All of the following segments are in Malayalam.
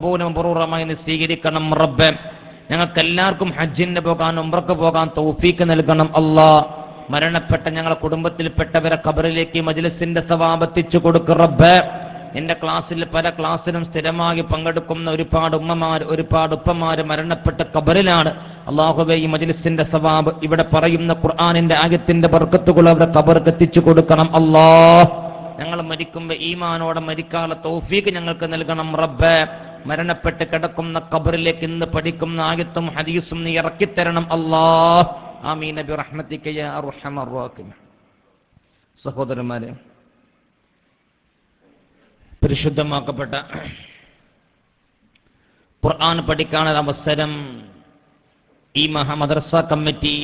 പൂർണ്ണമായി സ്വീകരിക്കണം റബ്ബേ. ഞങ്ങൾക്കെല്ലാവർക്കും ഹജ്ജിന് പോകാൻ ഉംറക്ക് പോകാൻ തൗഫീക്ക് നൽകണം അല്ലാ. മരണപ്പെട്ട ഞങ്ങളുടെ കുടുംബത്തിൽപ്പെട്ടവരെ ഖബറിലേക്ക് മജ്ലിസിന്റെ സവാബ് എത്തിച്ചു കൊടുക്കും റബ്ബേ. എന്റെ ക്ലാസ്സിൽ പല ക്ലാസ്സിലും സ്ഥിരമായി പങ്കെടുക്കുന്ന ഒരുപാട് ഉമ്മമാർ ഒരുപാട് ഉപ്പമാര് മരണപ്പെട്ട ഖബറിലാണ്. അല്ലാഹുവേ, ഈ മജ്ലിസിന്റെ സവാബ് ഇവിടെ പറയുന്ന ഖുർആനിന്റെ ആയത്തിന്റെ ബർക്കത്തുകൾ അവരുടെ ഖബർക്ക് എത്തിച്ചു കൊടുക്കണം അല്ലാ. ഞങ്ങൾ മരിക്കുമ്പോൾ ഈമാനോടെ മരിക്കാനുള്ള തൗഫീക്ക് ഞങ്ങൾക്ക് നൽകണം റബ്ബേ. മരണപ്പെട്ട് കിടക്കുന്ന ഖബറിലേക്ക് ഇന്ന് പഠിക്കുന്ന ആയത്തും ഹദീസും നീ ഇറക്കിത്തരണം അല്ലാഹ്. ആമീൻ ബിറഹ്മതിക യാ അർഹമർ റഹീം. സഹോദരന്മാരെ, പരിശുദ്ധമാക്കപ്പെട്ട ഖുർആൻ പഠിക്കാനുള്ള അവസരം ഈ മദ്രസ കമ്മിറ്റി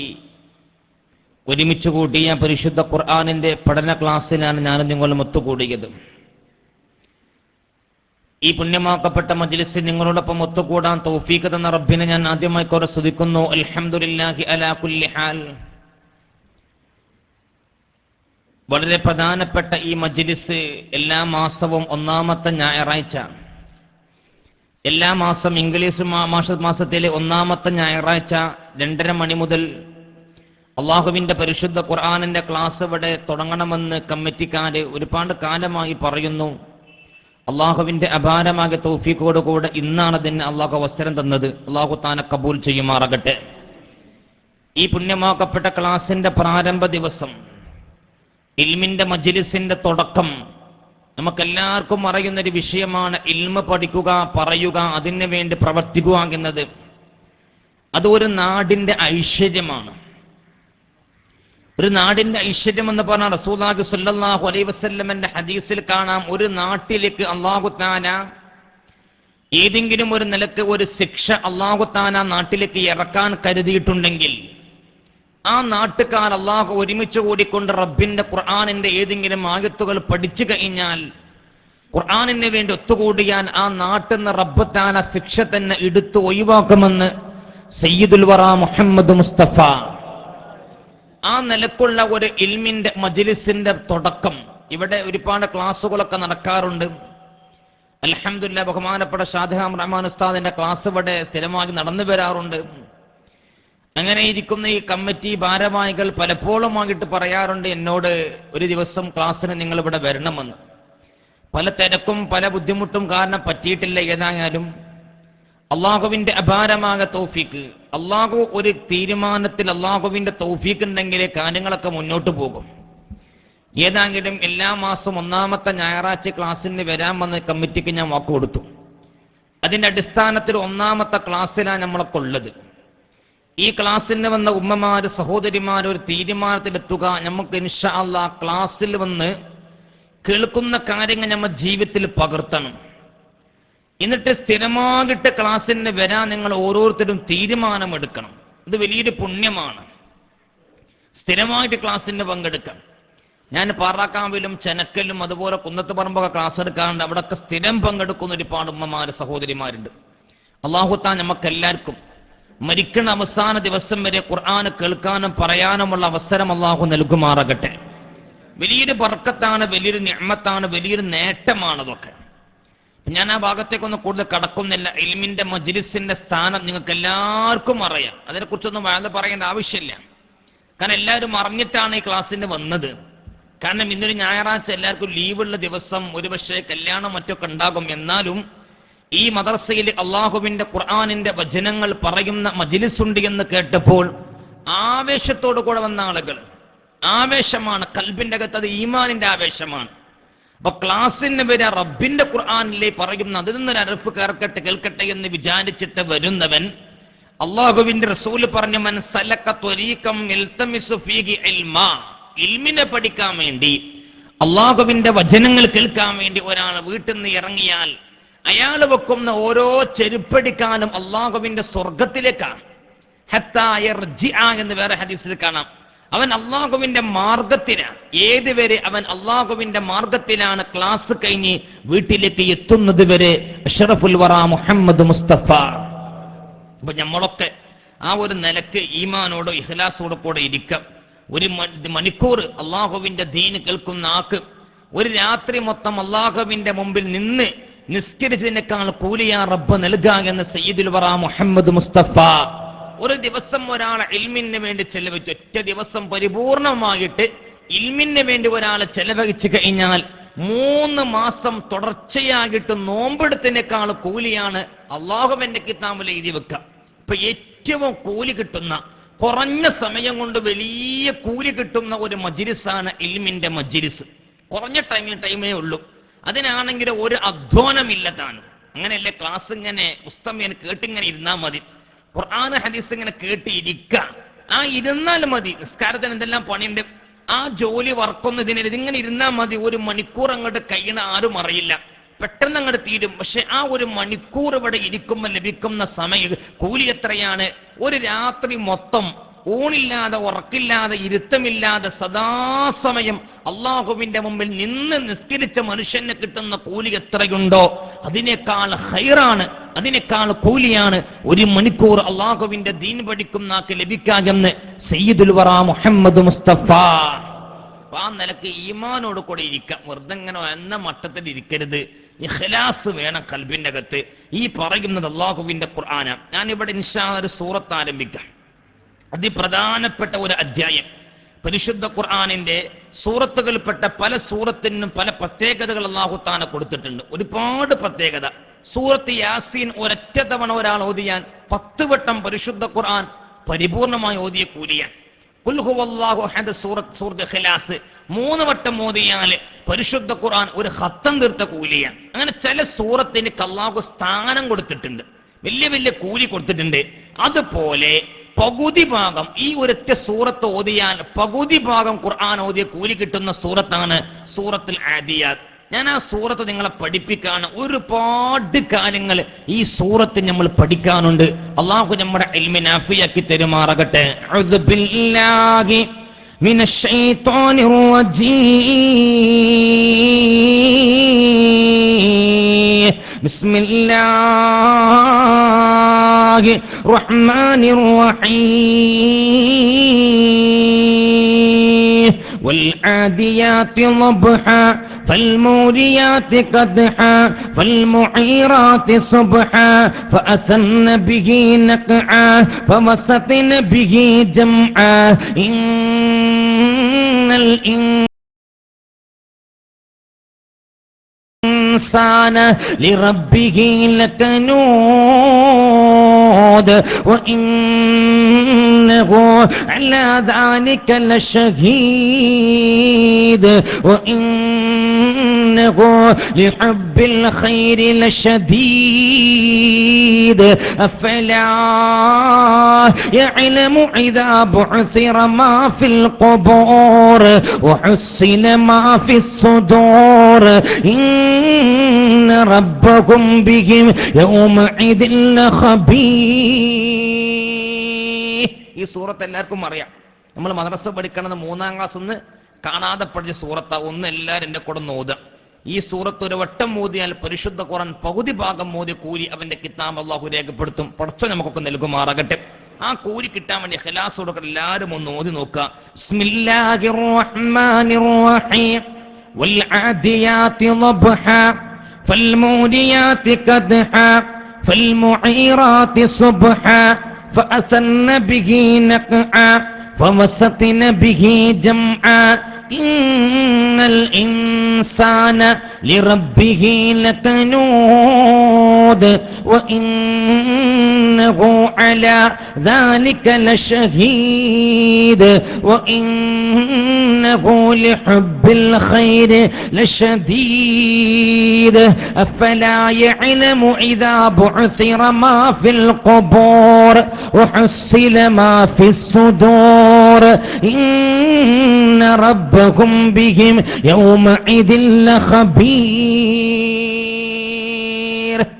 ഒരുമിച്ച് കൂട്ടിയ പരിശുദ്ധ ഖുർആനിന്റെ പഠന ക്ലാസ്സിലാണ് ഞാനും നിങ്ങളും ഒത്തുകൂടിയത്. ഈ പുണ്യമാക്കപ്പെട്ട മജ്ലിസിൽ നിങ്ങളോടൊപ്പം ഒത്തുകൂടാൻ തൗഫീഖ് തന്ന റബ്ബിനെ ഞാൻ ആദ്യമായി കുറെ സ്തുതിക്കുന്നു. അൽഹംദുലില്ലാഹി അലാ കുല്ലി ഹാൽ. വളരെ പ്രധാനപ്പെട്ട ഈ മജ്ലിസ് എല്ലാ മാസവും ഒന്നാമത്തെ ഞായറാഴ്ച, എല്ലാ മാസം ഇംഗ്ലീഷ് മാസത്തിലെ ഒന്നാമത്തെ ഞായറാഴ്ച 2:30 മണി മുതൽ അള്ളാഹുവിന്റെ പരിശുദ്ധ ഖുർആനിന്റെ ക്ലാസ് ഇവിടെ തുടങ്ങണമെന്ന് കമ്മിറ്റിക്കാര് ഒരുപാട് കാലമായി പറയുന്നു. അള്ളാഹുവിന്റെ അപാരമായ തൗഫീഖോടുകൂടെ ഇന്നാണ് അതിന് അള്ളാഹു അവസരം തന്നത്. അള്ളാഹു താനെ കബൂൽ ചെയ്യുമാറാകട്ടെ. ഈ പുണ്യമാക്കപ്പെട്ട ക്ലാസിന്റെ പ്രാരംഭ ദിവസം, ഇൽമിന്റെ മജ്ലിസിന്റെ തുടക്കം, നമുക്കെല്ലാവർക്കും അറിയുന്നൊരു വിഷയമാണ് ഇൽമ പഠിക്കുക, പറയുക, അതിനു വേണ്ടി പ്രവർത്തിക്കുക എന്നത്. അതൊരു നാടിന്റെ ഐശ്വര്യമാണ്. ഒരു നാടിന്റെ ഐശ്വര്യം എന്ന് പറഞ്ഞാൽ റസൂലുള്ളാഹി സ്വല്ലല്ലാഹു അലൈഹി വസല്ലമയുടെ ഹദീസിൽ കാണാം, ഒരു നാട്ടിലേക്ക് അല്ലാഹു തആല ഏതെങ്കിലും ഒരു നിലക്ക് ഒരു ശിക്ഷ അല്ലാഹു തആല നാട്ടിലേക്ക് ഇറക്കാൻ കരുതിയിട്ടുണ്ടെങ്കിൽ ആ നാട്ടുകാർ അല്ലാഹു ഒരുമിച്ച് കൂടിക്കൊണ്ട് റബ്ബിന്റെ ഖുർആനിന്റെ ഏതെങ്കിലും ആയത്തുകൾ പഠിച്ചു കഴിഞ്ഞാൽ, ഖുർആനിന് വേണ്ടി ഒത്തുകൂടിയാൽ ആ നാട്ടിൽ നിന്ന് റബ്ബ് തആല ശിക്ഷ തന്നെ എടുത്ത് ഒഴിവാക്കുമെന്ന് സയ്യിദുൽ വറ മുഹമ്മദ് മുസ്തഫ. ആ നിലക്കുള്ള ഒരു ഇൽമിന്റെ മജ്ലിസിന്റെ തുടക്കം. ഇവിടെ ഒരുപാട് ക്ലാസ്സുകളൊക്കെ നടക്കാറുണ്ട്. അൽഹംദുലില്ലാഹ്, ബഹുമാനപ്പെട്ട ഷാജഹാൻ റഹ്മാൻ ഉസ്താദിന്റെ ക്ലാസ് ഇവിടെ സ്ഥിരമായി നടന്നു വരാറുണ്ട്. അങ്ങനെ ഇരിക്കുന്ന ഈ കമ്മിറ്റി ഭാരവാഹികൾ പലപ്പോഴുമായിട്ട് പറയാറുണ്ട് എന്നോട്, ഒരു ദിവസം ക്ലാസ്സിന് നിങ്ങൾ ഇവിടെ വരണമെന്ന്. പല തിരക്കും പല ബുദ്ധിമുട്ടും കാരണം പറ്റിയിട്ടില്ല. ഏതായാലും അള്ളാഹുവിന്റെ അപാരമായ തൗഫീക്ക്, അള്ളാഹു ഒരു തീരുമാനത്തിൽ അള്ളാഹുവിന്റെ തൗഫീക്ക് ഉണ്ടെങ്കിൽ കാര്യങ്ങളൊക്കെ മുന്നോട്ട് പോകും. ഏതാണെങ്കിലും എല്ലാ മാസവും ഒന്നാമത്തെ ഞായറാഴ്ച ക്ലാസ്സിന് വരാമെന്ന് കമ്മിറ്റിക്ക് ഞാൻ വാക്ക് കൊടുത്തു. അതിന്റെ അടിസ്ഥാനത്തിൽ ഒന്നാമത്തെ ക്ലാസ്സിലാണ് നമ്മളൊക്കെ ഉള്ളത്. ഈ ക്ലാസ്സിന് വന്ന ഉമ്മമാര് സഹോദരിമാര് ഒരു തീരുമാനത്തിലെത്തുക, നമുക്ക് ഇൻഷാ അല്ലാഹ് ക്ലാസ്സിൽ വന്ന് കേൾക്കുന്ന കാര്യങ്ങൾ നമ്മൾ ജീവിതത്തിൽ പകർത്തണം. എന്നിട്ട് സ്ഥിരമായിട്ട് ക്ലാസ്സിന് വരാൻ നിങ്ങൾ ഓരോരുത്തരും തീരുമാനമെടുക്കണം. ഇത് വലിയൊരു പുണ്യമാണ്, സ്ഥിരമായിട്ട് ക്ലാസ്സിന് പങ്കെടുക്കാം. ഞാൻ പാറാക്കാവിലും ചെനക്കലും അതുപോലെ കുന്നത്തുപറമ്പൊക്കെ ക്ലാസ് എടുക്കാറുണ്ട്. അവിടെയൊക്കെ സ്ഥിരം പങ്കെടുക്കുന്ന ഒരുപാട് ഉമ്മമാര് സഹോദരിമാരുണ്ട്. അല്ലാഹു തആല നമുക്കെല്ലാവർക്കും മരിക്കുന്ന അവസാന ദിവസം വരെ ഖുർആൻ കേൾക്കാനും പറയാനുമുള്ള അവസരം അല്ലാഹു നൽകുമാറാകട്ടെ. വലിയൊരു ബർക്കത്താണ്, വലിയൊരു നിഅമത്താണ്, വലിയൊരു നേട്ടമാണതൊക്കെ. ഞാൻ ആ ഭാഗത്തേക്കൊന്നും കൂടുതൽ കടക്കുന്നില്ല. ഇൽമിന്റെ മജ്ലിസിന്റെ സ്ഥാനം നിങ്ങൾക്ക് എല്ലാവർക്കും അറിയാം. അതിനെക്കുറിച്ചൊന്നും വളരെ പറയേണ്ട ആവശ്യമില്ല. കാരണം എല്ലാവരും അറിഞ്ഞിട്ടാണ് ഈ ക്ലാസ്സിന് വന്നത്. കാരണം ഇന്നൊരു ഞായറാഴ്ച എല്ലാവർക്കും ലീവുള്ള ദിവസം, ഒരുപക്ഷെ കല്യാണം മറ്റൊക്കെ ഉണ്ടാകും. എന്നാലും ഈ മദ്രസയിൽ അള്ളാഹുവിന്റെ ഖുർആനിന്റെ വചനങ്ങൾ പറയുന്ന മജ്ലിസുണ്ട് എന്ന് കേട്ടപ്പോൾ ആവേശത്തോടു കൂടെ വന്ന ആളുകൾ, ആവേശമാണ് കൽബിന്റെ അകത്ത്, അത് ഈമാനിന്റെ ആവേശമാണ്. അപ്പൊ ക്ലാസ്സിന് വരെ റബ്ബിന്റെ ഖുർആനിലെ പറയുന്ന അതിൽ നിന്നൊരു അറഫ് കേൾക്കട്ടെ എന്ന് വിചാരിച്ചിട്ട് വരുന്നവൻ, അള്ളാഹുവിന്റെ റസൂല് പറഞ്ഞു, മൻ സലക ത്വരീഖം യൽതമിസു ഫീഹി ഇൽമാ, ഇൽമിനെ പഠിക്കാൻ വേണ്ടി, അള്ളാഹുവിന്റെ വചനങ്ങൾ കേൾക്കാൻ വേണ്ടി ഒരാൾ വീട്ടിൽ നിന്ന് ഇറങ്ങിയാൽ അയാൾ വെക്കുന്ന ഓരോ ചെരുപ്പടിക്കാനും അള്ളാഹുവിന്റെ സ്വർഗത്തിലേക്കാണ്. ഹത്താ യർജിഅ എന്ന് വേറെ ഹദീസിൽ കാണാം. അവൻ അള്ളാഹുവിന്റെ മാർഗത്തിലാണ്. ഏതുവരെ അവൻ അള്ളാഹുവിന്റെ മാർഗത്തിലാണ് ക്ലാസ് കഴിഞ്ഞ് വീട്ടിലേക്ക് എത്തുന്നത് വരെ. അഷ്റഫുൽ വറ മുഹമ്മദ് മുസ്തഫ. അപ്പൊ നമ്മളൊക്കെ ആ ഒരു നിലക്ക് ഈമാനോടോ ഇഖ്ലാസോടോ കൂടെ ഇരിക്കാം. ഒരു മണിക്കൂർ അള്ളാഹുവിന്റെ ദീൻ കേൾക്കുന്ന ആക്ക് ഒരു രാത്രി മൊത്തം അള്ളാഹുവിന്റെ മുമ്പിൽ നിന്ന് നിസ്കരിച്ചതിനേക്കാൾ കൂലിയാ റബ്ബ് നൽകുക എന്ന് സയ്യിദുൽ വറ മുഹമ്മദ് മുസ്തഫ. ഒരു ദിവസം ഒരാൾ ഇൽമിന് വേണ്ടി ചെലവഴിച്ചു, ഒറ്റ ദിവസം പരിപൂർണമായിട്ട് ഇൽമിന് വേണ്ടി ഒരാൾ ചെലവഴിച്ചു കഴിഞ്ഞാൽ 3 മാസം തുടർച്ചയായിട്ട് നോമ്പെടുത്തതിനേക്കാൾ കൂലിയാണ് അള്ളാഹുവിന്റെ കിതാബിൽ എഴുതി വെക്കുക. ഇപ്പൊ ഏറ്റവും കൂലി കിട്ടുന്ന, കുറഞ്ഞ സമയം കൊണ്ട് വലിയ കൂലി കിട്ടുന്ന ഒരു മജ്ലിസാണ് ഇൽമിന്റെ മജ്ലിസ്. കുറഞ്ഞ ടൈമേ ഉള്ളൂ. അതിനാണെങ്കിൽ ഒരു അധ്വാനമില്ലതാണ്. അങ്ങനെയല്ലേ ക്ലാസ് ഇങ്ങനെ പുസ്തകം കേട്ടിങ്ങനെ ഇരുന്നാൽ മതി, ഖുർആൻ ഹദീസ് ഇങ്ങനെ കേട്ടിരിക്കുക, ആ ഇരുന്നാൽ മതി. നിസ്കാരത്തിന് എന്തെല്ലാം പണിയുണ്ട്, ആ ജോലി വർക്കൊന്നും ഇതിങ്ങനെ ഇരുന്നാൽ മതി. 1 മണിക്കൂർ അങ്ങോട്ട് കഴിയണ ആരും അറിയില്ല, പെട്ടെന്ന് അങ്ങോട്ട് തീരും. പക്ഷെ ആ 1 മണിക്കൂർ ഇവിടെ ഇരിക്കുമ്പോൾ ലഭിക്കുന്ന സമയം കൂലി എത്രയാണ്? ഒരു രാത്രി മൊത്തം ഊണില്ലാതെ ഉറക്കില്ലാതെ ഇരുത്തമില്ലാതെ സദാസമയം അള്ളാഹുവിന്റെ മുമ്പിൽ നിന്ന് നിസ്കരിച്ച മനുഷ്യന് കിട്ടുന്ന കൂലി എത്രയുണ്ടോ അതിനേക്കാൾ ഹൈറാണ്, അതിനേക്കാൾ കൂലിയാണ് 1 മണിക്കൂർ അള്ളാഹുവിന്റെ ദീൻ പഠിക്കുന്നാക്ക് ലഭിക്കാമെന്ന് സയ്യിദുൽ വറ മുഹമ്മദ് മുസ്തഫ. ആ നിലക്ക് ഈമാനോട് കൂടെ ഇരിക്കാം, വെറുതെ ഇങ്ങനെ എന്ന മട്ടത്തിൽ ഇരിക്കരുത്. ഇഖ്ലാസ് വേണം ഖൽബിന്റെ അകത്ത്. ഈ പറയുന്നത് അള്ളാഹുവിന്റെ ഖുർആന. ഞാനിവിടെ ഇൻഷാ അല്ലാഹ് ഒരു സൂറത്ത് ആരംഭിക്കാം. അതിപ്രധാനപ്പെട്ട ഒരു അധ്യായം. പരിശുദ്ധ ഖുർആനിന്റെ സൂറത്തുകളിൽപ്പെട്ട പല സൂറത്തിനും പല പ്രത്യേകതകൾ അല്ലാഹു തആല കൊടുത്തിട്ടുണ്ട്, ഒരുപാട് പ്രത്യേകത. സൂറത്ത് യാസീൻ ഒരൊറ്റ തവണ ഒരാൾ ഓതിയാൽ 10 വട്ടം പരിശുദ്ധ ഖുർആൻ പരിപൂർണമായി ഓതിയ കൂലിയാണ്. ഖുൽ ഹുവല്ലാഹു അഹദ് സൂറത്ത് ഇഖ്ലാസ് 3 വട്ടം ഓതിയാൽ പരിശുദ്ധ ഖുർആൻ ഒരു ഖത്തം തീർത്ത കൂലിയാണ്. അങ്ങനെ ചില സൂറത്തിന് അല്ലാഹു സ്ഥാനം കൊടുത്തിട്ടുണ്ട്, വലിയ വലിയ കൂലി കൊടുത്തിട്ടുണ്ട്. അതുപോലെ പകുതി ഭാഗം ഈ ഒരൊറ്റ സൂറത്ത് ഓതിയാൽ പകുതി ഭാഗം ഖുർആൻ ഓതിയ കൂലി കിട്ടുന്ന സൂറത്താണ് സൂറത്തുൽ ആദിയാത്ത്. ഞാൻ ആ സൂറത്ത് നിങ്ങളെ പഠിപ്പിക്കാണ്. ഒരുപാട് കാര്യങ്ങൾ ഈ സൂറത്ത് നമ്മൾ പഠിക്കാനുണ്ട്. അള്ളാഹു നമ്മുടെ ഇൽമിനെ നാഫിയാക്കി തരുമാറാകട്ടെ. അഊദു ബില്ലാഹി മിനശ് ശൈത്വാനിർ റജീം. ബിസ്മില്ലാഹിർ റഹ്മാനിർ റഹീം. والعاديات ضبحا فالموريات قدحا فالمعيرات صبحا فأثرن به نقعا فوسطن به جمعا إن الإنسان لربه لكنود وإنه على ذلك لشهيد وإنه لحب الخير لشديد أفلا يعلم إذا بعثر ما في القبور وحصل ما في الصدور إن ربكم بهم يومئذ لخبير. ഈ സൂറത്ത് എല്ലാവർക്കും അറിയാം. നമ്മൾ മദ്രസ പഠിക്കണത് 3-ാം ക്ലാസ് നിന്ന് കാണാതെ പഠിച്ച സൂറത്താ. ഒന്ന് എല്ലാവരും എന്റെ കൂടെ ഓതുക. ഈ സൂറത്ത് ഒരു വട്ടം മോദിയാൽ പരിശുദ്ധ ഖുർആൻ പകുതി ഭാഗം മോദി കൂലി അവന്റെ കിതാബ് അല്ലാഹു രേഖപ്പെടുത്തും. പഠിച്ച നമുക്കൊക്കെ നൽകുമാറാകട്ടെ. ആ കൂലി കിട്ടാൻ വേണ്ടി ഖിലാസോടെ എല്ലാവരും ഒന്ന് ഓതി നോക്കുക. ബിസ്മില്ലാഹിർ റഹ്മാനിർ റഹീം. والعاديات ضبحا فالموريات قدحا فالمعيرات صبحا فأثرن به نقعا فوسطن به جمعا إن الإنسان لربه لكنود وإنه على ذلك لشهيد وإنه لحب الخير لشديد أفلا يعلم إذا بعثر ما في القبور وحصل ما في الصدور إن ربكم بهم يومئذ لخبير.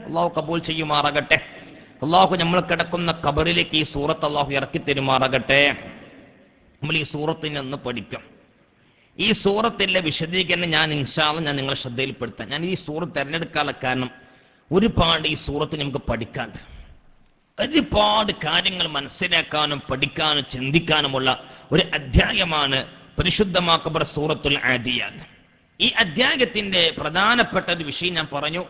അള്ളാഹു കബൂൽ ചെയ്യുമാറാകട്ടെ. അള്ളാഹു നമ്മൾ കിടക്കുന്ന ഖബറിലേക്ക് ഈ സൂറത്ത് അള്ളാഹു ഇറക്കി തരുമാറാകട്ടെ. നമ്മൾ ഈ സൂറത്തിനെ ഒന്ന് പഠിക്കാം. ഈ സൂറത്തിന്റെ വിശദീകരണം ഞാൻ ഇൻഷാ അല്ലാഹ് ഞാൻ നിങ്ങളെ ശ്രദ്ധയിൽപ്പെടുത്താം. ഞാൻ ഈ സൂറത്ത് തിരഞ്ഞെടുക്കാനുള്ള കാരണം ഒരുപാട് ഈ സൂറത്ത് നമുക്ക് പഠിക്കാനുണ്ട്. ഒരുപാട് കാര്യങ്ങൾ മനസ്സിലാക്കാനും പഠിക്കാനും ചിന്തിക്കാനുമുള്ള ഒരു അധ്യായമാണ് പരിശുദ്ധമാക്കപ്പെട്ട സൂറത്തുൽ ആദിയാത്ത്. ഈ അധ്യായത്തിന്റെ പ്രധാനപ്പെട്ട ഒരു വിഷയം ഞാൻ പറഞ്ഞു.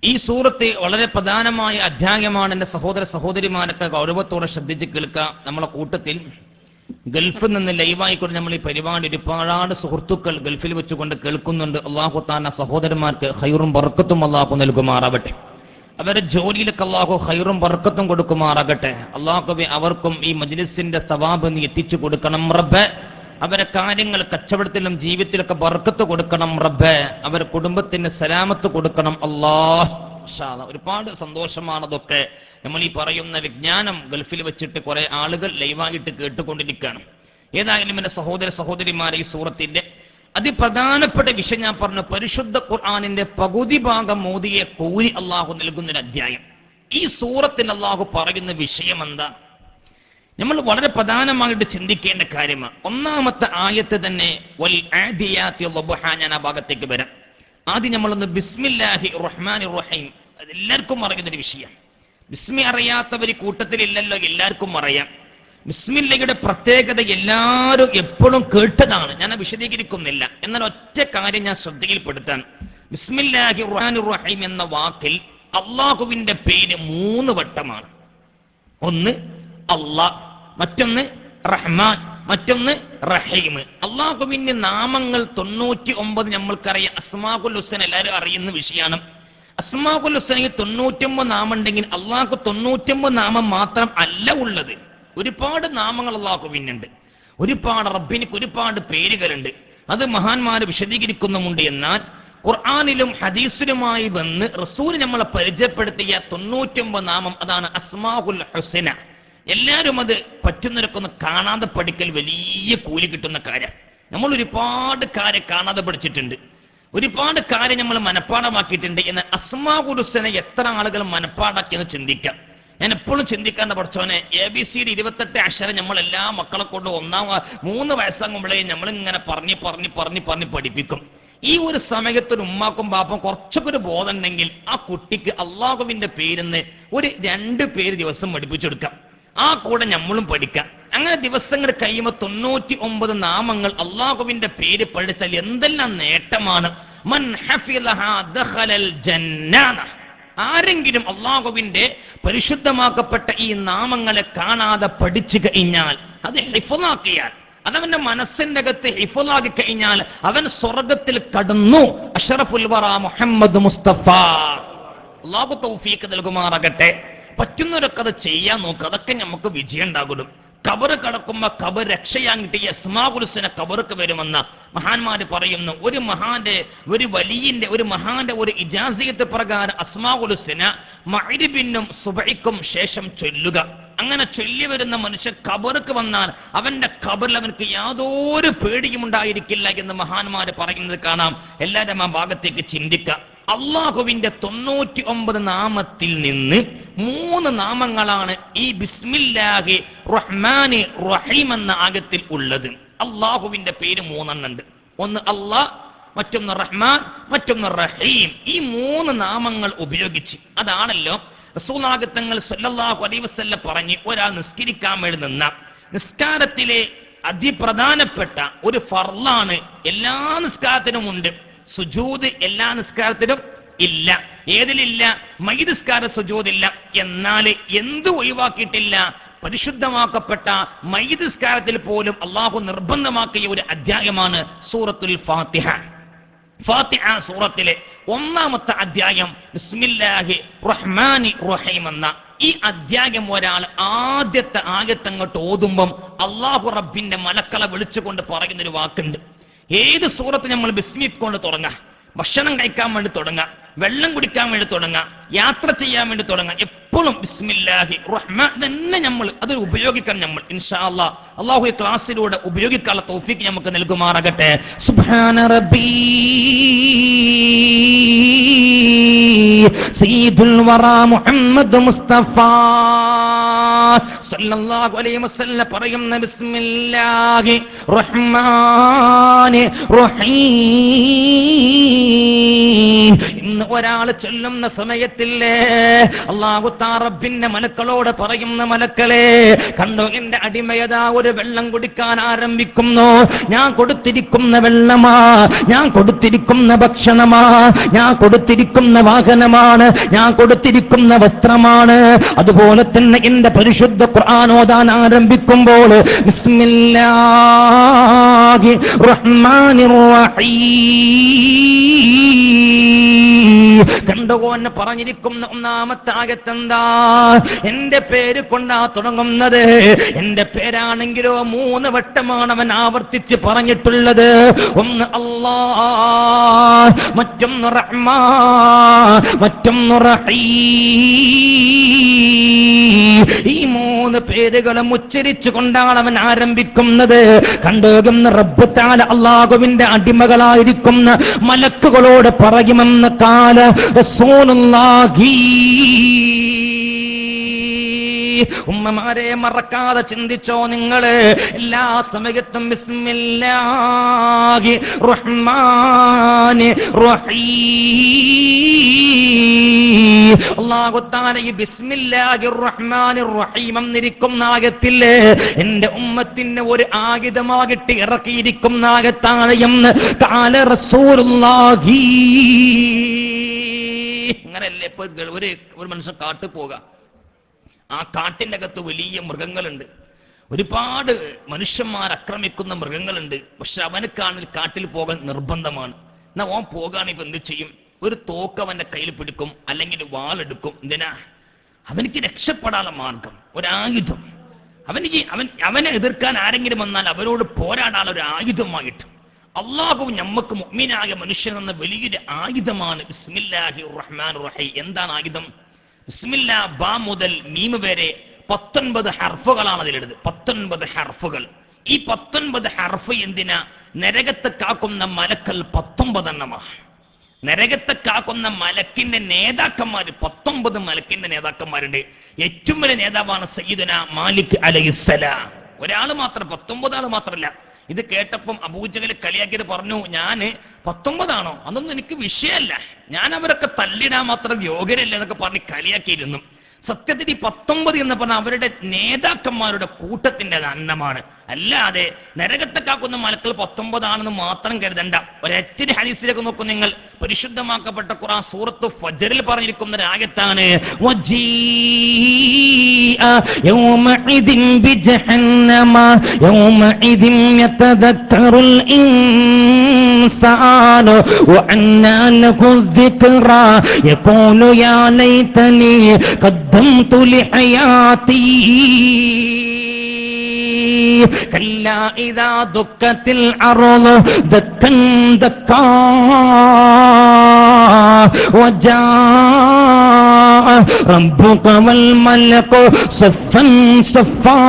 ഈ സൂറത്ത് വളരെ പ്രധാനമായ അധ്യായമാണ്. എന്റെ സഹോദര സഹോദരിമാരൊക്കെ ഗൗരവത്തോടെ ശ്രദ്ധിച്ച് കേൾക്കുക. നമ്മളെ കൂട്ടത്തിൽ ഗൾഫിൽ നിന്ന് ലൈവായിക്കൊണ്ട് നമ്മൾ ഈ പരിപാടി ഒരുപാട് സുഹൃത്തുക്കൾ ഗൾഫിൽ വെച്ചുകൊണ്ട് കേൾക്കുന്നുണ്ട്. അള്ളാഹു താന സഹോദരന്മാർക്ക് ഖൈറും ബർക്കത്തും അള്ളാഹു നൽകുമാറാവട്ടെ. അവരുടെ ജോലിയിലൊക്കെ അള്ളാഹു ഖൈറും ബർക്കത്തും കൊടുക്കുമാറാകട്ടെ. അള്ളാഹു അവർക്കും ഈ മജ്ലിസിന്റെ സവാബ് നീ എത്തിച്ചു കൊടുക്കണം റബ്ബേ. അവരെ കാര്യങ്ങൾ കച്ചവടത്തിലും ജീവിതത്തിലൊക്കെ ബർക്കത്ത് കൊടുക്കണം റബ്ബേ. അവരുടെ കുടുംബത്തിന് സലാമത്ത് കൊടുക്കണം അല്ലാഹ്. ഒരുപാട് സന്തോഷമാണതൊക്കെ. നമ്മൾ ഈ പറയുന്ന വിജ്ഞാനം ഗൾഫിൽ വെച്ചിട്ട് കുറെ ആളുകൾ ലൈവായിട്ട് കേട്ടുകൊണ്ടിരിക്കുകയാണ്. ഏതായാലും എന്റെ സഹോദര സഹോദരിമാരെ, ഈ സൂറത്തിന്റെ അതിപ്രധാനപ്പെട്ട വിഷയം ഞാൻ പറഞ്ഞു. പരിശുദ്ധ ഖുർആനിന്റെ പകുതി ഭാഗം മോദിയെ കൂലി അള്ളാഹു നൽകുന്നൊരു അധ്യായം. ഈ സൂറത്തിൽ അള്ളാഹു പറയുന്ന വിഷയം എന്താ? നമ്മൾ വളരെ പ്രധാനമായിട്ട് ചിന്തിക്കേണ്ട കാര്യമാണ്. ഒന്നാമത്തെ ആയത്ത് തന്നെ വൽ ആദിയാതി ളബ്ഹ. ഞാൻ ആ ഭാഗത്തേക്ക് വരാം. ആദ്യം നമ്മളൊന്ന് ബിസ്മില്ലാഹി റഹ്മാനിർ റഹീം. അതെല്ലാവർക്കും അറിയുന്നൊരു വിഷയം. ബിസ്മി അറിയാത്തവർ കൂട്ടത്തിലില്ലല്ലോ, എല്ലാവർക്കും അറിയാം. ബിസ്മില്ലയുടെ പ്രത്യേകത എല്ലാവരും എപ്പോഴും കേട്ടതാണ്. ഞാൻ വിശദീകരിക്കുന്നില്ല. എന്നാൽ ഒറ്റ കാര്യം ഞാൻ ശ്രദ്ധയിൽപ്പെടുത്താൻ. ബിസ്മില്ലാഹി റഹ്മാനിർ റഹീം എന്ന വാക്കിൽ അള്ളാഹുവിന്റെ പേര് 3 വട്ടമാണ്. ഒന്ന് അള്ളാഹ്, മറ്റൊന്ന് റഹ്മാൻ, മറ്റൊന്ന് റഹീം. അള്ളാഹുവിന്റെ നാമങ്ങൾ 99 നമ്മൾക്കറിയാം. അസ്മാഉൽ ഹുസ്ന എല്ലാവരും അറിയുന്ന വിഷയമാണ്. അസ്മാഉൽ ഹുസ്നയിൽ 99 നാമം ഉണ്ടെങ്കിൽ അള്ളാഹു 99 നാമം മാത്രം അല്ല ഉള്ളത്. ഒരുപാട് നാമങ്ങൾ അള്ളാഹുവിനുണ്ട്. ഒരുപാട് റബ്ബിന് ഒരുപാട് പേരുകളുണ്ട്. അത് മഹാന്മാര് വിശദീകരിക്കുന്നുമുണ്ട്. എന്നാൽ ഖുർആനിലും ഹദീസിലുമായി വന്ന് റസൂൽ നമ്മളെ പരിചയപ്പെടുത്തിയ 99 നാമം, അതാണ് അസ്മാഉൽ ഹുസ്ന. എല്ലാവരും അത് പറ്റുന്നവരൊക്കെ കാണാതെ പഠിക്കൽ വലിയ കൂലി കിട്ടുന്ന കാര്യം. നമ്മൾ ഒരുപാട് കാര്യം കാണാതെ പഠിച്ചിട്ടുണ്ട്, ഒരുപാട് കാര്യം നമ്മൾ മനഃപ്പാടമാക്കിയിട്ടുണ്ട്. എന്നാൽ അസ്മാഉൽ ഹുസ്ന എത്ര ആളുകൾ മനഃപ്പാടാക്കിയെന്ന് ചിന്തിക്കാം. ഞാൻ എപ്പോഴും ചിന്തിക്കാണ്ട് പഠിച്ചോനെ, ABCD 28 അക്ഷരം നമ്മൾ എല്ലാ മക്കളെ കൊണ്ട് 3 വയസ്സാകുമ്പോഴേ നമ്മളിങ്ങനെ പറഞ്ഞ് പഠിപ്പിക്കും. ഈ ഒരു സമയത്തൊരു ഉമ്മാക്കും ബാപ്പും കുറച്ചൊക്കെ ഒരു ബോധം ഉണ്ടെങ്കിൽ ആ കുട്ടിക്ക് അള്ളാഹുവിന്റെ പേരിന്ന് ഒരു 2 പേര് ദിവസം പഠിപ്പിച്ചെടുക്കാം. ആ കൂടെ നമ്മളും പഠിക്കാം. അങ്ങനെ ദിവസങ്ങൾ കഴിയുമ്പോൾ 99 നാമങ്ങൾ അള്ളാഹുവിന്റെ പേര് പഠിച്ചാൽ എന്തെല്ലാം നേട്ടമാണ്. മൻ ഹഫിളഹാ ദഖലൽ ജന്ന. ആരെങ്കിലും അള്ളാഹുവിന്റെ പരിശുദ്ധമാക്കപ്പെട്ട ഈ നാമങ്ങളെ കാണാതെ പഠിച്ചു കഴിഞ്ഞാൽ, അത് ഹിഫ്ളാക്കിയാൽ, അതവന്റെ മനസ്സിന്റെ അകത്ത് ഹിഫ്ളാക്കി കഴിഞ്ഞാൽ അവൻ സ്വർഗത്തിൽ കടന്നു. അഷ്റഫുൽ വറ മുഹമ്മദ് മുസ്തഫ. അള്ളാഹു തൗഫീഖ് നൽകുമാറാകട്ടെ. പറ്റുന്നവരൊക്കെ അത് ചെയ്യാൻ നോക്കുക. അതൊക്കെ നമുക്ക് വിജയം ഉണ്ടാകും. കബറ് കടക്കുമ്പോ കബർ രക്ഷയാൻ കിട്ടിയ അസ്മാഉൽ ഹുസ്ന കബർക്ക് വരുമെന്ന് മഹാന്മാര് പറയുന്നു. ഒരു വലിയന്റെ ഒരു മഹാന്റെ ഒരു ഇജാസിയത്ത് പ്രകാരം അസ്മാഉൽ ഹുസ്ന മഗ്രിബിനും സുബഹിക്കും ശേഷം ചൊല്ലുക. അങ്ങനെ ചൊല്ലി വരുന്ന മനുഷ്യൻ കബർക്ക് വന്നാൽ അവന്റെ കബറിൽ അവനക്ക് യാതൊരു പേടിയും ഉണ്ടായിരിക്കില്ല എന്ന് മഹാന്മാര് പറയുന്നത് കാണാം. എല്ലാവരും ആ ഭാഗത്തേക്ക് ചിന്തിക്കുക. അള്ളാഹുവിന്റെ 99 നാമത്തിൽ നിന്ന് 3 നാമങ്ങളാണ് ഈ ബിസ്മില്ലാഹി റഹ്മാനി റഹീം എന്ന ആയത്തിൽ ഉള്ളത്. അള്ളാഹുവിന്റെ പേര് 3 ഉണ്ട്. ഒന്ന് അള്ളാഹ്, മറ്റൊന്ന് റഹ്മാൻ, മറ്റൊന്ന് റഹീം. ഈ 3 നാമങ്ങൾ ഉപയോഗിച്ച് അതാണല്ലോ റസൂലുള്ളാഹി തങ്ങൾ സ്വല്ലല്ലാഹു അലൈഹി വസല്ലം പറഞ്ഞ് ഒരാൾ നിസ്കരിക്കാൻ വേണ്ടി നിന്ന നിസ്കാരത്തിലെ അതിപ്രധാനപ്പെട്ട ഒരു ഫർളാണ്. എല്ലാ നിസ്കാരത്തിനും ഉണ്ട്. സുജൂദ് എല്ലാ നിസ്കാരത്തിലും ഇല്ല. ഏതിലില്ല? മയ്യിത്ത് നിസ്കാര സുജൂദില്ല. എന്നാൽ എന്ത് ഒഴിവാക്കിയിട്ടില്ല? പരിശുദ്ധമാക്കപ്പെട്ട മയ്യിത്ത് നിസ്കാരത്തിൽ പോലും അള്ളാഹു നിർബന്ധമാക്കിയ ഒരു അധ്യായമാണ് സൂറത്തുൽ ഫാത്തിഹ. ഫാത്തിഹ സൂറത്തിലെ 1-ാമത്തെ അധ്യായം ബിസ്മില്ലാഹി റഹ്മാനി റഹീം എന്ന ഈ അധ്യായം ഒരാൾ ആദ്യത്തെ ആയത്തങ്ങോട്ട് ഓതുമ്പം അള്ളാഹു റബ്ബിന്റെ മലക്കളെ വിളിച്ചുകൊണ്ട് പറയുന്നൊരു വാക്കുണ്ട്. ഏത് സൂറത്ത് നമ്മൾ ബിസ്മി കൊണ്ട് തുടങ്ങാം. ഭക്ഷണം കഴിക്കാൻ വേണ്ടി തുടങ്ങാം, വെള്ളം കുടിക്കാൻ വേണ്ടി തുടങ്ങാം, യാത്ര ചെയ്യാൻ വേണ്ടി തുടങ്ങാം. എപ്പോഴും ബിസ്മില്ലാഹി റഹ്മാൻ തന്നെ നമ്മൾ അത് ഉപയോഗിക്കണം. നമ്മൾ ഇൻഷാ അല്ലാഹ് അല്ലാഹു ഈ ക്ലാസ്സിലൂടെ ഉപയോഗിക്കാനുള്ള തൗഫീഖ് നമുക്ക് നൽകുമാറാകട്ടെ. സുബ്ഹാന റബ്ബി സയ്യിദുൽ വറ മുഹമ്മദ് മുസ്തഫ സല്ലല്ലാഹു അലൈഹി വസല്ലം പറയുന്ന ബിസ്മില്ലാഹി റഹ്മാനി റഹീം ഇന്ന് ഒരാൾ ചൊല്ലുന്ന സമയത്തില്ലേ അല്ലാഹു തആല റബ്ബിന്റെ മലക്കളോട് പറയുന്ന മലക്കളെ കണ്ടോ എന്റെ അടിമയതാ ഒരു വെള്ളം കുടിക്കാൻ ആരംഭിക്കുന്നു. ഞാൻ കൊടുത്തിരിക്കുന്ന വെള്ളമാ, ഞാൻ കൊടുത്തിരിക്കുന്ന ഭക്ഷണമാ, ഞാൻ കൊടുത്തിരിക്കുന്ന വാഹനമാണ്, ഞാൻ കൊടുത്തിരിക്കുന്ന വസ്ത്രമാണ്. അതുപോലെ തന്നെ എന്റെ പരിശുദ്ധ ഖുർആൻ ഓതാൻ ആരംഭിക്കുമ്പോൾ ബിസ്മില്ലാഹി റഹ്മാനിർ റഹീം കണ്ടോ എന്നെ പറഞ്ഞിരിക്കുന്ന ഒന്നാമത്തെ ആയത്തെന്താ? എന്റെ പേര് കൊണ്ടാ തുടങ്ങുന്നത്. എന്റെ പേരാണെങ്കിലോ 3 വട്ടമാണ് അവൻ ആവർത്തിച്ച് പറഞ്ഞിട്ടുള്ളത്. ഒന്ന് അല്ലാഹ്, മറ്റൊന്ന് റഹ്മാൻ, മറ്റൊന്ന് റഹീം. ഈ 3 പേരുകളും ഉച്ചരിച്ചു കൊണ്ടാണ് അവൻ ആരംഭിക്കുന്നത്. കണ്ടോകുന്ന റബ്ബ് തആല അല്ലാഹുവിന്റെ അടിമകളായിരിക്കുന്ന മലക്കുകളോട് പറയുമെന്ന് കാല റസൂലുള്ളാഹി. ഉമ്മമാരെ മറക്കാതെ ചിന്തിച്ചോ നിങ്ങള്. എല്ലാ സമയത്തും ബിസ്മില്ലാഹി റഹ്മാനി റഹീം. അല്ലാഹു തആല ഈ ബിസ്മില്ലാഹിർ റഹ്മാനിർ റഹീം എന്നിരിക്കുന്ന ആയത്തില് എന്റെ ഉമ്മത്തിന് ഒരു ആയുധമായിട്ട് ഇറക്കിയിരിക്കുന്ന ആയത്താണ് എന്ന് കാല റസൂലുള്ളാഹി. അങ്ങനല്ലേ ഇപ്പൊ ഒരു മനുഷ്യൻ കാട്ടു പോകാം, ആ കാട്ടിന്റെ അകത്ത് വലിയ മൃഗങ്ങളുണ്ട്, ഒരുപാട് മനുഷ്യന്മാർ ആക്രമിക്കുന്ന മൃഗങ്ങളുണ്ട്. പക്ഷെ അവനക്കാണെങ്കിൽ കാട്ടിൽ പോകാൻ നിർബന്ധമാണ്. എന്നാ ഓൻ പോകാണ് ഇപ്പൊ എന്ത് ചെയ്യും? ഒരു തോക്ക് അവന്റെ കയ്യിൽ പിടിക്കും, അല്ലെങ്കിൽ വാളെടുക്കും. എന്തിനാ? അവനിക്ക് രക്ഷപ്പെടാനുള്ള മാർഗം, ഒരായുധം. അവനെ എതിർക്കാൻ ആരെങ്കിലും വന്നാൽ അവരോട് പോരാടാനുള്ള ഒരു ആയുധമായിട്ട് അള്ളാഹു നമ്മക്ക് മുഅ്മിനായ മനുഷ്യൻ എന്ന വലിയൊരു ആയുധമാണ് ബിസ്മില്ലാഹിർ റഹ്മാനിർ റഹീം. എന്താണ് ആയുധം? ബിസ്മില്ലാ ബാ മുതൽ മീമ് വരെ 19 ഹർഫുകളാണ് അതിലെടുത്ത്. 19 ഹർഫുകൾ. ഈ 19 ഹർഫ് എന്തിനാ? നരകത്തെ കാക്കുന്ന മലക്കൾ 19 എണ്ണമാണ്. നരകത്തെ കാക്കുന്ന മലക്കിന്റെ നേതാക്കന്മാർ 19 മലക്കിന്റെ നേതാക്കന്മാരുണ്ട്. ഏറ്റവും വലിയ നേതാവാണ് സയ്യിദുന മാലിക് അലൈഹിസ്സലാം. ഒരാൾ മാത്രം, 19 ആൾ മാത്രമല്ല. ഇത് കേട്ടപ്പം അബൂജഹൽ കളിയാക്കിയത് പറഞ്ഞു, ഞാന് 19 ആണോ? അതൊന്നും എനിക്ക് വിഷയമല്ല, ഞാൻ അവരൊക്കെ തല്ലിടാൻ മാത്രം യോഗ്യരല്ല എന്നൊക്കെ പറഞ്ഞ് കളിയാക്കിയിരുന്നു. സത്യത്തിൽ ഈ 19 എന്ന് പറഞ്ഞാൽ അവരുടെ നേതാക്കന്മാരുടെ കൂട്ടത്തിന്റെ അന്നമാണ്. അല്ലാതെ നരകത്തെ കാക്കുന്ന മലക്കൾ 19 ആണെന്ന് മാത്രം കരുതണ്ട. ഒരൊറ്റ ഹദീസിലേക്ക് നോക്കൂ നിങ്ങൾ. പരിശുദ്ധമാക്കപ്പെട്ട ഖുർആൻ സൂറത്ത് ഫജ്റിൽ പറഞ്ഞിരിക്കുന്ന ഒരു ആയത്താണ് വജീഅ യൗമഇദിൻ ബിജഹന്നമ യൗമഇദിൻ യതദക്കറുൽ ഇൻസാനു വഅന്നാ ലഹു الذിക്റാ യഖൂലു യാ ലൈതനി ഖദ്ദംതു ലിഹയാതി كلا إذا دكت الأرض دكا دكا وجاء ربك والملك صفا صفا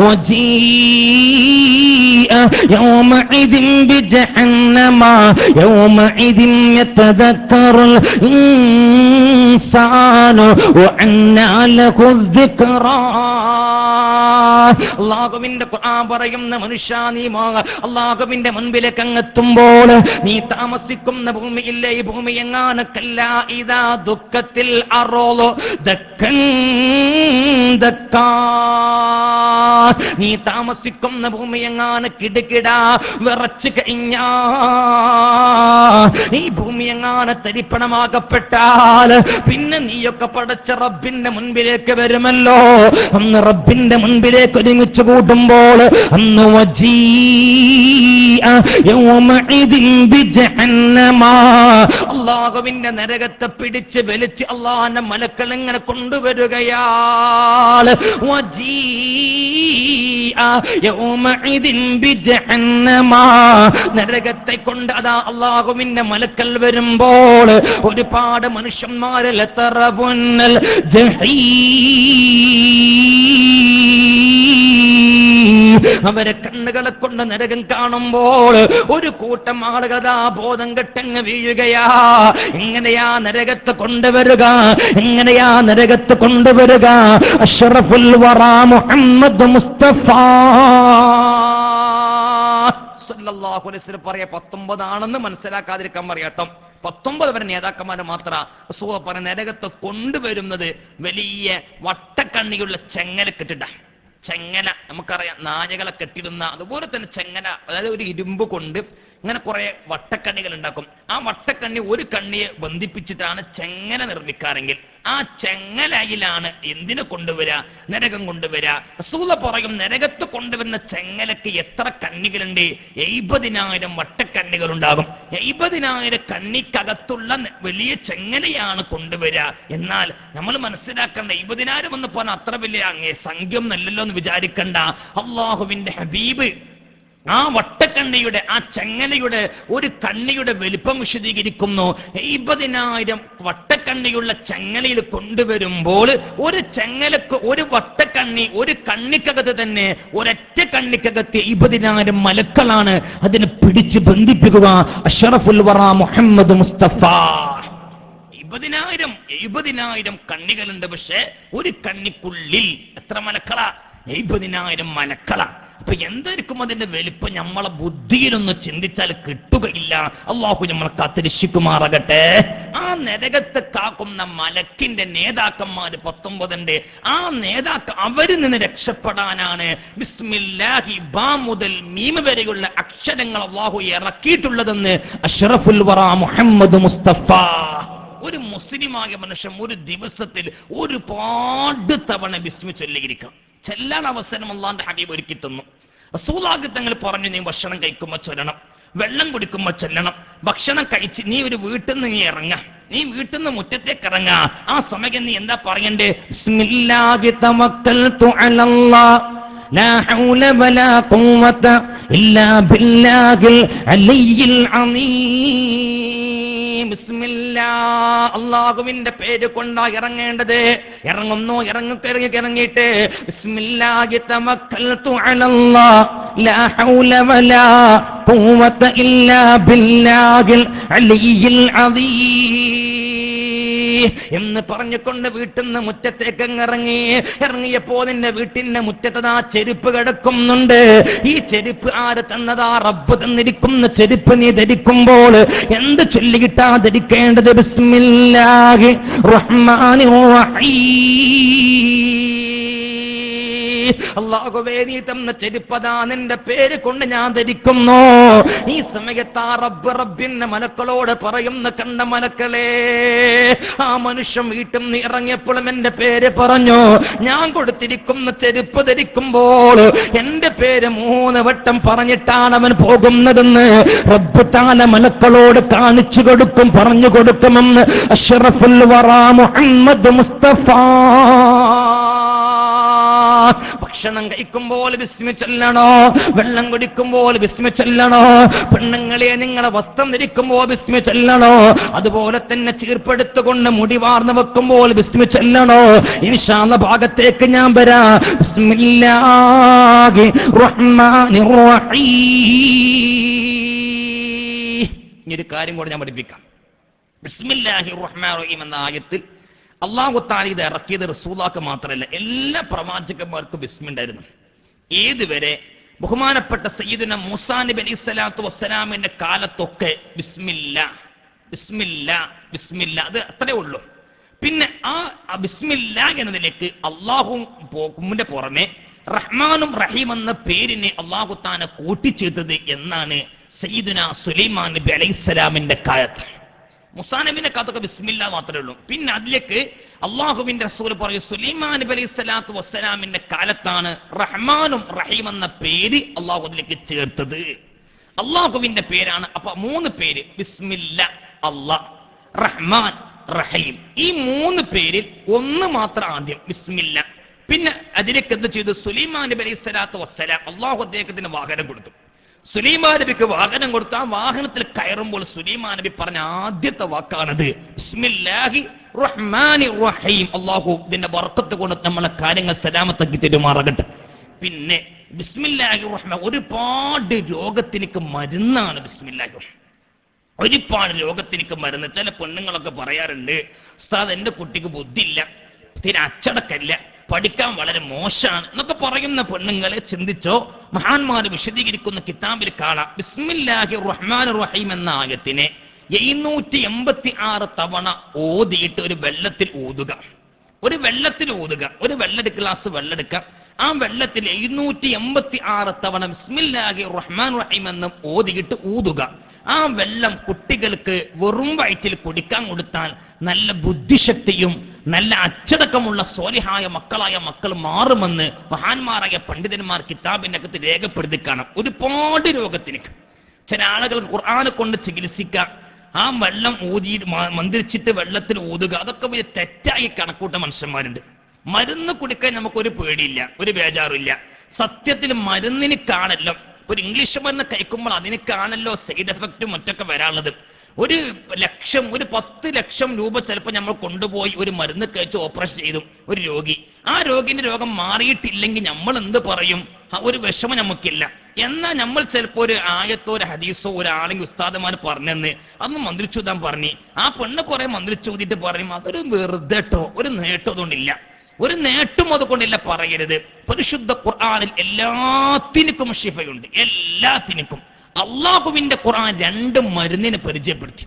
وجيء يومئذ بجهنم يومئذ يتذكر الإنسان وأنى له الذكرى. അല്ലാഹുവിന്റെ ഖുർആൻ പറയുന്ന മനുഷ്യ, നീ അല്ലാഹുവിന്റെ മുൻപിലേക്ക് അങ്ങെത്തുമ്പോൾ നീ താമസിക്കുന്ന ഭൂമിയില്ലേ, ഈ ഭൂമി എങ്ങാണ് കല്ലാ ഇദാ ദുഃഖത്തിൽ അറോളോ ദക്കൻ ദക്കാ, നീ താമസിക്കുന്ന ഭൂമി എങ്ങാണ് കിടുകിടാ വിറച്ചു കഴിഞ്ഞാ, ഈ ഭൂമി എങ്ങാണ് തരിപ്പണമാകപ്പെട്ടാൽ പിന്നെ നീയൊക്കെ പടച്ച റബ്ബിന്റെ മുൻപിലേക്ക് വരുമല്ലോ. അന്ന് റബ്ബിന്റെ മുൻപിലേക്ക് ഒരുമിച്ച് കൂട്ടുമ്പോൾ അന്ന് വജീഅ യൗമഇദിൻ ബിജഹന്നമ, അല്ലാഹുവിന്റെ നരകത്തെ പിടിച്ച് വലിച്ച് അല്ലാഹുവിന്റെ മലക്കൾ ഇങ്ങനെ കൊണ്ടുവരികയാണ്. വജീഅ യൗമഇദിൻ ബിജഹന്നമ, നരകത്തെ കൊണ്ട് അതാ അല്ലാഹുവിന്റെ മലക്കൾ വരുമ്പോൾ ഒരുപാട് മനുഷ്യന്മാരെ ലതറവുന്നൽ ജഹീം, അവരെ കണ്ണുകളെ കൊണ്ട് നരകം കാണുമ്പോൾ ഒരു കൂട്ടം ആളുകൾ ആ ബോധം കെട്ടങ്ങ് വീഴുകയാ. എങ്ങനെയാ നരകത്ത് കൊണ്ടുവരിക? എങ്ങനെയാ നരകത്ത് കൊണ്ടുവരിക? അഷ്റഫുൽ വറാ മുഹമ്മദ് മുസ്തഫ സല്ലല്ലാഹു അലൈഹി വസല്ലം പറയാ 19 ആണെന്ന് മനസ്സിലാക്കാതിരിക്കാൻ പറയാട്ടോ. 19 വരെ നേതാക്കന്മാരെ മാത്രം റസൂൽ പറഞ്ഞ നരകത്ത് കൊണ്ടുവരുന്നത് വലിയ വട്ടക്കണ്ണിയുള്ള ചെങ്ങല കെട്ടിട്ട. ചെങ്ങല നമുക്കറിയാം, നായകളെ കെട്ടിടുന്ന അതുപോലെ തന്നെ ചെങ്ങല, അതായത് ഒരു ഇരുമ്പ് കൊണ്ട് ഇങ്ങനെ കുറെ വട്ടക്കണ്ണികൾ ഉണ്ടാക്കും. ആ വട്ടക്കണ്ണി ഒരു കണ്ണിയെ ബന്ധിപ്പിച്ചിട്ടാണ് ചെങ്ങല നിർമ്മിക്കാറെങ്കിൽ ആ ചെങ്ങലയിലാണ് എന്തിനു കൊണ്ടുവരിക? നരകം കൊണ്ടുവരിക. റസൂൽ പറയും നരകത്ത് കൊണ്ടുവരുന്ന ചെങ്ങലക്ക് എത്ര കണ്ണികളുണ്ട്? 70,000 വട്ടക്കണ്ണികൾ ഉണ്ടാകും. 70,000 കണ്ണിക്കകത്തുള്ള വലിയ ചെങ്ങലയാണ് കൊണ്ടുവരിക. എന്നാൽ നമ്മൾ മനസ്സിലാക്കേണ്ട 70,000 എന്ന് പറഞ്ഞാൽ അത്ര വലിയ സംഖ്യം നല്ലല്ലോ എന്ന് വിചാരിക്കണ്ട. അള്ളാഹുവിന്റെ ഹബീബ് ആ വട്ടക്കണ്ണിയുടെ ആ ചെങ്ങലയുടെ ഒരു കണ്ണിയുടെ വലിപ്പം വിശദീകരിക്കുന്നു. 70,000 വട്ടക്കണ്ണിയുള്ള ചെങ്ങലയിൽ കൊണ്ടുവരുമ്പോൾ ഒരു ചെങ്ങലക്ക് ഒരു വട്ടക്കണ്ണി, ഒരു കണ്ണിക്കകത്ത് തന്നെ ഒരൊറ്റ കണ്ണിക്കകത്ത് 70,000 മലക്കളാണ് അതിനെ പിടിച്ച് ബന്ധിപ്പിക്കുക. അഷ്റഫുൽ വറാ മുഹമ്മദ് മുസ്തഫ. 70,000 കണ്ണികളുണ്ട്. പക്ഷേ ഒരു കണ്ണിക്കുള്ളിൽ എത്ര മലക്കളാ? 70,000 മലക്കളാ. അപ്പൊ എന്തായിരിക്കും അതിന്റെ വലിപ്പം? നമ്മളെ ബുദ്ധിയിലൊന്ന് ചിന്തിച്ചാൽ കിട്ടുകയില്ല. അള്ളാഹു നമ്മളെ കാത്തിരക്ഷിക്കുമാറാകട്ടെ. ആ നരകത്തെ കാക്കുന്ന മലക്കിന്റെ നേതാക്കന്മാര് 19 ആ അവരിൽ നിന്ന് രക്ഷപ്പെടാനാണ് ബിസ്മില്ലാഹി ബാ മുതൽ മീം വരെയുള്ള അക്ഷരങ്ങൾ അള്ളാഹു ഇറക്കിയിട്ടുള്ളതെന്ന് അഷ്റഫുൽ വറാ മുഹമ്മദ് മുസ്തഫ. ഒരു മുസ്ലിമായ മനുഷ്യൻ ഒരു ദിവസത്തിൽ ഒരുപാട് തവണ ബിസ്മി ചൊല്ലിയിരിക്കണം. ചെല്ലാൻ അവസരം അല്ലാഹുവിന്റെ ഹബീബ് ഒരുക്കി തന്നു. റസൂലുള്ളാഹി തങ്ങൾ പറഞ്ഞു, നീ ഭക്ഷണം കഴിക്കുമ്പോൾ ചൊല്ലണം, വെള്ളം കുടിക്കുമ്പോൾ ചൊല്ലണം. ഭക്ഷണം കഴിച്ച് നീ ഒരു വീട്ടിൽ നിന്ന് നീ ഇറങ്ങാ, നീ വീട്ടിൽ നിന്ന് മുറ്റത്തേക്ക് ഇറങ്ങാ. ആ സമയം നീ എന്താ പറയണ്ടേ? ബിസ്മില്ലാഹി തവക്കൽതു അലല്ലാഹ് ലാ ഹൗല വലാ ഖുവത ഇല്ലാ ബില്ലാഹിൽ അലിയിൽ അളീം. ബിസ്മില്ലാ, അല്ലാഹുവിന്റെ പേര് കൊണ്ടാ ഇറങ്ങേണ്ടത്. ഇറങ്ങുന്നു, ഇറങ്ങിയിട്ട് ബിസ്മില്ലാഹി തവക്കൽതു അലല്ലാഹ് ലാ ഹൗല വലാ ഖുവത ഇല്ലാ ബില്ലാഹിൽ അലിയിൽ അളീം എന്ന് പറഞ്ഞുകൊണ്ട് വീട്ടിൽ നിന്ന് മുറ്റത്തേക്ക് ഇറങ്ങിയപ്പോ നിന്റെ വീട്ടിന്റെ മുറ്റത്ത് ആ ചെരുപ്പ് കിടക്കുന്നുണ്ട്. ഈ ചെരുപ്പ് ആര് തന്നതാ? റബ്ബ് തന്നിരിക്കുന്ന ചെരുപ്പ് നീ ധരിക്കുമ്പോൾ എന്ത് ചൊല്ലിയിട്ടാ ധരിക്കേണ്ടത്? ബിസ്മില്ലാഹി റഹ്മാനിർ റഹീം. അല്ലാഹുവേ, നീ തന്ന ചെരുപ്പതാ നിന്റെ പേര് കൊണ്ട് ഞാൻ ധരിക്കുന്നു. ഈ സമയത്ത് ആ റബ്ബിന്റെ മലക്കളോട് പറയുന്ന, കണ്ട മലക്കളെ, ആ മനുഷ്യൻ വീട്ടിൽ നിന്ന് ഇറങ്ങിയപ്പോഴും എന്റെ പേര് പറഞ്ഞു. ഞാൻ കൊടുത്തിരിക്കുന്ന ചെരുപ്പ് ധരിക്കുമ്പോൾ എന്റെ പേര് 3 വട്ടം പറഞ്ഞിട്ടാണ് അവൻ പോകുന്നതെന്ന് റബ്ബ് താല മലക്കളോട് കാണിച്ചു കൊടുക്കും, പറഞ്ഞു കൊടുക്കുമെന്ന് അഷ്റഫുൽ വറാ മുഹമ്മദ് മുസ്തഫ. ഭക്ഷണം കഴിക്കുമ്പോൾ ബിസ്മി ചൊല്ലണോ, വെള്ളം കുടിക്കുമ്പോൾ ബിസ്മി ചൊല്ലണോ, പെണ്ണുങ്ങളെ നിങ്ങളെ വസ്ത്രം ധരിക്കുമ്പോൾ ബിസ്മി ചൊല്ലണോ, അതുപോലെ തന്നെ ചീർപ്പെടുത്തുകൊണ്ട് മുടി വാർന്നു വെക്കുമ്പോൾ ബിസ്മി ചൊല്ലണോ. ഇൻഷാ അല്ലാഹ് ഭാഗത്തേക്ക് ഞാൻ വരാം. ബിസ്മില്ലാഹി റഹ്മാനിർ റഹീം. ഒരു കാര്യം കൂടെ ഞാൻ പഠിപ്പിക്കാം. ബിസ്മില്ലാഹി റഹ്മാനിർ റഹീം എന്ന ആയത്തിൽ അല്ലാഹു തആല ഇത് ഇറക്കിയത് റസൂലുള്ളാഹിക്ക് മാത്രമല്ല, എല്ലാ പ്രവാചകന്മാർക്കും ബിസ്മി ഉണ്ടായിരുന്നു. ഏതുവരെ ബഹുമാനപ്പെട്ട സയ്യിദുന മൂസാ നബി അലൈഹിസ്സലാത്തു വസ്സലാമിന്റെ കാലത്തൊക്കെ ബിസ്മില്ലാ ബിസ്മില്ലാ ബിസ്മില്ലാ, അത് അത്രേ ഉള്ളൂ. പിന്നെ ആ ബിസ്മില്ലാ എന്നതിലേക്ക് അല്ലാഹുവിന്റെ പുറമെ റഹ്മാനും റഹീം എന്ന പേരിനെ അല്ലാഹു തആല കൂട്ടിച്ചേർത്തത് എന്നാണ് സയ്യിദുന സുലൈമാൻ നബി അലൈഹിസ്സലാമിന്റെ കാലത്ത്. മൂസാ നബിന്റെ കാലത്തൊക്കെ ബിസ്മില്ലാ മാത്രമേ ഉള്ളൂ. പിന്നെ അതിലേക്ക് അള്ളാഹുവിന്റെ റസൂൽ പറയും, സുലൈമാൻ നബി അലൈഹിസ്സലാത്തു വസ്സലാമിന്റെ കാലത്താണ് റഹ്മാനും റഹീം എന്ന പേര് അള്ളാഹു അതിലേക്ക് ചേർത്തത്. അള്ളാഹുവിന്റെ പേരാണ്. അപ്പൊ 3 പേര്, ബിസ്മില്ല, അള്ളാഹ്, റഹ്മാൻ, റഹീം. ഈ 3 പേരിൽ ഒന്ന് മാത്രം ആദ്യം ബിസ്മില്ല. പിന്നെ അതിലേക്ക് എന്ത് ചെയ്തു? സുലൈമാൻ നബി അലൈഹിസ്സലാത്തു വസ്സലാം അള്ളാഹു അദ്ദേഹത്തിന് വാഹനം കൊടുത്തു. സുലൈമാൻ നബിക്ക് വാഹനം കൊടുത്ത ആ വാഹനത്തിൽ കയറുമ്പോൾ സുലൈമാൻ നബി പറഞ്ഞ ആദ്യത്തെ വാക്കാണത്, ബിസ്മില്ലാഹി റഹ്മാനിർ റഹീം. അല്ലാഹു ഇതിന്റെ ബർക്കത്ത് കൊണ്ട് നമ്മളെ കാര്യങ്ങൾ സലാമത്താക്കി തരുമാറാകട്ടെ. പിന്നെ ബിസ്മില്ലാഹിർ റഹ്മാൻ, ഒരുപാട് രോഗത്തിനൊക്കെ മരുന്നാണ് ബിസ്മില്ലാഹിർ. ഒരുപാട് രോഗത്തിനൊക്കെ മരുന്ന്. ചില പെണ്ണുങ്ങളൊക്കെ പറയാറുണ്ട്, ഉസ്താദ് എന്റെ കുട്ടിക്ക് ബുദ്ധിയില്ല, തീരെ അച്ചടക്കമില്ല, പഠിക്കാൻ വളരെ മോശമാണ് എന്നൊക്കെ പറയുന്ന പെണ്ണുങ്ങളെ ചിന്തിച്ചോ. മഹാന്മാർ വിശദീകരിക്കുന്ന കിതാബിൽ കാണാം, ബിസ്മില്ലാഹിർ റഹ്മാനിർ റഹീം എന്ന ആയത്തിനെ 786 തവണ ഓതിയിട്ട് ഒരു വെള്ളത്തിൽ ഊതുക. ഒരു വെള്ളത്തിൽ ഗ്ലാസ് വെള്ളമെടുക്കുക. ആ വെള്ളത്തിൽ 786 തവണ ബിസ്മില്ലാഹിർ റഹ്മാനിർ റഹീം എന്ന് ഓതിയിട്ട് ഊതുക. ആ വെള്ളം കുട്ടികൾക്ക് വെറും വയറ്റിൽ കുടിക്കാൻ കൊടുത്താൽ നല്ല ബുദ്ധിശക്തിയും നല്ല അച്ചടക്കമുള്ള സ്വാലിഹായ മക്കൾ മാറുമെന്ന് മഹാന്മാരായ പണ്ഡിതന്മാർ കിതാബിന്റെ അകത്ത് രേഖപ്പെടുത്തി കാണാം. ഒരുപാട് രോഗത്തിന് ചില ആളുകൾ ഖുർആനെ കൊണ്ട് ചികിത്സിക്കാം, ആ വെള്ളം ഊതി മന്ത്രിച്ചിട്ട് വെള്ളത്തിൽ ഊതുക, അതൊക്കെ വലിയ തെറ്റായി കണക്കൂട്ട മനുഷ്യന്മാരുണ്ട്. മരുന്ന് കുടിക്കാൻ നമുക്കൊരു പേടിയില്ല, ഒരു ബേജാറില്ല. സത്യത്തിൽ മരുന്നിന് കാണല്ലോ, ഒരു ഇംഗ്ലീഷ് മരുന്ന് കഴിക്കുമ്പോൾ അതിന് കാണല്ലോ സൈഡ് എഫക്റ്റും മറ്റൊക്കെ വരാനുള്ളത്. 10 ലക്ഷം രൂപ ചിലപ്പോൾ നമ്മൾ കൊണ്ടുപോയി ഒരു മരുന്ന് കഴിച്ച് ഓപ്പറേഷൻ ചെയ്തു ഒരു രോഗി. ആ രോഗിന്റെ രോഗം മാറിയിട്ടില്ലെങ്കിൽ നമ്മൾ എന്ത് പറയും? ഒരു വിഷമം നമുക്കില്ല. എന്നാൽ നമ്മൾ ചിലപ്പോൾ ഒരു ആയത്തോ ഒരു ഹദീസോ ഒരാളെങ്കിൽ ഉസ്താദുമാർ പറഞ്ഞെന്ന് അന്ന് മന്ത്രിച്ചൂതാൻ പറഞ്ഞു, ആ പെണ്ണ് കുറെ മന്ത്രിച്ചൂതിട്ട് പറയും അതൊരു വെറുതെട്ടോ ഒരു നേട്ടോ അതുകൊണ്ടില്ല, ഒരു നേട്ടും അതുകൊണ്ടില്ല പറയരുത്. പരിശുദ്ധ ഖുർആനിൽ എല്ലാത്തിനും ശിഫയുണ്ട്, എല്ലാത്തിനും. അള്ളാഹുവിന്റെ ഖുർആൻ 2 മരുന്നിനെ പരിചയപ്പെടുത്തി.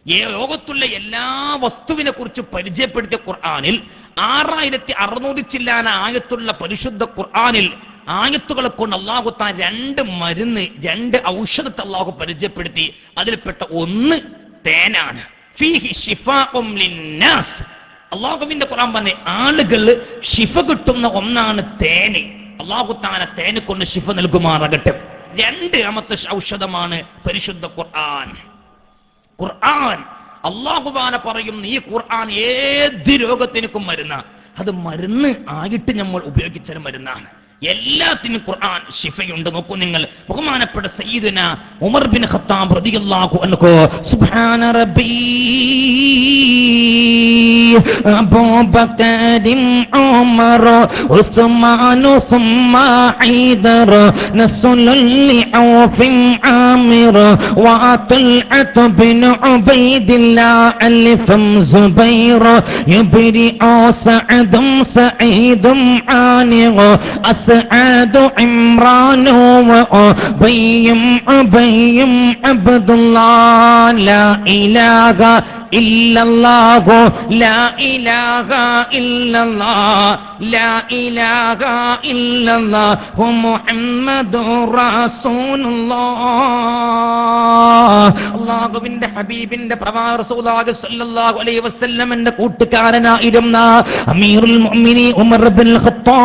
ലോകത്തുള്ള എല്ലാ വസ്തുവിനെ കുറിച്ച് പരിചയപ്പെടുത്തിയ ഖുർആനിൽ 6600 ചില്ലാന ആയത്തുള്ള പരിശുദ്ധ ഖുർആനിൽ ആയത്തുകളെ കൊണ്ട് അള്ളാഹു താൻ 2 മരുന്ന്, 2 ഔഷധത്തെ അള്ളാഹു പരിചയപ്പെടുത്തി. അതിൽപ്പെട്ട ഒന്ന് തേനാണ്. ഫീഹി ശിഫാഉം ലിന്നാസ്. അള്ളാഹുവിന്റെ ഖുർആൻ പറഞ്ഞ ആളുകൾ ശിഫ കിട്ടുന്ന ഒന്നാണ് തേന്. അള്ളാഹു താന തേന് കൊണ്ട് ശിഫ നൽകുമാറാകട്ടെ. 2ാമത്തെ ഔഷധമാണ് പരിശുദ്ധ ഖുർആൻ. അള്ളാഹുവാന പറയും, ഈ ഖുർആൻ ഏത് രോഗത്തിനും മരുന്ന, അത് മരുന്ന് ആയിട്ട് നമ്മൾ ഉപയോഗിച്ച മരുന്നാണ്. എല്ലാത്തിനും ഖുർആൻ ശിഫയുണ്ട്. നോക്കൂ നിങ്ങൾ, ബഹുമാനപ്പെട്ട സയ്യിദുന ഉമർ ബിൻ ഖത്താബ് റളിയല്ലാഹു അൻഹു, സുബ്ഹാന റബ്ബി അബൂബക്കർ ഉമർ ഉസ്മാൻ സുമ്മ ഹൈദർ നസ്ലുൽ ഔഫിൻ ആമിർ വഅത്ൽഅത് ബിൻ ഉബൈദില്ലാഹ് അൽഫം സുബൈർ യുബ്രി സഅദും സഈദും ആനിർ أسعد عمران وأبي عبد الله لا إله إلا الله لا إله إلا الله لا إله إلا الله محمد رسول الله. അല്ലാഹുവിന്റെ ഹബീബിന്റെ പ്രവാചകൻ റസൂലുള്ളാഹി സ്വല്ലല്ലാഹു അലൈഹി വസല്ലമയുടെ കൂട്ടുകാരനായിരുന്ന അമീറുൽ മുഅ്മിനീൻ ഉമർ ബിൻ ഖത്താബ്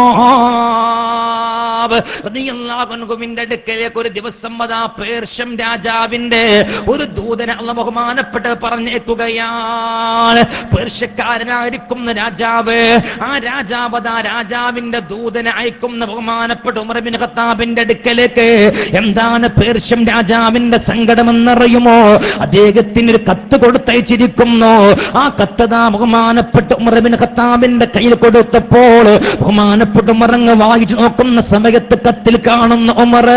റളിയല്ലാഹു അൻഹുവിന്റെ അടുക്കലേക്ക് ഒരു ദിവസം അതാ പേർഷ്യൻ രാജാവിന്റെ ഒരു ദൂതനെ അല്ലാഹു ബഹുമാനപ്പെട്ട പറഞ്ഞേക്കുകയാണ്. പേർഷ്യക്കാരനായിരിക്കുന്ന രാജാവ്, ആ രാജാവ് അതാ രാജാവിന്റെ ദൂതനെ അയക്കുന്ന ബഹുമാനപ്പെട്ട ഉമർ ബിൻ ഖത്താബിന്റെ അടുക്കലേക്ക്. എന്താണ് പേർഷ്യൻ രാജാവിന്റെ സങ്കടമെന്നറിയുമോ? അദ്ദേഹത്തിന് ഒരു കത്ത് കൊടുത്തയച്ചിരിക്കുന്നു. ആ കത്തതാ ബഹുമാനപ്പെട്ട ഉമർ ബിൻ ഖത്താബിന്റെ കയ്യിൽ കൊടുത്തപ്പോൾ ബഹുമാനപ്പെട്ട ഉമർ അങ്ങ് വായിച്ചു നോക്കുന്ന സമയത്ത് കത്തിൽ കാണുന്ന ഉമർ,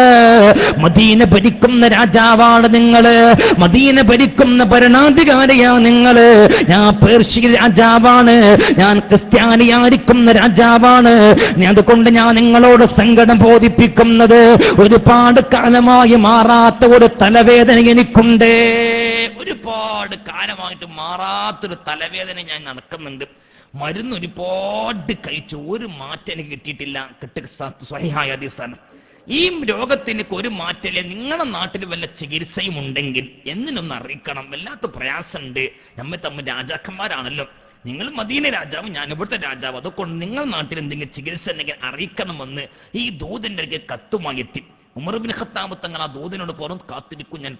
മദീന ഭരിക്കുന്ന രാജാവാണ് നിങ്ങള്, മദീന ഭരിക്കുന്ന ഭരണാധികാരിയാണ് നിങ്ങള്, ഞാൻ പേർഷ്യ രാജാവാണ്, ഞാൻ ക്രിസ്ത്യാനിയായിരിക്കുന്ന രാജാവാണ്. അതുകൊണ്ട് ഞാൻ നിങ്ങളോട് സങ്കടം ബോധിപ്പിക്കുന്നത്, ഒരുപാട് കാലമായി മാറാത്ത ഒരു തലവേദന എനിക്കുണ്ട്. ഒരുപാട് കാലമായിട്ട് മാറാത്തൊരു തലവേദന ഞാൻ നടക്കുന്നുണ്ട്. മരുന്ന് ഒരുപാട് കഴിച്ചു, ഒരു മാറ്റം എനിക്ക് കിട്ടിയിട്ടില്ല. സ്വഹീഹായ ഹദീസാണ്. ഈ രോഗത്തിന് ഒരു മാറ്റമില്ല. നിങ്ങളുടെ നാട്ടിൽ വല്ല ചികിത്സയും ഉണ്ടെങ്കിൽ എന്നിനൊന്ന് അറിയിക്കണം. വല്ലാത്ത പ്രയാസമുണ്ട്. നമ്മൾ തമ്മിൽ രാജാക്കന്മാരാണല്ലോ, നിങ്ങൾ മദീന രാജാവ്, ഞാൻ ഇവിടുത്തെ രാജാവ്. അതുകൊണ്ട് നിങ്ങളുടെ നാട്ടിൽ എന്തെങ്കിലും ചികിത്സ ഉണ്ടെങ്കിൽ അറിയിക്കണമെന്ന് ഈ ദൂതന്റെ കത്തുമായി എത്തി. ഉമർ ബിൻ ഖത്താബ് തങ്ങൾ ആ ദൂതനോട് പറഞ്ഞു, കാത്തിരിക്കും, ഞാൻ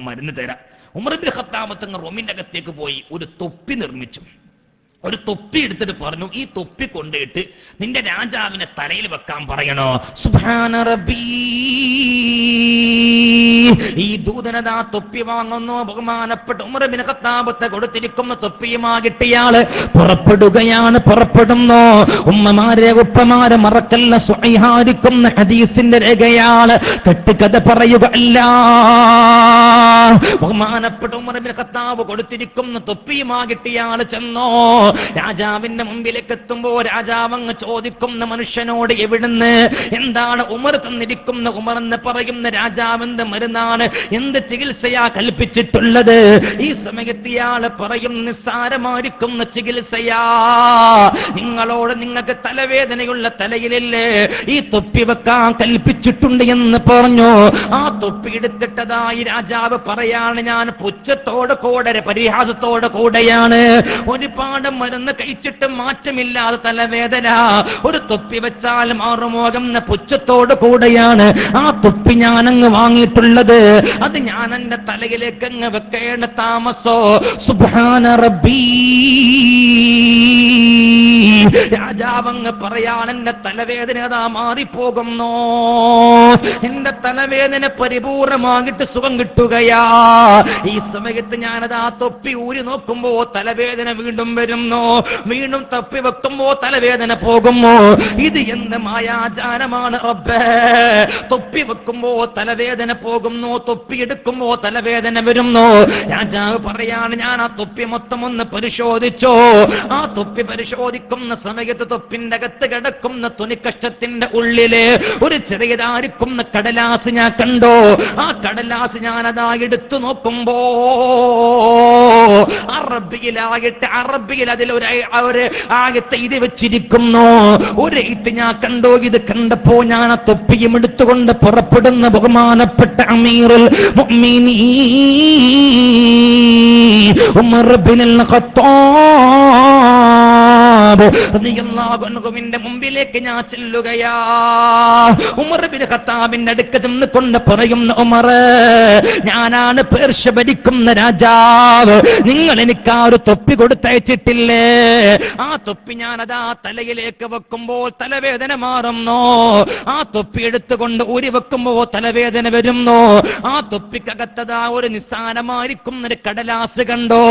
മരുന്ന് തരാം. ഉമർ ബിൻ ഖത്താബ് തങ്ങൾ റൂമിന്റെ അകത്തേക്ക് പോയി ഒരു തൊപ്പി നിർമ്മിച്ചു. ഒരു തൊപ്പി എടുത്തിട്ട് പറഞ്ഞു, ഈ തൊപ്പി കൊണ്ടിട്ട് നിന്റെ രാജാവിനെ തലയിൽ വെക്കാൻ പറയണോ? സുബ്ഹാന റബ്ബീ. ഈ ദൂതനതാ തൊപ്പി വാങ്ങുന്നു. ബഹുമാനപ്പെട്ട ഉമർ ഇബ്നു ഖത്താബത്തെ കൊടുത്തിരിക്കുന്ന തൊപ്പിയുമാകിട്ടിയാള് പുറപ്പെടുന്നു. ഉമ്മമാരെ ഉപ്പമാരെ മറക്കല്ല, സ്വഹീഹായിരിക്കുന്ന ഹദീസിന്റെ രേഖയാള്, കെട്ടുകഥ പറയുക അല്ല. ബഹുമാനപ്പെട്ട ഉമർ ഇബ്നു ഖത്താബ് കൊടുത്തിരിക്കുന്ന തൊപ്പിയുമാകിട്ടിയാള് ചെന്നോ. രാജാവിന്റെ മുമ്പിലേക്ക് എത്തുമ്പോ രാജാവങ്ങ് ചോദിക്കുന്ന മനുഷ്യനോട്, എവിടുന്ന്, എന്താണ് ഉമർ തന്നിരിക്കുന്ന? ഉമർ എന്ന് പറയുന്ന രാജാവിന്റെ മരുന്നാണ്, എന്ത് ചികിത്സയാ കൽപ്പിച്ചിട്ടുള്ളത്? ഈ സമയത്ത് ഇയാള് പറയും, നിസ്സാരമായിരിക്കുന്ന ചികിത്സയാ. നിങ്ങളോട് നിങ്ങൾക്ക് തലവേദനയുള്ള തലയിലല്ലേ ഈ തൊപ്പി വെക്കാൻ കൽപ്പിച്ചിട്ടുണ്ട് എന്ന് പറഞ്ഞു. ആ തൊപ്പി എടുത്തിട്ടതായി രാജാവ് പറയാണ്, ഞാൻ പുച്ഛത്തോട് കൂടെ പരിഹാസത്തോട് കൂടെയാണ്, ഒരുപാട് മരുന്ന് കഴിച്ചിട്ട് മാറ്റമില്ലാതെ തലവേദന, ഒരു തൊപ്പി വെച്ചാൽ മാറുമോകം എന്ന പുച്ഛത്തോട് കൂടെയാണ് ആ തൊപ്പി ഞാനങ്ങ് വാങ്ങിയിട്ടുള്ളത്. അത് ഞാൻ എന്റെ തലയിലേക്ക് അങ്ങ് വെക്കേണ്ട താമസോ. സുബ്ഹാന റബ്ബീ. രാജാവങ്ങ് പറയാൻ, എന്റെ തലവേദന അതാ മാറിപ്പോകുന്നു, എന്റെ തലവേദന പരിപൂർണമാകിട്ട് സുഖം കിട്ടുകയാ. ഈ സമയത്ത് ഞാനത് ആ തൊപ്പി ഊരി നോക്കുമ്പോ തലവേദന വീണ്ടും വരുന്നു, വീണ്ടും തൊപ്പി വെക്കുമ്പോ തലവേദന പോകുമോ? ഇത് എന്ത് മായാജാലമാണ് റബ്ബേ. തൊപ്പി വെക്കുമ്പോ തലവേദന പോകുന്നു, തൊപ്പി എടുക്കുമ്പോ തലവേദന വരുന്നു. രാജാവ് പറയാണ്, ഞാൻ ആ തൊപ്പി മൊത്തം ഒന്ന് പരിശോധിച്ചോ. ആ തൊപ്പി പരിശോധിക്കുന്ന സമയത്ത് തൊപ്പിന്റെ അകത്ത് കിടക്കുന്ന തുണിക്കഷ്ടത്തിന്റെ ഉള്ളില് ഒരു ചെറിയതായിരിക്കുന്ന കടലാസ് ഞാൻ കണ്ടോ. ആ കടലാസ് ഞാനതാ എടുത്തു നോക്കുമ്പോ അറബിയിൽ അതിലൊരു ആയത്ത് ഇത് വെച്ചിരിക്കുന്നു. ഒരു എഴുത്ത് ഞാൻ കണ്ടോ. ഇത് കണ്ടപ്പോ ഞാൻ ആ തൊപ്പിയും എടുത്തുകൊണ്ട് പുറപ്പെടുന്ന ബഹുമാനപ്പെട്ട അമീറുൽ മുഅ്മിനീൻ ഉമർ ഇബ്നുൽ ഖത്താബ് റളിയല്ലാഹു അൻഹുവിന്റെ മുമ്പിലേക്ക് ഞാൻ ചെല്ലുകയാ. ഉമർ ഇബ്നു ഖത്താബിന്റെ അടുക്ക ചെന്നുകൊണ്ട് പറയുന്ന, ഉമർ, ഞാനാണ് പേർഷ്യ ഭരിക്കുന്ന രാജാവ്, നിങ്ങൾ എനിക്ക് ആ ഒരു തൊപ്പി കൊടുത്തയച്ചിട്ടില്ലേ? ആ തൊപ്പി ഞാനതാ തലയിലേക്ക് വെക്കുമ്പോൾ തലവേദന മാറുന്നു, ആ തൊപ്പി എടുത്തുകൊണ്ട് ഊരി വെക്കുമ്പോ തലവേദന വരുന്നു. ആ തൊപ്പിക്കകത്തതാ ഒരു നിസ്സാരമായിരിക്കും ഒരു കടലാസ് കണ്ടോ.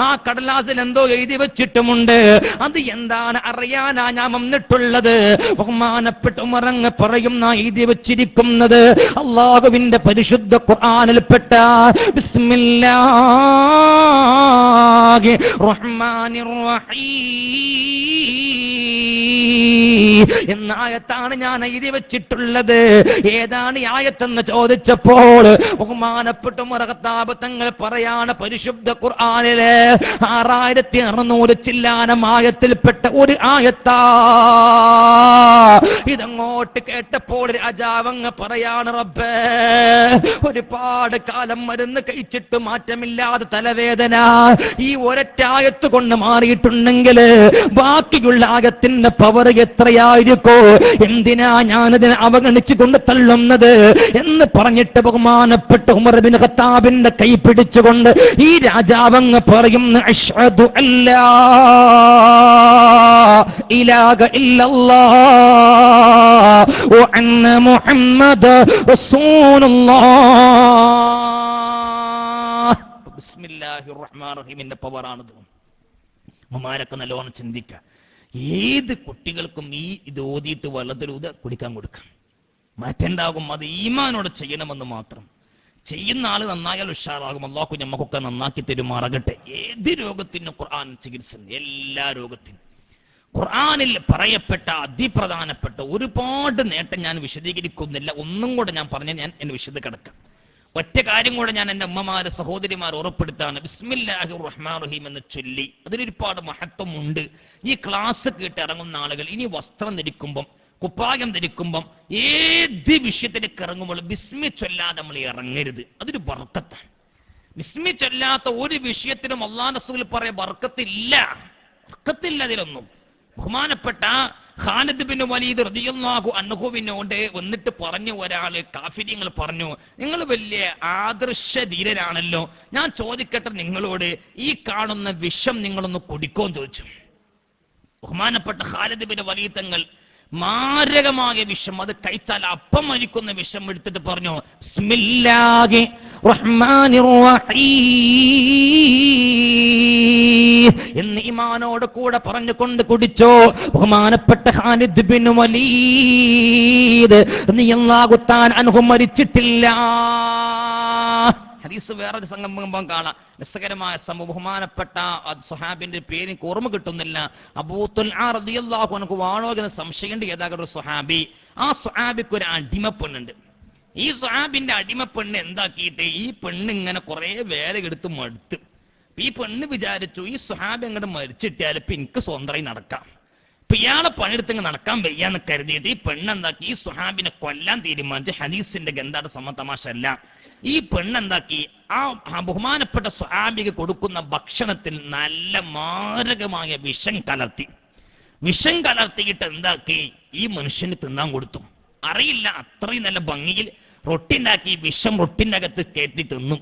ആ കടലാസിൽ എന്തോ എഴുതി വെച്ചിട്ടുമുണ്ട്. അത് എന്താണ് അറിയാനാ ഞാൻ വന്നിട്ടുള്ളത്. ബഹുമാനപ്പെട്ട ഉമറങ്ങ് പറയുന്ന എഴുതി വെച്ചിരിക്കുന്നത് അല്ലാഹുവിന്റെ പരിശുദ്ധ ഖുർആനിൽപ്പെട്ട ബിസ്മില്ലാഹിർ റഹ്മാനിർ റഹീം എന്ന ആയത്താണ് ഞാൻ എഴുതി വെച്ചിട്ടുള്ളത്. ഏതാണ് ഈ ആയത്തെന്ന് ചോദിച്ചപ്പോൾ ബഹുമാനപ്പെട്ട ഉമർ ഖത്താബ് തങ്ങൾ പറയാണ്, പരിശുദ്ധ ഖുർആനിലെ 6600 ചില്ലാനം ആയത്തിൽപ്പെട്ട ഒരു ആയത്താ. ഇതങ്ങോട്ട് കേട്ടപ്പോൾ രാജാവങ്ങ് പറയാണ്, റബ്ബേ, ഒരുപാട് കാലം മരുന്ന് കഴിച്ചിട്ട് മാറ്റമില്ലാതെ തലവേദന ഈ ഒരൊറ്റ ആയത്ത് കൊണ്ട് മാറിയിട്ടുണ്ടെങ്കിൽ ബാക്കിയുള്ള ആയത്തിന്റെ പവർ എത്രയായിരിക്കോ? എന്തിനാ ഞാനതിനെ അവഗണിച്ചു കൊണ്ട് തള്ളുന്നത് എന്ന് പറഞ്ഞിട്ട് ബഹുമാനപ്പെട്ട ഉമർ ഇബ്നു ഖത്താബിന്റെ കൈ പിടിച്ചുകൊണ്ട് ഈ രാജാവങ്ങ് പറയുന്നു, അശ്ഹദു അല്ലാ ഇലാഹ ഇല്ലല്ലാഹ് വ അന്ന മുഹമ്മദ് റസൂലുള്ളാഹ്. ബിസ്മില്ലാഹിർ റഹ്മാനിർ റഹീമിന്റെ പവറാണത്. ഉമ്മാരൊക്കെ നല്ലോണം ചിന്തിക്കുക. ഏത് കുട്ടികൾക്കും ഇത് ഓതിയിട്ട് വെള്ളത്തിലൂത് കുടിക്കാൻ കൊടുക്കാം, മാറ്റണ്ടാകും. അത് ഈമാനോടെ ചെയ്യണമെന്ന് മാത്രം. ചെയ്യുന്ന ആള് നന്നായാൽ ഉഷാറാകും. അല്ലാഹു ഞമ്മക്കൊക്കെ നന്നാക്കി തരുമാറാകട്ടെ. ഏത് രോഗത്തിനും ഖുർആൻ ചികിത്സ, എല്ലാ രോഗത്തിനും ഖുർആനിൽ പറയപ്പെട്ട അതിപ്രധാനപ്പെട്ട ഒരുപാട് നേട്ടം ഞാൻ വിശദീകരിക്കുന്നില്ല. ഒന്നും കൂടെ ഞാൻ പറഞ്ഞ ഞാൻ എന്നെ വിശദ കിടക്കാം. ഒറ്റ കാര്യം കൂടെ ഞാൻ എൻ്റെ അമ്മമാര് സഹോദരിമാർ ഉറപ്പെടുത്താണ്. ബിസ്മില്ലാഹിർ റഹ്മാനിർ റഹീം എന്ന് ചൊല്ലി അതിനൊരുപാട് മഹത്വമുണ്ട്. ഈ ക്ലാസ് കേട്ട് ഇറങ്ങുന്ന ആളുകൾ ഇനി വസ്ത്രം ധരിക്കുമ്പം, കുപ്പായം ധരിക്കുമ്പം, ഏത് വിഷയത്തിലേക്ക് ഇറങ്ങുമ്പോൾ ബിസ്മി ചൊല്ലാതെ നമ്മൾ ഇറങ്ങരുത്. അതൊരു ബർക്കത്താണ്. ബിസ്മി ചൊല്ലാത്ത ഒരു വിഷയത്തിനും അല്ലാഹുവിന്റെ റസൂൽ പറയാൻ ബർക്കത്തില്ല, ബർക്കത്തില്ല അതിലൊന്നും. ബഹുമാനപ്പെട്ട ഖാലിദ് ബിൻ വലീദ് റളിയല്ലാഹു അൻഹുവിനോട് വന്നിട്ട് പറഞ്ഞു ഒരാള്, കാഫിര്യങ്ങൾ പറഞ്ഞു, നിങ്ങൾ വലിയ ആദർശ ധീരനാണല്ലോ, ഞാൻ ചോദിക്കട്ടെ നിങ്ങളോട്, ഈ കാണുന്ന വിഷം നിങ്ങളൊന്ന് കുടിക്കോന്ന് ചോദിച്ചു. ബഹുമാനപ്പെട്ട ഖാലിദ് ബിൻ വലീദ് തങ്ങൾ മാരകമായ വിഷം, അത് കഴിച്ചാൽ അപ്പം മരിക്കുന്ന വിഷം എടുത്തിട്ട് പറഞ്ഞു, ബിസ്മില്ലാഹി റഹ്മാനിർ റഹീം എന്ന് ഈമാനോട് കൂടെ പറഞ്ഞുകൊണ്ട് കുടിച്ചോ. ബഹുമാനപ്പെട്ട ഖാലിദ് ബിൻ വലീദ് റളിയല്ലാഹു തആല അൻഹു മരിച്ചിട്ടില്ല. ഹദീസ് വേറൊരു സംഭവം കാണാം, രസകരമായ സംഭവം. ബഹുമാനപ്പെട്ട സ്വഹാബിന്റെ പേര് എനിക്ക് ഓർമ്മ കിട്ടുന്നില്ല. അബൂ തുൽആ റളിയല്ലാഹു അൻഹു ആണോ എന്ന് സംശയമുണ്ട്. ഏതാകട്ടെ ഒരു സ്വഹാബി, ആ സ്വഹാബിക്ക് ഒരു അടിമപ്പെണ്ണുണ്ട്. ഈ സ്വഹാബിന്റെ അടിമപ്പെണ്ണ് എന്താക്കിയിട്ട് ഈ പെണ്ണ് ഇങ്ങനെ കുറെ വേല എടുത്ത് മടുത്ത്. ഈ പെണ്ണ് വിചാരിച്ചു ഈ സ്വഹാബി അങ്ങോട്ട് മരിച്ചിട്ടാൽ ഇപ്പൊ എനിക്ക് സ്വന്തമായി നടക്കാം, ഇപ്പൊ ഇയാളെ പണിയെടുത്ത് നടക്കാൻ വയ്യാന്ന് കരുതിയിട്ട് ഈ പെണ്ണെന്താക്കി ഈ സ്വഹാബിനെ കൊല്ലാൻ തീരുമാനിച്ച്. ഹദീസിന്റെ ഗന്ധാട് തമാശല്ല. ഈ പെണ്ണെന്താക്കി ആ ബഹുമാനപ്പെട്ട സ്വഹാബിക്ക് കൊടുക്കുന്ന ഭക്ഷണത്തിൽ നല്ല മാരകമായ വിഷം കലർത്തിയിട്ട് എന്താക്കി ഈ മനുഷ്യന് തിന്നാൻ കൊടുത്തു. അറിയില്ല, അത്രയും നല്ല ഭംഗിയിൽ റൊട്ടി ഉണ്ടാക്കി വിഷം റൊട്ടിന്റെ അകത്ത് കയറ്റി തിന്നും.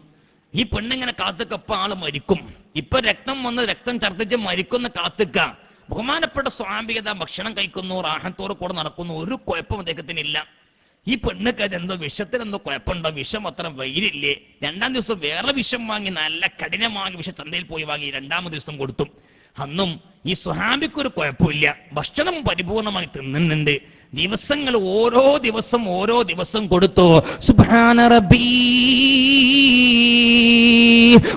ഈ പെണ്ണിങ്ങനെ കാത്തുക്കപ്പ ആള് മരിക്കും. ഇപ്പൊ രക്തം വന്ന് രക്തം ഛർദ്ദിച്ച് മരിക്കുന്ന കാത്തുക്ക. ബഹുമാനപ്പെട്ട സ്വാമികത ഭക്ഷണം കഴിക്കുന്നു, റാഹത്തോട് കൂടെ നടക്കുന്നു, ഒരു കുഴപ്പം അദ്ദേഹത്തിനില്ല. ഈ പെണ്ണൊക്കെ അതെന്തോ വിഷത്തിനെന്തോ കുഴപ്പമുണ്ടോ, വിഷം അത്ര വൈരില്ലേ. രണ്ടാം ദിവസം വേറെ വിഷം വാങ്ങി, നല്ല കഠിനമായ വിഷം ചന്തയിൽ പോയി വാങ്ങി രണ്ടാമത് ദിവസം കൊടുത്തു. അന്നും ഈ സ്വഹാബിക്കൊരു കുഴപ്പമില്ല, ഭക്ഷണം പരിപൂർണമായി തിന്നുന്നുണ്ട്. ദിവസങ്ങൾ ഓരോ ദിവസം കൊടുത്തു. സുബ്ഹാന റബ്ബി,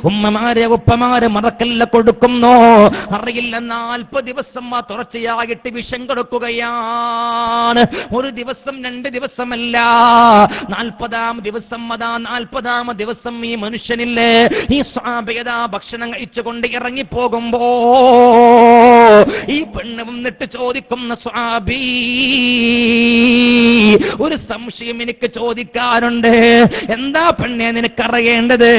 ഉമ്മമാരെ ഉപ്പമാരെ മറക്കല്ല കൊടുക്കുന്നു. അറിയില്ല, 40 ദിവസം ആ തുടർച്ചയായിട്ട് വിഷം കൊടുക്കുകയാണ്. ഒരു ദിവസം 2 ദിവസമല്ല, 40-ാം ദിവസം. അതാ 40-ാം ദിവസം ഈ മനുഷ്യനില്ലേ ഈ സ്വഹാബിയതാ ഭക്ഷണം കഴിച്ചുകൊണ്ട് ഇറങ്ങിപ്പോകുമ്പോ ഈ പെണ്ണ് വന്നിട്ട് ചോദിക്കുന്ന, സ്വഹാബി ഒരു സംശയം എനിക്ക് ചോദിക്കാറുണ്ട്. എന്താ പെണ്ണെ നിനക്കറിയേണ്ടത്?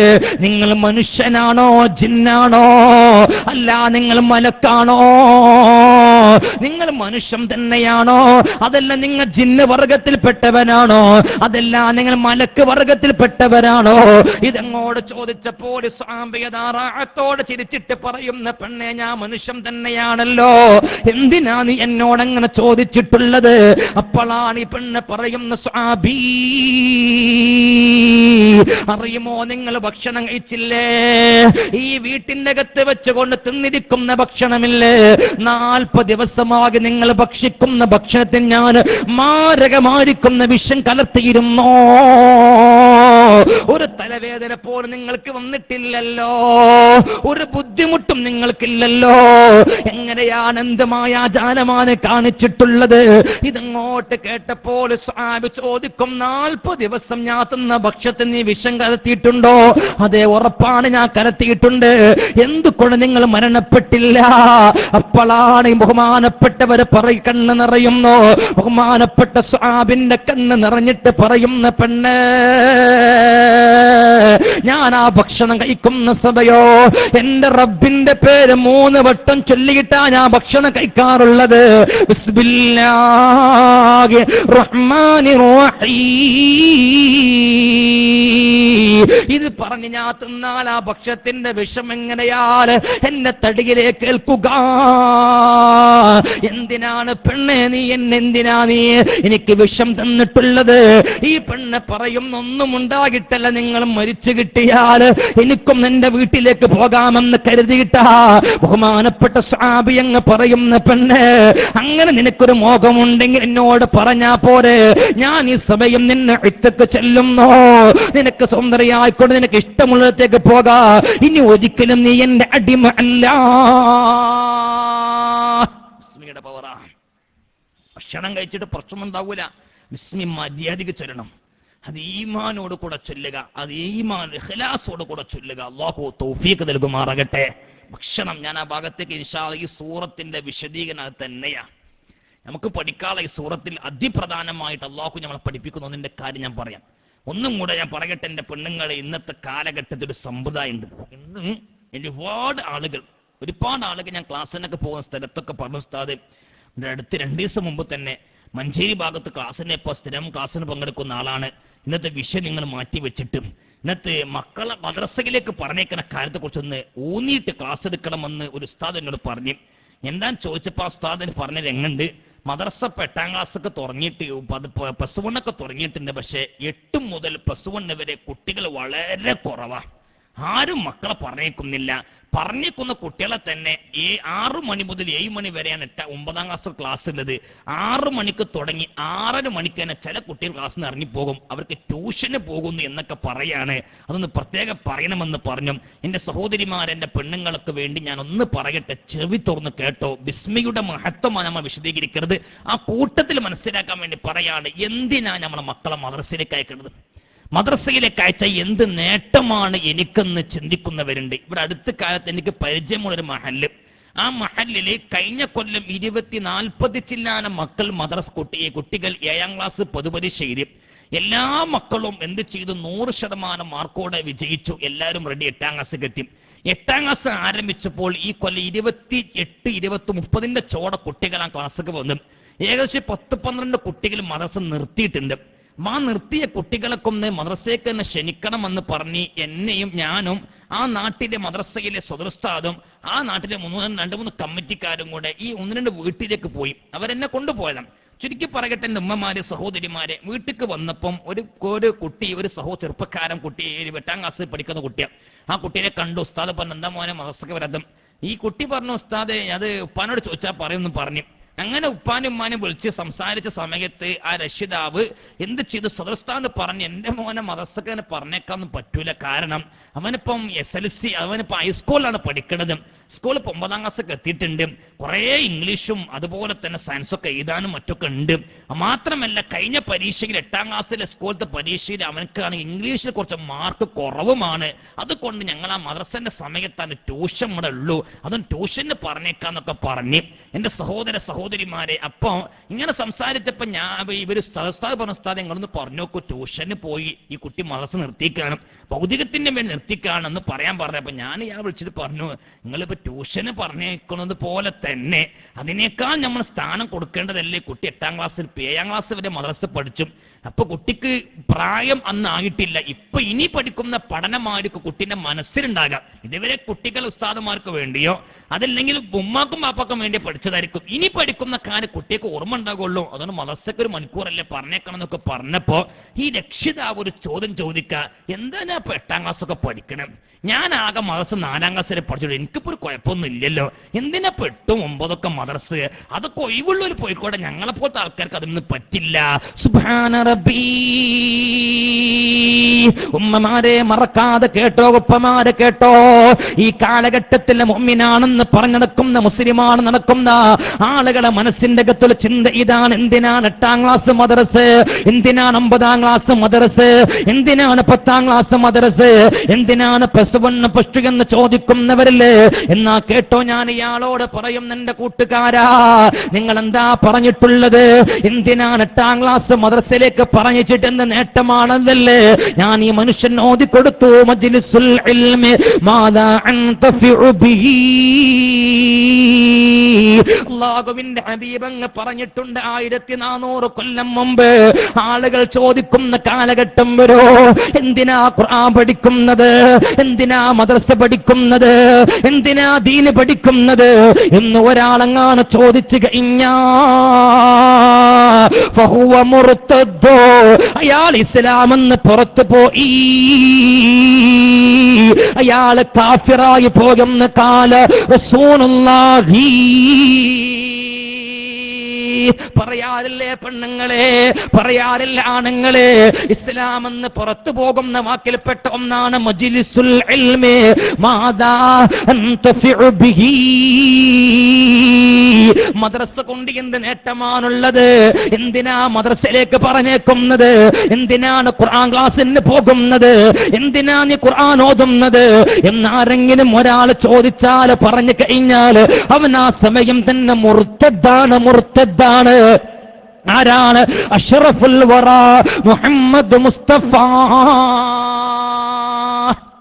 നിങ്ങൾ മനുഷ്യനാണോ ജിന്നാണോ? അല്ല, നിങ്ങൾ മലക്കാണോ? നിങ്ങൾ മനുഷ്യൻ തന്നെയാണോ? അതല്ല നിങ്ങൾ ജിന്ന് വർഗത്തിൽപ്പെട്ടവനാണോ? അതല്ല നിങ്ങൾ മലക്ക് വർഗത്തിൽപ്പെട്ടവരാണോ? ഇതങ്ങോട് ചോദിച്ചപ്പോൾ സ്വാമിയതാറാത്തോട് ചിരിച്ചിട്ട് പറയുന്ന, പെണ്ണെ ഞാൻ മനുഷ്യൻ തന്നെയാണല്ലോ, എന്തിനാ നീ എന്നോടങ്ങനെ ചോദിച്ചിട്ടുള്ളത്? അപ്പോഴാണ് ഈ പെണ്ണ് പറയുന്ന, സ്വാബി അറിയുമോ, നിങ്ങൾ ഭക്ഷണം കഴിച്ചില്ലേ? ഈ വീട്ടിന്റെ അകത്ത് വെച്ചുകൊണ്ട് തിന്നിരിക്കുന്ന ഭക്ഷണമില്ലേ, 40 ദിവസമാകെ നിങ്ങൾ ഭക്ഷിക്കുന്ന ഭക്ഷണത്തിൽ ഞാൻ മാരകമായിരിക്കുന്ന വിഷം കലർത്തിയിരുന്നോ? ഒരു തലവേദന പോലും നിങ്ങൾക്ക് വന്നിട്ടില്ലല്ലോ, ഒരു ബുദ്ധിമുട്ടും നിങ്ങൾക്കില്ലല്ലോ. എങ്ങനെയാണ്, എന്ത് മായാജാലമാണ് കാണിച്ചിട്ടുള്ളത്? ഇതങ്ങോട്ട് കേട്ടപ്പോൾ സ്വഹാബി ചോദിക്കും, 40 ദിവസം ഞാൻ തിന്ന ഭക്ഷണത്തിൽ നീ വിഷം കലർത്തിയിട്ടുണ്ടോ? അതെ, ഉറപ്പാണ്, ഞാൻ കലർത്തിയിട്ടുണ്ട്. എന്തുകൊണ്ട് നിങ്ങൾ മരണപ്പെട്ടില്ല? അപ്പോഴാണ് ബഹുമാനപ്പെട്ടവര് കണ്ണ് നിറയുന്നു. ബഹുമാനപ്പെട്ട സ്വഹാബിന്റെ കണ്ണ് നിറഞ്ഞിട്ട് പറയുന്ന, പെണ്ണ് ഞാൻ ആ ഭക്ഷണം കഴിക്കുന്ന സമയോ എന്റെ റബ്ബിന്റെ പേര് 3 വട്ടം ചൊല്ലിയിട്ടാ ഞാൻ ഭക്ഷണം കഴിക്കാറുള്ളത്. ബിസ്മില്ലാഹിർ റഹ്മാനിർ റഹീം. ഇത് പറഞ്ഞ് ഞാൻ തിന്നാൽ ആ ഭക്ഷണത്തിന്റെ വിഷം എങ്ങനെയാണ് എന്റെ തടിയിലേക്ക് ഏൽക്കുക? എന്തിനാണ് പെണ്ണെ നീ എന്തിനാ നീ എനിക്ക് വിഷം തന്നിട്ടുള്ളത്? ഈ പെണ്ണ് പറയും, ഒന്നും ഉണ്ടാകിട്ടല്ല, നിങ്ങൾ മരിച്ചു കിട്ടിയാൽ എനിക്കും എന്റെ വീട്ടിലേക്ക് പോകാമെന്ന് കരുതിയിട്ടാ. ബഹുമാനപ്പെട്ട സ്വഹാബി അങ്ങ് പറയുന്ന, പെണ്ണ് അങ്ങനെ നിനക്കൊരു മോഹമുണ്ടെങ്കിൽ എന്നോട് പറഞ്ഞാ പോരെ, ഞാൻ ഈ സമയം നിന്നെ ഇത്തക്ക് ചെല്ലുന്നോ, നിനക്ക് സുന്ദരിയായിക്കൊണ്ട് നിനക്ക് ഇഷ്ടമുള്ളത്തേക്ക് പോകാ. ഇനി ഒരിക്കലും നീ എന്റെ അടിമ അല്ല. ബിസ്മിയുടെ പവറാ. ഭക്ഷണം കഴിച്ചിട്ട് പ്രശ്നമുണ്ടാവൂല. ബിസ്മി മര്യാദയ്ക്ക് ചൊല്ലണം. അത് ഈമാനോട് കൂടെ ചൊല്ലുക, അത് ഈമാൻ ഇഖ്ലാസോട് കൂടെ ചൊല്ലുക. അല്ലാഹു തൗഫീഖ് നൽകുമാറാകട്ടെ. ഭക്ഷണം, ഞാൻ ആ ഭാഗത്തേക്ക് ഇൻഷാ അല്ലാഹ് ഈ സൂറത്തിന്റെ വിശദീകരണം തന്നെയാ നമുക്ക് പഠിക്കാനുള്ള. ഈ സൂറത്തിൽ അതിപ്രധാനമായിട്ട് അല്ലാഹു നമ്മളെ പഠിപ്പിക്കുന്നതിന്റെ കാര്യം ഞാൻ പറയാം. ഒന്നും കൂടെ ഞാൻ പറയട്ടെ, എന്റെ പെണ്ണുങ്ങളെ, ഇന്നത്തെ കാലഘട്ടത്തിൽ ഒരു സമ്പ്രദായം ഉണ്ട്. ഇന്ന് ഒരുപാട് ആളുകൾ ഞാൻ ക്ലാസ്സിനൊക്കെ പോകുന്ന സ്ഥലത്തൊക്കെ പറഞ്ഞു, ഉസ്താദ് അടുത്ത് 2 ദിവസം മുമ്പ് തന്നെ മഞ്ചേരി ഭാഗത്ത് ക്ലാസ്സിനെ ഇപ്പോൾ സ്ഥിരം ക്ലാസ്സിന് പങ്കെടുക്കുന്ന ആളാണ്. ഇന്നത്തെ വിഷയം നിങ്ങൾ മാറ്റിവെച്ചിട്ട് ഇന്നത്തെ മക്കളെ മദ്രസയിലേക്ക് പറഞ്ഞേക്കുന്ന കാര്യത്തെക്കുറിച്ചൊന്ന് ഊന്നിയിട്ട് ക്ലാസ് എടുക്കണമെന്ന് ഒരു ഉസ്താദ് എന്നോട് പറഞ്ഞു. എന്താ ചോദിച്ചപ്പോ ഉസ്താദിന് പറഞ്ഞ രംഗുണ്ട്, മദ്രസ 8ാം ക്ലാസ്സൊക്കെ തുടങ്ങിയിട്ട് +1 തുടങ്ങിയിട്ടുണ്ട്. പക്ഷെ 8 മുതൽ +1 വരെ കുട്ടികൾ വളരെ കുറവാ. ആരും മക്കളെ പറഞ്ഞേക്കുന്നില്ല. പറഞ്ഞേക്കുന്ന കുട്ടികളെ തന്നെ 6 മണി മുതൽ 7 മണി വരെയാണ് 9ാം ക്ലാസ് ക്ലാസ് ഉള്ളത്. 6 മണിക്ക് തുടങ്ങി 6:30 മണിക്ക് തന്നെ ചില കുട്ടികൾ ക്ലാസ്സിൽ നിന്ന് ഇറങ്ങിപ്പോകും. അവർക്ക് ട്യൂഷന് പോകുന്നു എന്നൊക്കെ പറയാണ്. അതൊന്ന് പ്രത്യേകം പറയണമെന്ന് പറഞ്ഞു. എന്റെ സഹോദരിമാരെന്റെ പെണ്ണുങ്ങൾക്ക് വേണ്ടി ഞാൻ ഒന്ന് പറയട്ടെ, ചെവി തുറന്ന് കേട്ടോ. ബിസ്മിയുടെ മഹത്വമാണ് നമ്മൾ വിശദീകരിക്കുന്നത്. ആ കൂട്ടത്തിൽ മനസ്സിലാക്കാൻ വേണ്ടി പറയാണ്, എന്തിനാ നമ്മളെ മക്കളെ മദ്രസയിലേക്ക് അയക്കുന്നത്? മദ്രസയിലേക്ക് അയച്ച എന്ത് നേട്ടമാണ് എനിക്കെന്ന് ചിന്തിക്കുന്നവരുണ്ട്. ഇവിടെ അടുത്ത കാലത്ത് എനിക്ക് പരിചയമുള്ളൊരു മഹല്ല്, ആ മഹല്ലില് കഴിഞ്ഞ കൊല്ലം 20-40 ചില്ലാനം മക്കൾ കുട്ടികൾ 7ാം ക്ലാസ് പൊതുപരീക്ഷ എഴുതി. എല്ലാ മക്കളും എന്ത് ചെയ്തു? 100% മാർക്കോടെ വിജയിച്ചു. എല്ലാവരും റെഡി 8ാം ക്ലാസ്സിൽ എത്തി. 8ാം ക്ലാസ് ആരംഭിച്ചപ്പോൾ ഈ കൊല്ലം 28-30 ചോട കുട്ടികൾ ആ ക്ലാസ്സിലേക്ക് വന്നു. ഏകദേശം 10-12 കുട്ടികൾ മദ്രസ നിർത്തിയിട്ടുണ്ട്. നിർത്തിയ കുട്ടികളെ കൊന്ന് മദ്രസയ്ക്ക് തന്നെ ക്ഷണിക്കണമെന്ന് പറഞ്ഞ് എന്നെയും ഞാനും ആ നാട്ടിലെ മദ്രസയിലെ സദൃസ്ഥാദും ആ നാട്ടിലെ 2-3 കമ്മിറ്റിക്കാരും കൂടെ ഈ 1-2 വീട്ടിലേക്ക് പോയി. അവരെന്നെ കൊണ്ടുപോയതാണ്. ചുരുക്കി പറയട്ടെ, എന്റെ ഉമ്മമാര് സഹോദരിമാരെ, വീട്ടിലേക്ക് വന്നപ്പം ഒരു കുട്ടി, ഒരു ചെറുപ്പക്കാരൻ കുട്ടി, 8ാം ക്ലാസ്സിൽ പഠിക്കുന്ന കുട്ടിയാണ്. ആ കുട്ടിയെ കണ്ടു. ഉസ്താദ് പറഞ്ഞു, എന്താ മോനെ മദ്രസയ്ക്ക് വരതും? ഈ കുട്ടി പറഞ്ഞു, ഉസ്താദെ അത് ഉപ്പാനോട് ചോദിച്ചാൽ പറയുമെന്ന് പറഞ്ഞു. അങ്ങനെ ഉപ്പാനും ഉമ്മാനും വിളിച്ച് സംസാരിച്ച സമയത്ത് ആ രക്ഷിതാവ് എന്ത് ചെയ്തു? സദൃസ്ഥാന്ന് പറഞ്ഞ്, എന്റെ മോനെ മദ്രസക്ക് പറഞ്ഞേക്കാന്നും പറ്റൂല. കാരണം അവനിപ്പം SLC, അവനിപ്പോ ഹൈസ്കൂളിലാണ് പഠിക്കുന്നത്. സ്കൂളിൽ 9ാം ക്ലാസ്സൊക്കെ എത്തിയിട്ടുണ്ട്. കുറെ ഇംഗ്ലീഷും അതുപോലെ തന്നെ സയൻസൊക്കെ എഴുതാനും മറ്റൊക്കെ ഉണ്ട്. മാത്രമല്ല കഴിഞ്ഞ പരീക്ഷയിൽ 8ാം ക്ലാസ്സിലെ സ്കൂളത്തെ പരീക്ഷയിൽ അവനക്കാണ് ഇംഗ്ലീഷിൽ കുറച്ച് മാർക്ക് കുറവുമാണ്. അതുകൊണ്ട് ഞങ്ങൾ ആ മദ്രസന്റെ സമയത്താണ് ട്യൂഷൻ ഇവിടെ ഉള്ളൂ, അതും ട്യൂഷന് പറഞ്ഞേക്കാന്നൊക്കെ പറഞ്ഞ് എന്റെ സഹോദരിമാരെ. അപ്പൊ ഇങ്ങനെ സംസാരിച്ചപ്പോ ഇവര് ഉസ്താദ് പറഞ്ഞ ഉസ്താദ് നിങ്ങളൊന്ന് പറഞ്ഞു നോക്കൂ, ട്യൂഷന് പോയി ഈ കുട്ടി മദ്രസ നിർത്തിക്കാനും ഭൗതികത്തിന്റെ മേൽ നിർത്തിക്കാണെന്ന് പറയാൻ പറഞ്ഞപ്പോ ഞാൻ വിളിച്ചിട്ട് പറഞ്ഞു, നിങ്ങളിപ്പോ ട്യൂഷന് പറഞ്ഞേക്കുന്നത് പോലെ തന്നെ അതിനേക്കാൾ നമ്മൾ സ്ഥാനം കൊടുക്കേണ്ടതല്ലേ? കുട്ടി 8ാം ക്ലാസ്സിൽ 7ാം ക്ലാസ് വരെ മദ്രസ പഠിച്ചു. അപ്പൊ കുട്ടിക്ക് പ്രായം അന്ന് ആയിട്ടില്ല. ഇപ്പൊ ഇനി പഠിക്കുന്ന പഠനമായിരിക്കും കുട്ടിന്റെ മനസ്സിലുണ്ടാകാം. ഇതുവരെ കുട്ടികൾ ഉസ്താദുമാർക്ക് വേണ്ടിയോ അതല്ലെങ്കിൽ ഉമ്മാക്കും പാപ്പാക്കും വേണ്ടി പഠിച്ചതായിരിക്കും. ഇനി പഠിക്കുന്ന കാര്യം കുട്ടിക്ക് ഓർമ്മ ഉണ്ടാകുള്ളൂ. അതുകൊണ്ട് മദ്രസക്ക് 1 മണിക്കൂറല്ലേ പറഞ്ഞേക്കണം എന്നൊക്കെ പറഞ്ഞപ്പോ ഈ രക്ഷിതാവ് ഒരു ചോദ്യം ചോദിക്ക, എന്താ ഞാൻ ഇപ്പൊ 8ാം ക്ലാസ്സൊക്കെ പഠിക്കണം? ഞാൻ ആകെ മദ്രസ 4ാം ക്ലാസ് വരെ പഠിച്ചോളൂ, എനിക്കിപ്പോ ഒരു കുഴപ്പമൊന്നും ഇല്ലല്ലോ. എന്തിനാ 8, 9 മദ്രസ? അതൊക്കെ ഒഴിവുള്ളവർ പോയിക്കോട്ടെ, ഞങ്ങളെപ്പോലത്തെ ആൾക്കാർക്ക് അതൊന്നും പറ്റില്ല. സുബ്ഹാന റബ്ബി. ഉമ്മമാരെ മറക്കാതെ കേട്ടോ, ഉപ്പമാരെ കേട്ടോ. ഈ കാലഘട്ടത്തിലെ മുഅ്മിനാണെന്ന് പറഞ്ഞു നടക്കുന്ന, മുസ്ലിമാണ് നടക്കുന്ന ആളുകളെ മനസ്സിന്റെ അകത്തുള്ള ചിന്ത ഇതാണ്: എന്തിനാണ് 8ാം ക്ലാസ് മദ്രസ? എന്തിനാണ് 9ാം ക്ലാസ് മദ്രസ? എന്തിനാണ് 10ാം ക്ലാസ് മദ്രസ? എന്തിനാണ് +1 +2 എന്ന് ചോദിക്കുന്നവരില്ലേ? എന്നാ കേട്ടോ, ഞാൻ ഇയാളോട് പറയും, എന്റെ കൂട്ടുകാരാ, നിങ്ങൾ എന്താ പറഞ്ഞിട്ടുള്ളത്? എന്തിനാണ് 8ാം ക്ലാസ് മദ്രസയിലേക്ക് പറഞ്ഞിട്ട് എന്ത് നേട്ടമാണെന്നല്ലേ ഞാൻ ഈ മനുഷ്യൻ ഓതിക്കൊടുത്തു. മജ്ലിസുൽ ഇൽമി മാദാ അൻതഫിഉ ബിഹി. അല്ലാഹുവിന്റെ ഹബീബ് അങ്ങ് പറഞ്ഞിട്ടുണ്ട്, 1400 കൊല്ലം മുമ്പ് ആളുകൾ ചോദിക്കുന്ന കാലഘട്ടം വരോ, എന്തിനാ ഖുർആൻ പഠിക്കുന്നത്? എന്തിനാ മദ്രസ പഠിക്കുന്നത്? എന്തിനാ ദീന് പഠിക്കുന്നത് എന്ന് ഒരാളെങ്ങാണ് ചോദിച്ചു കഴിഞ്ഞാ ഫഹുവ മുർത്തദ്, അയാൾ ഇസ്ലാമെന്ന് പുറത്തു പോയി, അയാൾ കാഫിറായി പോകുന്ന കാല റസൂലുള്ളാഹി. പറയാറില്ലേ പെണ്ണുങ്ങളെ, പറയാറില്ല ആണുങ്ങളെ, ഇസ്ലാം എന്ന് പുറത്തു പോകുന്ന വാക്കിൽപ്പെട്ട ഒന്നാണ് മജ്ലിസുൽ ഇൽമി മാദാ അൻതഫിഉ ബിഹി. മദ്രസ കൊണ്ട് എന്ത് നേട്ടമാണുള്ളത്? എന്തിനാ മദ്രസയിലേക്ക് പറഞ്ഞേക്കുന്നത്? എന്തിനാണ് ഖുർആൻ ക്ലാസ്സിന് പോകുന്നത്? എന്തിനാ നീ ഖുർആൻ ഓതുന്നത് എന്നാരെങ്കിലും ഒരാൾ ചോദിച്ചാൽ പറഞ്ഞു കഴിഞ്ഞാൽ അവൻ ആ സമയം തന്നെ മുർത്തദ്ദാണ്, മുർത്തദ്ദാണ്. ആരാണ്? അഷ്റഫുൽ വറ മുഹമ്മദ് മുസ്തഫ.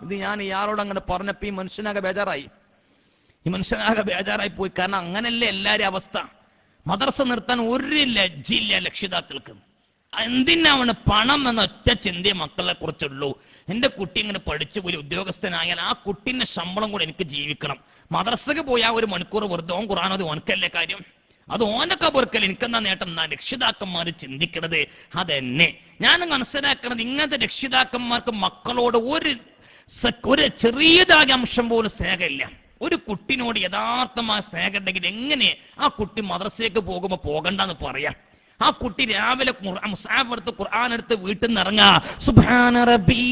ഇത് ഞാൻ ഇയാളോട് അങ്ങനെ പറഞ്ഞപ്പോ ഈ മനുഷ്യനാകെ ബേജാറായി പോയി. കാരണം അങ്ങനല്ലേ എല്ലാരും അവസ്ഥ. മദ്രസ നിർത്താൻ ഒരു ലജ്ജയില്ല രക്ഷിതാക്കൾക്ക്. എന്തിനാണ് പണം എന്ന ഒറ്റ ചിന്തയെ മക്കളെ കുറിച്ചുള്ളൂ. എന്റെ കുട്ടി ഇങ്ങനെ പഠിച്ചു പോയി ഉദ്യോഗസ്ഥനായാൽ ആ കുട്ടിന്റെ ശമ്പളം കൂടെ എനിക്ക് ജീവിക്കണം. മദ്രസക്ക് പോയാൽ 1 മണിക്കൂർ വെറുതെ ഓൻ ഖുർആൻ അത് ഓനക്കല്ലേ കാര്യം, അത് ഓനൊക്കെ പൊറുക്കൽ എനിക്കെന്താ നേട്ടം. എന്നാ രക്ഷിതാക്കന്മാർ ചിന്തിക്കണത് അതെന്നെ. ഞാൻ മനസ്സിലാക്കണത് ഇങ്ങനത്തെ രക്ഷിതാക്കന്മാർക്ക് മക്കളോട് ഒരു ചെറിയതായ അംശം പോലും സ്നേഹമില്ല. ഒരു കുട്ടിനോട് യഥാർത്ഥമായ സ്നേഹം ഉണ്ടെങ്കിൽ എങ്ങനെ ആ കുട്ടി മദ്രസയ്ക്ക് പോകുമ്പോൾ പോകണ്ടെന്ന് പറയാം. ആ കുട്ടി രാവിലെ മുസാഫ് എടുത്ത് ഖുർആൻ എടുത്ത് വീട്ടിൽ നിന്ന് ഇറങ്ങാ, സുബ്ഹാന റബ്ബി,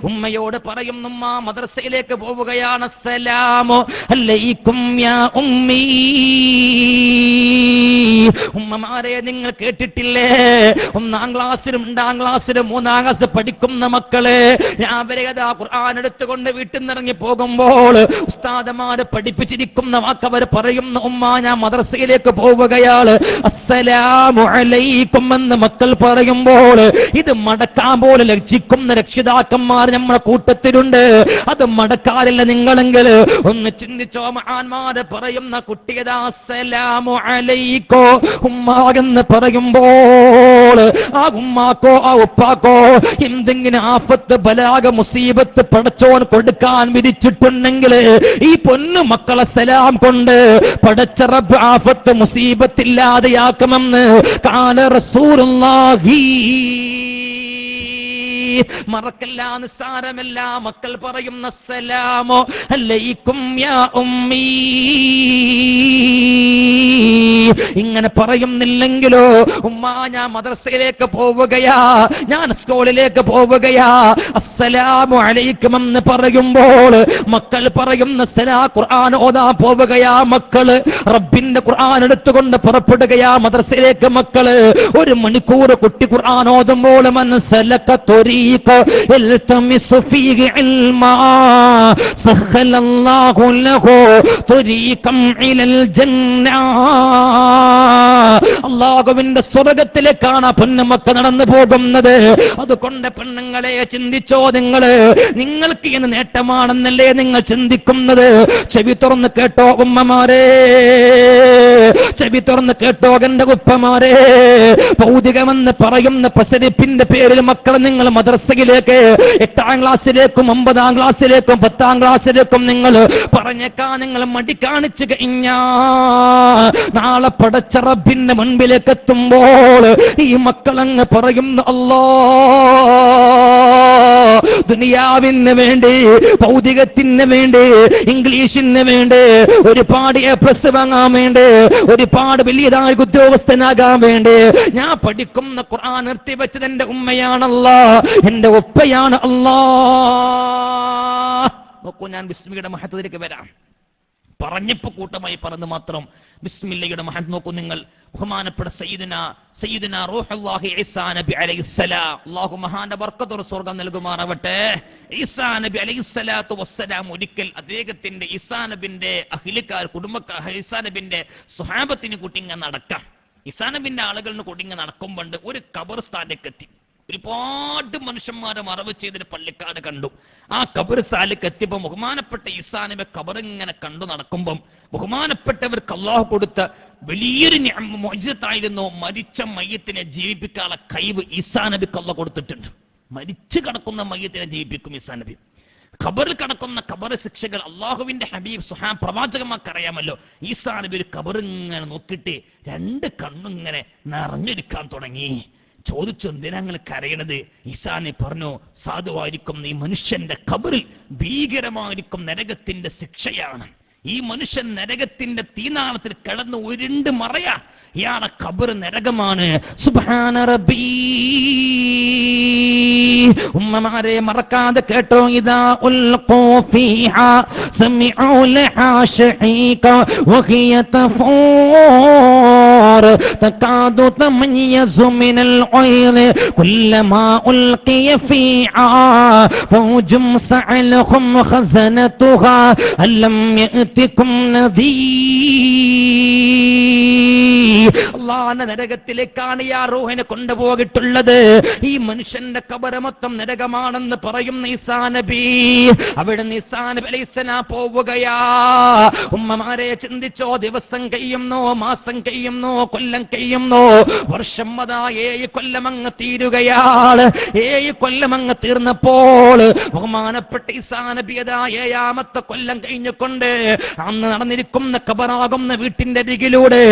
ഉമ്മയോട് പറയും, ഉമ്മ മദ്രസയിലേക്ക് പോവുകയാണ്, അസ്സലാമു അലൈക്കും യാ ഉമ്മീ. ഉമ്മമാരെ നിങ്ങൾ കേട്ടിട്ടില്ലേ, 1-ാം ക്ലാസ്സിലും 2-ാം ക്ലാസ്സിലും 3-ാം ക്ലാസ് പഠിക്കുന്ന മക്കളെ രാവിലെ അതാ ഖുർആൻ എടുത്തുകൊണ്ട് വീട്ടിൽ നിന്ന് ഇറങ്ങി പോകുമ്പോൾ ഉസ്താദമാര് പഠിപ്പിച്ചിരിക്കുന്ന വാക്കവർ പറയുന്ന, ഉമ്മ ഞാൻ മദ്രസയിലേക്ക് പോവുകയാണ്, അസ്സലാമു അലൈക്കും എന്ന് മക്കൾ പറയുമ്പോൾ ഇത് മടക്കാൻ പോലെ ലജ്ജിക്കുന്ന രക്ഷിതാക്കന്മാർ നമ്മുടെ കൂട്ടത്തിലുണ്ട്. അത് മടക്കാറില്ല നിങ്ങളെങ്കിൽ ഒന്ന് ചിന്തിച്ചോ. മഹാന്മാര് പറയുന്ന കുട്ടിയതാ അസ്സലാമു അലൈക്കോ ഉമ്മ എന്ന് പറയുമ്പോൾ ആ ഉമ്മാക്കോ ആ ഉപ്പാക്കോ എന്തെങ്കിലും ആഫത്ത് ബലാഗ മുസീബത്ത് പടച്ചോൻ കൊടുക്കാൻ വിധിച്ചിട്ടുണ്ടെങ്കിൽ ഈ പൊന്നു മക്കളെ സലാം കൊണ്ട് പടച്ച റബ്ബ് ആഫത്ത് മുസീബത്തില്ലാതെയാക്കുമെന്ന് കാല റസൂലുള്ളാഹി. മറക്കല്ല, നിസ്സാരമല്ല. മക്കൾ പറയുന്ന അസ്സലാമു അലൈക്കും യാ ഉമ്മീ. ഇങ്ങനെ പറയുന്നില്ലെങ്കിലോ, ഉമ്മ ഞാൻ മദ്രസയിലേക്ക് പോവുകയാ, ഞാൻ സ്കൂളിലേക്ക് പോവുകയാ, അസ്സലാമു അലൈക്കും എന്ന് പറയുമ്പോൾ മക്കൾ പറയുന്ന ഖുർആൻ ഓതാൻ പോവുകയാ. മക്കള് റബ്ബിന്റെ ഖുർആൻ എടുത്തുകൊണ്ട് പുറപ്പെടുകയാ മദ്രസയിലേക്ക്. മക്കള് 1 മണിക്കൂർ കുട്ടി ഖുർആൻ ഓതുമ്പോൾ മനസ്സലക ത്വരീഖ യൽതമിസു ഫീഹി ഇൽമാ സഖലല്ലാഹു ലഹു ത്വരീഖൻ ഇലൽ ജന്ന. അല്ലാഹുവിന്റെ സ്വർഗ്ഗത്തിലേക്കാണ് പൊന്നുമക്ക നടന്നു പോകുന്നത്. അതുകൊണ്ട് പെണ്ണുങ്ങളെ ചിന്തിച്ചോ, നിങ്ങൾക്ക് ഇന്ന് നേട്ടമാണെന്നല്ലേ നിങ്ങൾ ചിന്തിക്കുന്നത്? ചെവി തുറന്ന് കേട്ടോ ഉമ്മമാരെ, ചെവി തുറന്ന് കേട്ടോ എന്റെ ഉപ്പമാരെ. ഭൗതികമെന്ന് പറയുന്ന പ്രസരിപ്പിന്റെ പേരിൽ മക്കളെ നിങ്ങൾ മദ്രസയിലേക്ക് 8-ാം ക്ലാസ്സിലേക്കും 9-ാം ക്ലാസ്സിലേക്കും 10-ാം ക്ലാസ്സിലേക്കും നിങ്ങൾ പറഞ്ഞേക്കാ നിങ്ങൾ മടി കാണിച്ചു കഴിഞ്ഞാ നാളെ പടച്ച റബ്ബിന്റെ മുൻപിലേക്ക് എത്തുമ്പോൾ ഈ മക്കളങ്ങ് പറയുന്നു, അല്ലാ ദുനിയാവിന് വേണ്ടി, ഭൗതികത്തിന് വേണ്ടി, ഇംഗ്ലീഷിന് വേണ്ടി, ഒരുപാട് A+ വാങ്ങാൻ വേണ്ടി, ഒരുപാട് വലിയതായ ഉദ്യോഗസ്ഥനാകാൻ വേണ്ടി ഞാൻ പഠിക്കുന്ന ഖുർആൻ നിർത്തിവെച്ചത് എന്റെ ഉമ്മയാണല്ലാ, എന്റെ ഉപ്പയാണ് അല്ലാ. നോക്കൂ, ഞാൻ ബിസ്മിയുടെ മഹത്വത്തിലേക്ക് വരാം. പറഞ്ഞപ്പോ കൂട്ടമായി പറഞ്ഞു മാത്രം ബിസ്മില്ലയുടെ മഹത്വം നോക്കൂ നിങ്ങൾ. ബഹുമാനപ്പെട്ട സയ്യിദുനാ റൂഹുല്ലാഹി ഈസാ നബി അലൈഹിസ്സലാം, അല്ലാഹു മഹാന്റെ ബർക്കത്തോടെ സ്വർഗ്ഗം നൽകുമാറാവട്ടെ. ഈസാ നബി അലൈഹിസ്സലാത്തു വസ്സലാം ഒരിക്കൽ അദ്ദേഹത്തിന്റെ ഈസാ നബിന്റെ അഹ്ലിക്കാർ കുടുംബക്കാർ ഈസാ നബിന്റെ സ്വഹാബത്തിന് കൂട്ടിങ്ങ നടക്കാം. ഈസാ നബിന്റെ ആളുകളിന് കൂട്ടിങ്ങ നടക്കുമ്പോണ്ട് ഒരു ഖബർസ്ഥാനിലേക്ക് എത്തി. ഒരുപാട് മനുഷ്യന്മാരെ മറവ് ചെയ്തൊരു പള്ളിക്കാട് കണ്ടു. ആ ഖബർസ്ഥാനിലേക്ക് എത്തിയപ്പോൾ ബഹുമാനപ്പെട്ട ഈസാ നബി ഖബറിങ്ങനെ കണ്ടു നടക്കുമ്പം ബഹുമാനപ്പെട്ടവർക്ക് അല്ലാഹു കൊടുത്ത വലിയൊരു മുഅ്ജിസത്തായിരുന്നു മരിച്ച മയ്യത്തിനെ ജീവിപ്പിക്കാനുള്ള കഴിവ് ഈസാ നബിക്ക് അല്ലാഹു കൊടുത്തിട്ടുണ്ട്. മരിച്ചു കിടക്കുന്ന മയ്യത്തിനെ ജീവിപ്പിക്കും ഈസാ നബി. ഖബറിൽ കിടക്കുന്ന ഖബർ ശിക്ഷകൾ അള്ളാഹുവിന്റെ ഹബീബ് പ്രവാചകന്മാർക്ക് അറിയാമല്ലോ. ഈസാ നബി ഒരു ഖബറിങ്ങനെ നോക്കിയിട്ട് 2 കണ്ണിങ്ങനെ നിറഞ്ഞിരിക്കാൻ തുടങ്ങി. ചോദിച്ചു, എന്തിനാ നിങ്ങൾ കരയണത്? ഈസാ നബി പറഞ്ഞു, സാധുവായിരിക്കും ഈ മനുഷ്യന്റെ ഖബറിൽ ഭീകരമായിരിക്കും നരകത്തിന്റെ ശിക്ഷയാണ്. ഈ മനുഷ്യൻ നരകത്തിന്റെ തീനാളത്തിൽ കിടന്ന് ഉരുണ്ട് മറയാ. ഇയാളെ ഖബർ നരകമാണ്. സുബ്ഹാന റബ്ബി. ഉമ്മമാരെ മറക്കാതെ കേട്ടോ. ഇദാ ഉൽഖൂ ഫീഹാ സമിഉ ലഹാ ശഹീക വഹിയ തഫൂർ തകാദു തമയ്യസു മിനൽ ഉയ്ൻ കുല്ലമാ ഉൽഖിയ ഫീഹാ ഫൗജും സഅലഹും ഖസനതുഹാ അലം യഅതികും നദീർ. അള്ളാന്റെ നരകത്തിലേക്കാണ് ഈ റൂഹിനെ കൊണ്ടുപോയിട്ടുള്ളത്. ഈ മനുഷ്യന്റെ ഖബർ മൊത്തം നരകമാണെന്ന് പറയുന്ന ഈസാ നബി, അവിടെ ഈസാ നബി അലൈഹിസ്സലാം പോവുകയാ. ഉമ്മമാരെ ചിന്തിച്ചോ, ദിവസം കഴിയുന്നു, മാസം കഴിയുന്നു, കൊല്ലം കഴിയുന്നു, വർഷം അതാ 7 കൊല്ലം അങ്ങ് തീരുകയാണ്. 7 കൊല്ലം അങ്ങ് തീർന്നപ്പോൾ ബഹുമാനപ്പെട്ട ഈസാ നബി അതാ 7ാമത്തെ കൊല്ലം കഴിഞ്ഞുകൊണ്ട് അന്ന് നടന്നിരിക്കുന്ന ഖബറാകുന്ന വീട്ടിന്റെ അരികിലൂടെ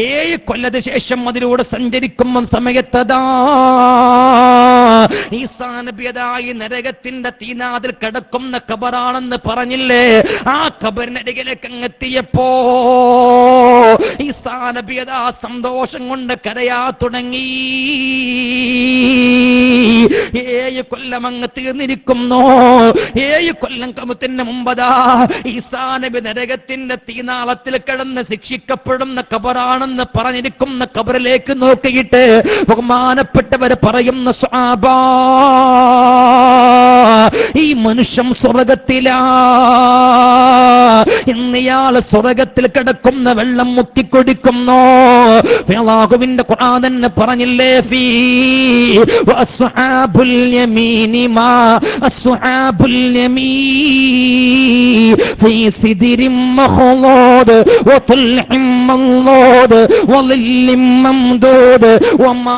7 കൊല്ലത്തിന് ശേഷം അതിലൂടെ സഞ്ചരിക്കുന്ന സമയത്തതാ ഈസാ നബി അതാ ഈ നരകത്തിന്റെ തീനാതിൽ കിടക്കുന്ന ഖബറാണെന്ന് പറഞ്ഞില്ലേ, ആ ഖബറിനരികിലേക്ക് അങ്ങെത്തിയപ്പോ ഈസാ നബി അതാ സന്തോഷം കൊണ്ട് കരയാ തുടങ്ങി. 7 കൊല്ലം അങ്ങ് തീർന്നിരിക്കുന്നു. 7 കൊല്ലം കമുത്തിന് മുമ്പതാ ഈസാ നബി നരകത്തിന്റെ തീനാളത്തിൽ കിടന്ന് ശിക്ഷിക്കപ്പെടുന്ന ഖബറാണെന്ന് പറഞ്ഞിരിക്കുന്ന ഖബറിലേക്ക് നോക്കിയിട്ട് ബഹുമാനപ്പെട്ടവര് പറയുന്ന സ്വഹാബാ, ഈ മനുഷ്യൻ സ്വർഗത്തിലാ, ഇന്നയാള് സ്വർഗത്തിൽ കിടക്കുന്ന വെള്ളം മുക്കിക്കൊടുക്കുന്നു. അല്ലാഹുവിന്റെ ഖുർആൻ തന്നെ പറഞ്ഞില്ലേ, ഫീ വഅസ്ഹാബുൽ യമീനി മാ അസ്ഹാബുൽ യമീൻ ഫീ സിദ്രിൻ മഖ്ളൂദ് വതുൽഹിം മംദൂദ് വളില്ലിം മംദൂദ് വമാ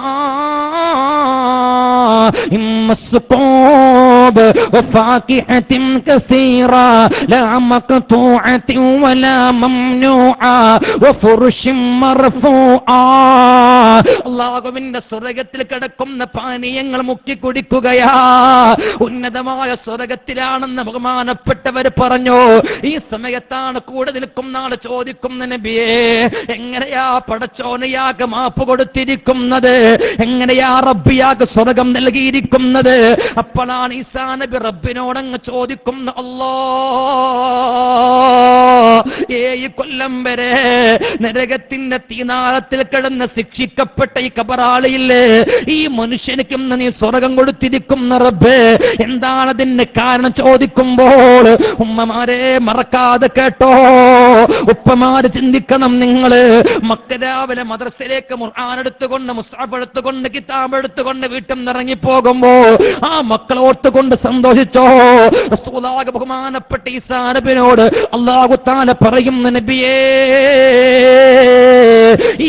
مسكوب وفاكهة كثيرة لا مقطوعة ولا ممنوعة وفرش مرفوعة. അല്ലാഹുവിന്റെ സ്വർഗ്ഗത്തിൽ കിടക്കുന്ന പാനീയങ്ങൾ മുക്കി കുടിക്കുകയാ. ഉന്നതമായ സ്വർഗ്ഗത്തിലാണെന്ന് ബഹുമാനപ്പെട്ടവർ പറഞ്ഞു. ഈ സമയത്താണ് കൂടെ നിൽക്കുന്ന ആൾ ചോദിക്കുന്ന നബിയേ, എങ്ങനെയാ പടച്ചോനയാകെ മാപ്പ് കൊടുത്തിരിക്കുന്നത്, എങ്ങനെയാ റബ്ബിയാകെ സ്വർഗം നൽകിയിരിക്കുന്നത്? അപ്പോഴാണ് ഈസാ നബി റബ്ബിനോടങ്ങ് ചോദിക്കുന്ന, അല്ലാ, 7 കൊല്ലം വരെ നരകത്തിന്റെ തീനാളത്തിൽ കിടന്ന് ശിക്ഷിക്കപ്പെട്ട ഈ ഖബറാളിയില്ലേ, ഈ മനുഷ്യനിക്കും നീ സ്വർഗം കൊടുത്തിരിക്കുന്ന റബ്ബേ, എന്താണ് അതിന് കാരണം ചോദിക്കുമ്പോൾ ഉമ്മമാരെ മറക്കാതെ കേട്ടോ, ഉപ്പമാര് ചിന്തിക്കണം. നിങ്ങള് മക്കളാവിലെ മദ്രസയിലേക്ക് ഖുർആൻ എടുത്തുകൊണ്ട് മുസ്ഹഫ് എടുത്തുകൊണ്ട് കിതാബ് എടുത്തുകൊണ്ട് വീട്ടിൽ നിന്ന് ഇറങ്ങിപ്പോകുമ്പോ ആ മക്കളെ ഓർത്തുകൊണ്ട് സന്തോഷിച്ചോ. റസൂലുള്ളാഹി ബഹുമാനപ്പെട്ട ഈസാ നബിയോട് അല്ലാഹു തആല പറയുന്ന, നബിയേ,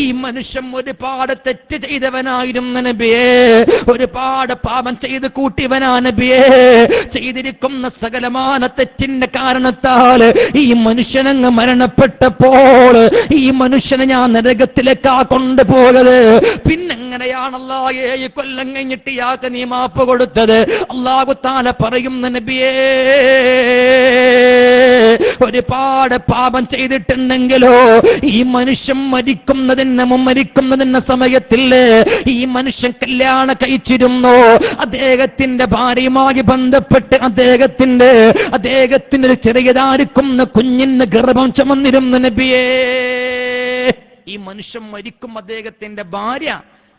ഈ മനുഷ്യൻ ഒരുപാട് തെറ്റ് ചെയ്തവനായിരുന്നു നബിയേ, ഒരുപാട് പാപം ചെയ്ത് കൂട്ടിയവനാ നബിയേ. ചെയ്തിരിക്കുന്ന സകലമാന തെറ്റിന്റെ കാരണത്താൽ ഈ മനുഷ്യനങ്ങ് മരണപ്പെട്ടപ്പോൾ ഈ മനുഷ്യനെ ഞാൻ നരകത്തിലേക്കാ കൊണ്ടുപോയത്. പിന്നെങ്ങനെയാണല്ലോ 7 കൊല്ലം കഴിഞ്ഞിട്ട് ഇയാൾക്ക് നീ മാപ്പ് കൊടുത്തത്? അല്ലാഹു തആല പറയുന്ന, നബിയേ, ഒരുപാട് പാപം ചെയ്തിട്ടുണ്ടെങ്കിലോ ഈ മനുഷ്യൻ മരിക്കുന്നതിന് സമയത്തില്ലേ, ഈ മനുഷ്യൻ കല്യാണം കഴിച്ചിരുന്നു, അദ്ദേഹത്തിന്റെ ഭാര്യയുമായി ബന്ധപ്പെട്ട് അദ്ദേഹത്തിന്റെ ഒരു ചെറിയതായിരിക്കുന്ന കുഞ്ഞിന് ഗർഭം ചുമന്നിരുന്നു നബിയേ. ഈ മനുഷ്യൻ മരിക്കും, അദ്ദേഹത്തിന്റെ ഭാര്യ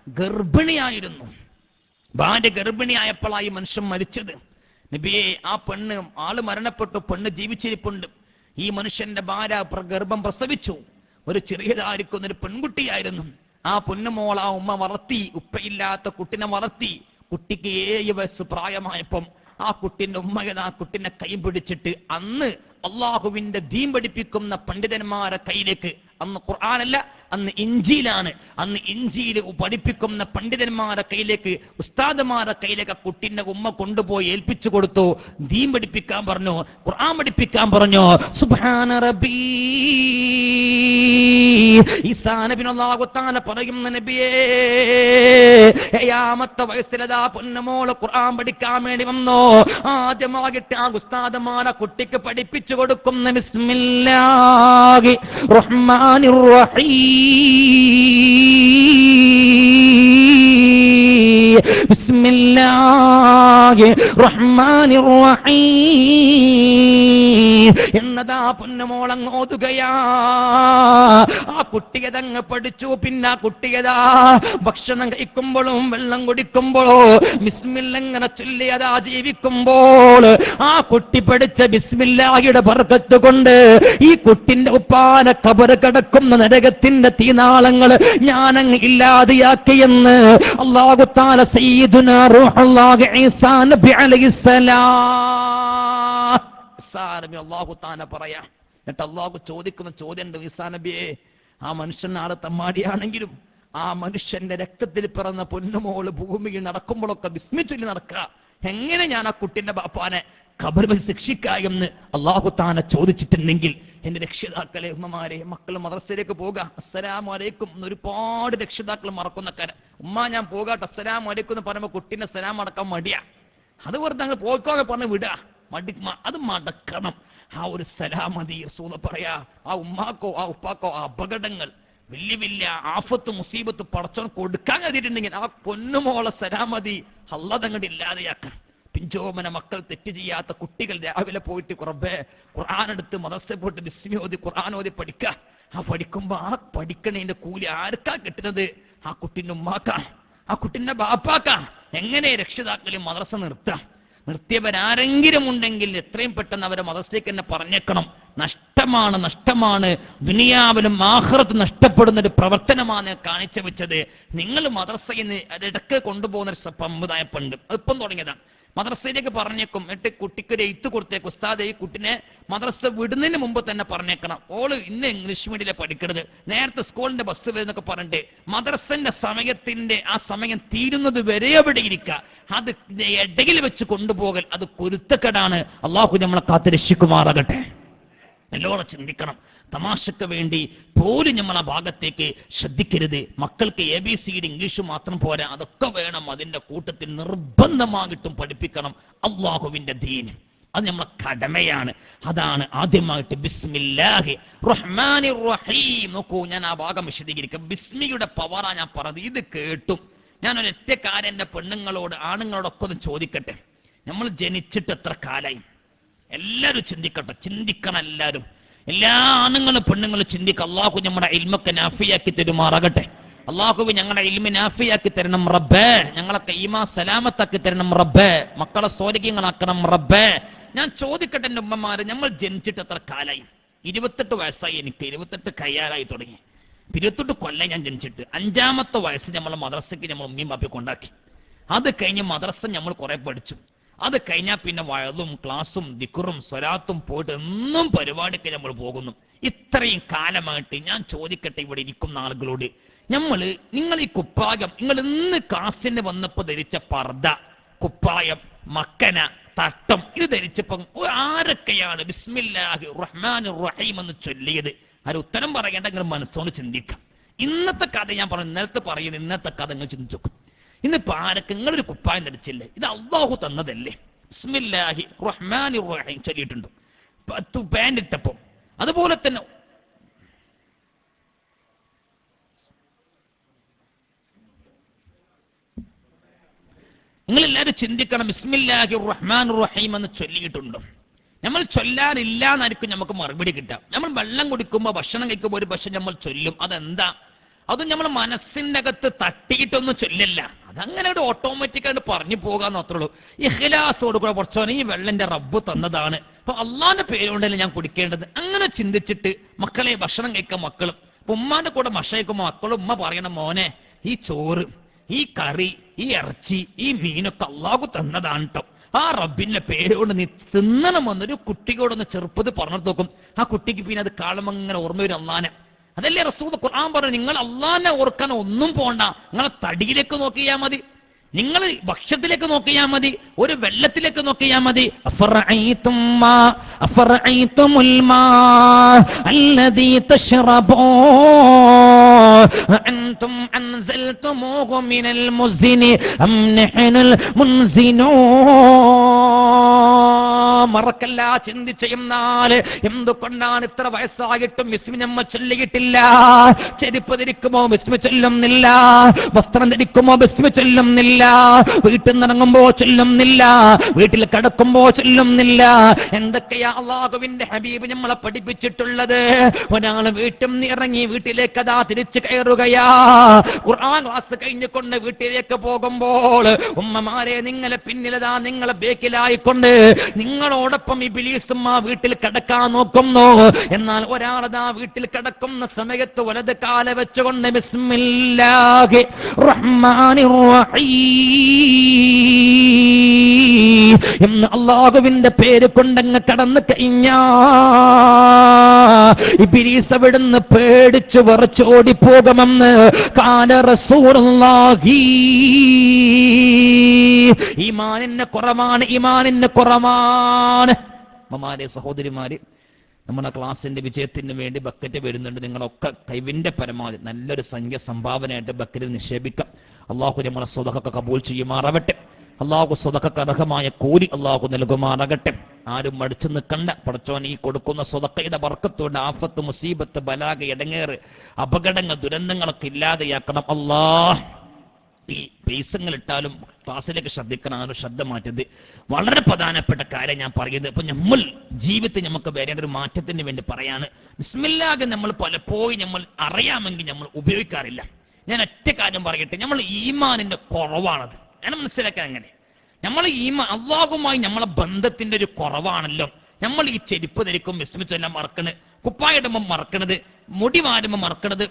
ഗർഭിണിയായിരുന്നു. ഭാര്യ ഗർഭിണിയായപ്പോഴായി മനുഷ്യൻ മരിച്ചത്. നബിയെ, ആ പെണ്ണ്, ആള് മരണപ്പെട്ടു, പെണ്ണ് ജീവിച്ചിരിപ്പുണ്ട്. ഈ മനുഷ്യന്റെ ഭാര്യ ഗർഭം പ്രസവിച്ചു. ഒരു ചെറിയതായിരിക്കുന്ന ഒരു പെൺകുട്ടിയായിരുന്നു. ആ പൊന്നുമോൾ ആ ഉമ്മ വളർത്തി, ഉപ്പയില്ലാത്ത കുട്ടിനെ വളർത്തി. കുട്ടിക്ക് 7 വയസ്സ് പ്രായമായപ്പം ആ കുട്ടിന്റെ ഉമ്മ ആ കുട്ടിനെ കൈ പിടിച്ചിട്ട് അന്ന് അള്ളാഹുവിന്റെ ദീൻ പഠിപ്പിക്കുന്ന പണ്ഡിതന്മാരെ കയ്യിലേക്ക്, അന്ന് ഖുർആനല്ല, അന്ന് ഇഞ്ചീലാണ്, അന്ന് ഇഞ്ചീൽ പഠിപ്പിക്കുന്ന പണ്ഡിതന്മാരെ കയ്യിലേക്ക്, ഉസ്താദുമാരെ കയ്യിലേക്ക് ആ കുട്ടിന്റെ ഉമ്മ കൊണ്ടുപോയി ഏൽപ്പിച്ചു കൊടുത്തു. ദീൻ പഠിപ്പിക്കാൻ പറഞ്ഞു, ഖുർആൻ പഠിപ്പിക്കാൻ പറഞ്ഞു. സുബ്ഹാന റബ്ബി. ഈസാ നബിയെ അല്ലാഹു തആല പറയുന്ന, നബിയേ, 7ാമത്തെ വയസ്സിലതാ പൊന്നുമോള് ഖുർആൻ പഠിക്കാൻ വേണ്ടി വന്നു. ആദ്യമായിട്ട് ആ ഉസ്താദുമാരെ കുട്ടിക്ക് പഠിപ്പിച്ചു കൊടുക്കുന്ന ബിസ്മില്ലാഹി റഹ്മാനിർ റഹീം, ബിസ്മില്ലാഹി റഹ്മാനിർ റഹീം, എന്നതാ പൊന്നുമോളങ്ങ് ഓതുകയാ. ആ കുട്ടിയതങ്ങ് പഠിച്ചു. പിന്നെ ആ കുട്ടിയതാ ഭക്ഷണം കഴിക്കുമ്പോഴും വെള്ളം കുടിക്കുമ്പോഴോ ബിസ്മില്ലങ്ങനെ ചൊല്ലിയതാ ജീവിക്കുമ്പോൾ ആ കുട്ടി പഠിച്ച ബിസ്മില്ലാഹിയുടെ ബർക്കത്ത് കൊണ്ട് ഈ കുട്ടിന്റെ ഉപ്പാന ഖബർ കിടക്കുന്ന നരകത്തിന്റെ തീനാളങ്ങൾ ഞാനങ്ങ് ഇല്ലാതെയാക്കിയെന്ന് അല്ലാഹു തആല സയ്യിദുനാ റൂഹുല്ലാഹി ഈസാ നബി അലൈഹിസ്സലാം ഈസാ നബി അല്ലാഹു തആല പറയാ. എന്നിട്ട് അല്ലാഹു ചോദിക്കുന്ന ചോദ്യമുണ്ട്, ഈസാ നബിയെ, ആ മനുഷ്യൻ ആളെ തമ്മാടിയാണെങ്കിലും ആ മനുഷ്യന്റെ രക്തത്തിൽ പിറന്ന പൊന്നുമോള് ഭൂമിയിൽ നടക്കുമ്പോഴൊക്കെ ബിസ്മി ചൊല്ലി നടക്കുക, എങ്ങനെ ഞാൻ ആ കുട്ടിന്റെ ബാപ്പാനെ ഖബറിൽ ശിക്ഷിക്കായെന്ന് അല്ലാഹു തആല ചോദിച്ചിട്ടുണ്ടെങ്കിൽ എന്റെ രക്ഷിതാക്കളെ, ഉമ്മമാരെ, മക്കൾ മദ്രസയിലേക്ക് പോകുക, അസ്സലാമു അലൈക്കും എന്ന് ഒരുപാട് രക്ഷിതാക്കൾ മറക്കുന്ന കാര്യം. ഉമ്മ ഞാൻ പോകാട്ടെ അസ്സലാമു അലൈക്കും എന്ന് പറയുമ്പോൾ കുട്ടീനെ സലാം അടക്കാൻ മടിയാ. അത് വെറുതെ അങ്ങ് പോയിക്കോന്ന് പറഞ്ഞ് വിടുക, അത് മടക്കണം. ആ ഒരു സലാമതി റസൂൽ പറയാ. ആ ഉമ്മാക്കോ ആ ഉപ്പാക്കോ ആ അപകടങ്ങൾ വലിയ വലിയ ആഫത്ത് മുസീബത്ത് പടച്ചോൻ കൊടുക്കാൻ കഴിഞ്ഞിട്ടുണ്ടെങ്കിൽ ആ പൊന്നുമോളെ സലാമതി അല്ലാഹ് അങ്ങോട്ട് ഇല്ലാതെയാക്കാം. പിഞ്ചോമന മക്കൾ തെറ്റ് ചെയ്യാത്ത കുട്ടികൾ രാവിലെ പോയിട്ട് ഖുർആൻ എടുത്ത് മദ്രസയിൽ പോയിട്ട് ബിസ്മി ഓതി ഖുർആൻ ഓതി പഠിക്കുക. ആ പഠിക്കുമ്പോ ആ പഠിക്കണതിന്റെ കൂലി ആർക്കാ കിട്ടുന്നത്? ആ കുട്ടിന്റെ ഉമ്മാക്കാ, ആ കുട്ടിന്റെ ബാപ്പാക്കാ. എങ്ങനെ രക്ഷിതാക്കളും മദ്രസ നിർത്തിയവരാരെങ്കിലും ഉണ്ടെങ്കിൽ എത്രയും പെട്ടെന്ന് അവരെ മദ്രസയ്ക്ക് തന്നെ പറഞ്ഞേക്കണം. നഷ്ടമാണ്. ദുനിയാവിലും ആഖിറത്തും നഷ്ടപ്പെടുന്ന ഒരു പ്രവർത്തനമാണ് കാണിച്ചു വെച്ചത്. നിങ്ങൾ മദ്രസയിൽ നിന്ന് അതിടക്ക് കൊണ്ടുപോകുന്ന ഒരു സമ്പ്രദായപ്പുണ്ട്, അതിപ്പം തുടങ്ങിയതാണ്. മദ്രസയിലേക്ക് പറഞ്ഞേക്കും, എന്നിട്ട് കുട്ടിക്കൊരു എഴുത്ത് കൊടുത്തേക്കും, ഉസ്താദ് ഈ കുട്ടിനെ മദ്രസ വിടുന്നതിന് മുമ്പ് തന്നെ പറഞ്ഞേക്കണം, ഓള് ഇന്ന് ഇംഗ്ലീഷ് മീഡിയം പഠിക്കരുത്, നേരത്തെ സ്കൂളിന്റെ ബസ് വരുന്നൊക്കെ പറഞ്ഞിട്ട് മദ്രസന്റെ സമയത്തിന്റെ ആ സമയം തീരുന്നത് വരെ അവിടെ ഇരിക്കുക. അത് ഇടയിൽ വെച്ച് കൊണ്ടുപോകൽ അത് കുരുത്തക്കെടാണ്. അള്ളാഹു നമ്മളെ കാത്ത് രക്ഷിക്കുമാറാകട്ടെ. എല്ലോടെ ചിന്തിക്കണം. തമാശക്ക് വേണ്ടി പോലും നമ്മൾ ആ ഭാഗത്തേക്ക് ശ്രദ്ധിക്കരുത്. മക്കൾക്ക് ABCD ഇംഗ്ലീഷ് മാത്രം പോരാ, അതൊക്കെ വേണം. അതിന്റെ കൂട്ടത്തിൽ നിർബന്ധമായിട്ടും പഠിപ്പിക്കണം അള്ളാഹുവിന്റെ ദീന്. അത് നമ്മളെ കടമയാണ്. അതാണ് ആദ്യമായിട്ട് ബിസ്മില്ലാഹി റഹ്മാനിർ റഹീം. നോക്കൂ, ഞാൻ ആ ഭാഗം വിശദീകരിക്കാം. ബിസ്മിയുടെ പവറാ ഞാൻ പറഞ്ഞത്. ഇത് കേട്ടും ഞാൻ ഒരൊറ്റ കാര്യം എന്റെ പെണ്ണുങ്ങളോട് ആണുങ്ങളോടൊക്കെ ഒന്ന് ചോദിക്കട്ടെ. നമ്മൾ ജനിച്ചിട്ട് എത്ര കാലായി? എല്ലാവരും ചിന്തിക്കട്ടെ, ചിന്തിക്കണം എല്ലാവരും. എല്ലാ ആണുങ്ങളും പെണ്ണുങ്ങളും ചിന്തിക്കുക. അള്ളാഹു നമ്മുടെ ഇൽമൊക്കെ നാഫിയാക്കി തരുമാറാകട്ടെ. അള്ളാഹുവെ ഞങ്ങളുടെ ഇൽമി നാഫിയാക്കി തരണം റബ്ബേ. ഞങ്ങളൊക്കെ ഈമാൻ സലാമത്താക്കി തരണം റബ്ബേ. മക്കളെ സ്വാലിഹീങ്ങളാക്കണം റബ്ബേ. ഞാൻ ചോദിക്കട്ടെ എന്റെ ഉമ്മമാര്, നമ്മൾ ജനിച്ചിട്ട് എത്ര കാലായി? 28 വയസ്സായി എനിക്ക്. 28 കയ്യാറായി തുടങ്ങി. 28 കൊല്ലം ഞാൻ ജനിച്ചിട്ട്. 5ാമത്തെ വയസ്സ് നമ്മൾ മദ്രസയ്ക്ക് നമ്മൾ ഉമ്മയും ബാപ്പയും കൊണ്ടാക്കി. അത് കഴിഞ്ഞ് മദ്രസ നമ്മൾ കുറെ പഠിച്ചു. അത് കഴിഞ്ഞാൽ പിന്നെ വയലും ക്ലാസും ദിക്റും സ്വലാത്തും പോയിട്ട് എന്നും പരിപാടിക്ക് നമ്മൾ പോകുന്നു. ഇത്രയും കാലമായിട്ട് ഞാൻ ചോദിക്കട്ടെ ഇവിടെ ഇരിക്കുന്ന ആളുകളോട്, നിങ്ങൾ ഈ കുപ്പായം, നിങ്ങൾ ഇന്ന് ക്ലാസ്സിന് വന്നപ്പോ ധരിച്ച പർദ്ദ, കുപ്പായം, മക്കന, തട്ടം, ഇത് ധരിച്ചപ്പോ ആരൊക്കെയാണ് ബിസ്മില്ലാഹി റഹ്മാനിർ റഹീം എന്ന് ചൊല്ലിയത്? ആരും ഉത്തരം പറയേണ്ട, നിങ്ങൾ മനസ്സോട് ചിന്തിക്കാം. ഇന്നത്തെ കഥ ഞാൻ പറഞ്ഞു, ഇന്നത്തെ പറയുന്നത് ഇന്നത്തെ കഥ നിങ്ങൾ ചിന്തിച്ചു. ഇന്നിപ്പോ ആരൊക്കെ നിങ്ങളൊരു കുപ്പായം ധരിച്ചില്ലേ? ഇത് അള്ളാഹു തന്നതല്ലേ? ബിസ്മില്ലാഹി റഹ്മാനിർ റഹീം ചൊല്ലിയിട്ടുണ്ട് പാന്റ് ഇട്ടപ്പോ. അതുപോലെ തന്നെ നിങ്ങളെല്ലാവരും ചിന്തിക്കണം, ബിസ്മില്ലാഹി റഹ്മാനിർ റഹീം എന്ന് ചൊല്ലിയിട്ടുണ്ടോ? നമ്മൾ ചൊല്ലാറില്ല എന്നായിരിക്കും നമുക്ക് മറുപടി കിട്ടാം. നമ്മൾ വെള്ളം കുടിക്കുമ്പോ ഭക്ഷണം കഴിക്കുമ്പോ ഒരു പക്ഷെ നമ്മൾ ചൊല്ലും. അതെന്താ? അത് നമ്മൾ മനസ്സിന്റെ അകത്ത് തട്ടിയിട്ടൊന്നും ചൊല്ലില്ല. അതങ്ങനെ ഒരു ഓട്ടോമാറ്റിക്കായിട്ട് പറഞ്ഞു പോകാന്ന് മാത്രമേ ഉള്ളൂ. ഇഖ്ലാസോട് കൂടെ കുറച്ചോനെ ഈ വെള്ളന്റെ റബ്ബ് തന്നതാണ്, അപ്പൊ അള്ളാന്റെ പേരുകൊണ്ടല്ലേ ഞാൻ കുടിക്കേണ്ടത്, അങ്ങനെ ചിന്തിച്ചിട്ട് മക്കളെ ഭക്ഷണം കഴിക്കാൻ മക്കളും ഉമ്മാന്റെ കൂടെ ഭക്ഷണം കഴിക്കുമ്പോൾ മക്കളും ഉമ്മ പറയണം, മോനെ ഈ ചോറ്, ഈ കറി, ഈ ഇറച്ചി, ഈ മീനൊക്കെ അള്ളാഹു തന്നതാണ് കേട്ടോ, ആ റബ്ബിന്റെ പേരുകൊണ്ട് നീ തിന്നണമെന്നൊരു കുട്ടിയോടൊന്ന് ചെറുപ്പത് പറഞ്ഞു നോക്കും. ആ കുട്ടിക്ക് പിന്നെ അത് കാണുമ്പോൾ അങ്ങനെ ഓർമ്മ വരും അള്ളാനെ. അതല്ലേ റസൂൽ ഖുർആൻ പറഞ്ഞു, നിങ്ങൾ അള്ളാനെ ഓർക്കാൻ ഒന്നും പോണ്ട, നിങ്ങളെ തടിയിലേക്ക് നോക്കിയാൽ മതി, നിങ്ങൾ ഭക്ഷ്യത്തിലേക്ക് നോക്കിയാൽ മതി, ഒരു വെള്ളത്തിലേക്ക് നോക്കിയാൽ മതി. അഫറഅയ്തുമുൽ മാ അല്ലദീ തശ്റബൂൻ അൻതും അൻസൽതുമൂഹു മിനൽ മുസ്നി അം നഹ്നുൽ മുൻസിനൂൻ. മറക്കല്ല, ചിന്തിച്ച് എന്നാൽ എന്തുകൊണ്ടാണ് ഇത്ര വയസ്സായിട്ടും ബിസ്മി നമ്മ ചൊല്ലിയിട്ടില്ല? ചെരുപ്പ് ധരിക്കുമോ ബിസ്മി ചൊല്ലുന്നില്ല, വസ്ത്രം ധരിക്കുമോ ബിസ്മി ചൊല്ലുന്നില്ല, ചൊല്ലുന്നില്ല, വീട്ടിൽ നിന്നിറങ്ങുമ്പോ ചൊല്ലുന്നില്ല, വീട്ടിൽ കിടക്കുമ്പോ ചൊല്ലുന്നില്ല. എന്തൊക്കെയാ അള്ളാഹുവിന്റെ ഹബീബ് നമ്മളെ പഠിപ്പിച്ചിട്ടുള്ളത്? ഒരാൾ വീട്ടിൽ നിന്ന് ഇറങ്ങി വീട്ടിലേക്ക് അതാ തിരിച്ചു കയറുകയാ. ഖുർആൻ ക്ലാസ് കഴിഞ്ഞുകൊണ്ട് വീട്ടിലേക്ക് പോകുമ്പോൾ ഉമ്മമാരെ, നിങ്ങളെ പിന്നിലതാ നിങ്ങളെ ബേക്കിലായിക്കൊണ്ട് നിങ്ങളോടൊപ്പം ഇബ്ലീസും ആ വീട്ടിൽ കിടക്കാൻ നോക്കുന്നു. എന്നാൽ ഒരാളതാ വീട്ടിൽ കിടക്കുന്ന സമയത്ത് വലത് കാല വെച്ചുകൊണ്ട് ബിസ്മില്ലാഹി റഹ്മാനിർ റഹീം എന്ന് അല്ലാഹുവിന്റെ പേര് കൊണ്ടങ്ങ് കടന്നു കഴിഞ്ഞാ ഇബ്ലീസ് അവിടുന്ന് പേടിച്ച് വിറച്ചോടിപ്പോകുമെന്ന് കാല റസൂലുള്ളാഹി. ഈമാനിന് കുറവാണ്, ഈമാനിന് കുറവാണ്. അമ്മമാരെ, സഹോദരിമാര്, നമ്മുടെ ക്ലാസിന്റെ വിജയത്തിന് വേണ്ടി ബക്കറ്റ് വരുന്നുണ്ട്. നിങ്ങളൊക്കെ കഴിവിന്റെ പരമാവധി നല്ലൊരു സംഖ്യ സംഭാവനയായിട്ട് ബക്കറ്റിൽ നിക്ഷേപിക്കാം. അള്ളാഹു നമ്മളെ സ്വതക്കൊക്കെ കബൂൽ ചെയ്യുമാറാവട്ടെ. അള്ളാഹു സ്വതക്കൊക്കെ അർഹമായ കൂലി അള്ളാഹു നൽകുമാറാകട്ടെ. ആരും മടിച്ചു നിൽക്കണ്ട. പടച്ചോൻ ഈ കൊടുക്കുന്ന സ്വതക്കയുടെ ബർക്കത്തോട് ആഫത്ത്, മുസീബത്ത്, ബലാഗ, ഇടങ്ങേറ്, അപകടങ്ങൾ, ദുരന്തങ്ങളൊക്കെ ഇല്ലാതെയാക്കണം അല്ലാഹ്. ഈ പൈസങ്ങൾ ഇട്ടാലും ക്ലാസ്സിലേക്ക് ശ്രദ്ധിക്കണം. ആ ഒരു ശ്രദ്ധ മാറ്റത് വളരെ പ്രധാനപ്പെട്ട കാര്യം ഞാൻ പറയുന്നത്. ഇപ്പൊ നമ്മൾ ജീവിതത്തിൽ നമുക്ക് വരേണ്ട ഒരു മാറ്റത്തിന് വേണ്ടി പറയാണ്. ബിസ്മില്ലാഹ് നമ്മൾ പലപ്പോഴും നമ്മൾ അറിയാമെങ്കിൽ നമ്മൾ ഉപയോഗിക്കാറില്ല. ഞാൻ ഒറ്റ കാര്യം പറയട്ടെ, നമ്മൾ ഈമാനിന്റെ കുറവാണത്. ഞാൻ മനസ്സിലാക്കാൻ അങ്ങനെ നമ്മൾ അള്ളാഹുമായി നമ്മളെ ബന്ധത്തിന്റെ ഒരു കുറവാണല്ലോ. നമ്മൾ ഈ ചെരുപ്പ് ധരിക്കും വിസ്മിച്ചെല്ലാം മറക്കണത്, കുപ്പായിടുമ്പം മറക്കണത്, മുടി വാരുമ്പം മറക്കണത്.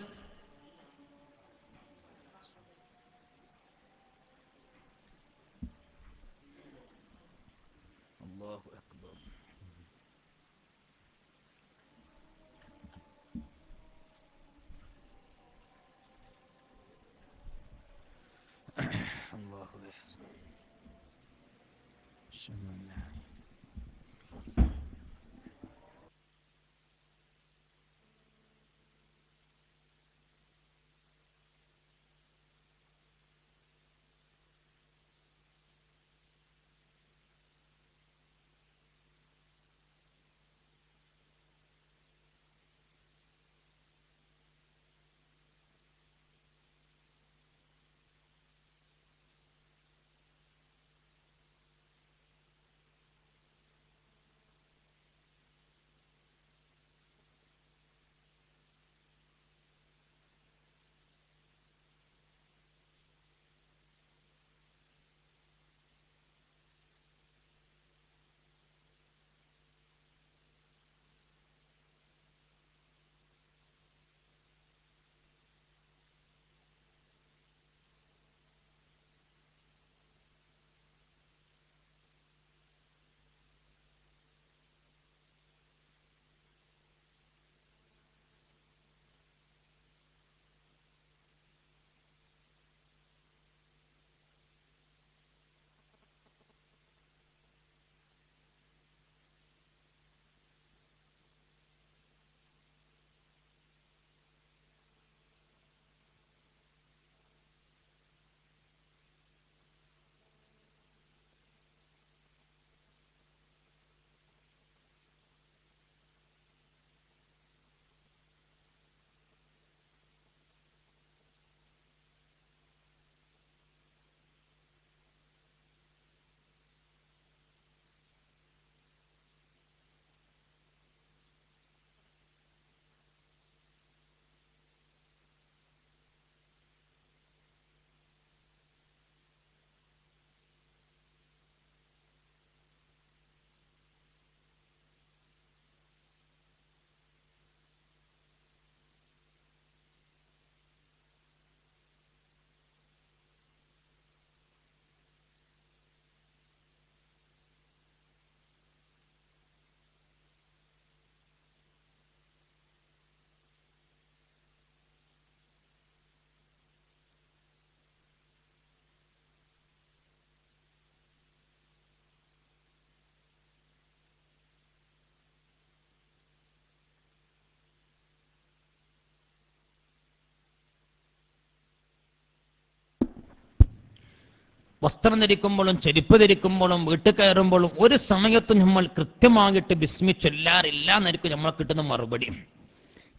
വസ്ത്രം ധരിക്കുമ്പോഴും ചെരുപ്പ് ധരിക്കുമ്പോഴും വീട്ടിൽ കയറുമ്പോഴും ഒരു സമയത്തും നമ്മൾ കൃത്യമായിട്ട് ബിസ്മി ചൊല്ലാറില്ല എന്നായിരിക്കും നമ്മളെ കിട്ടുന്ന മറുപടി.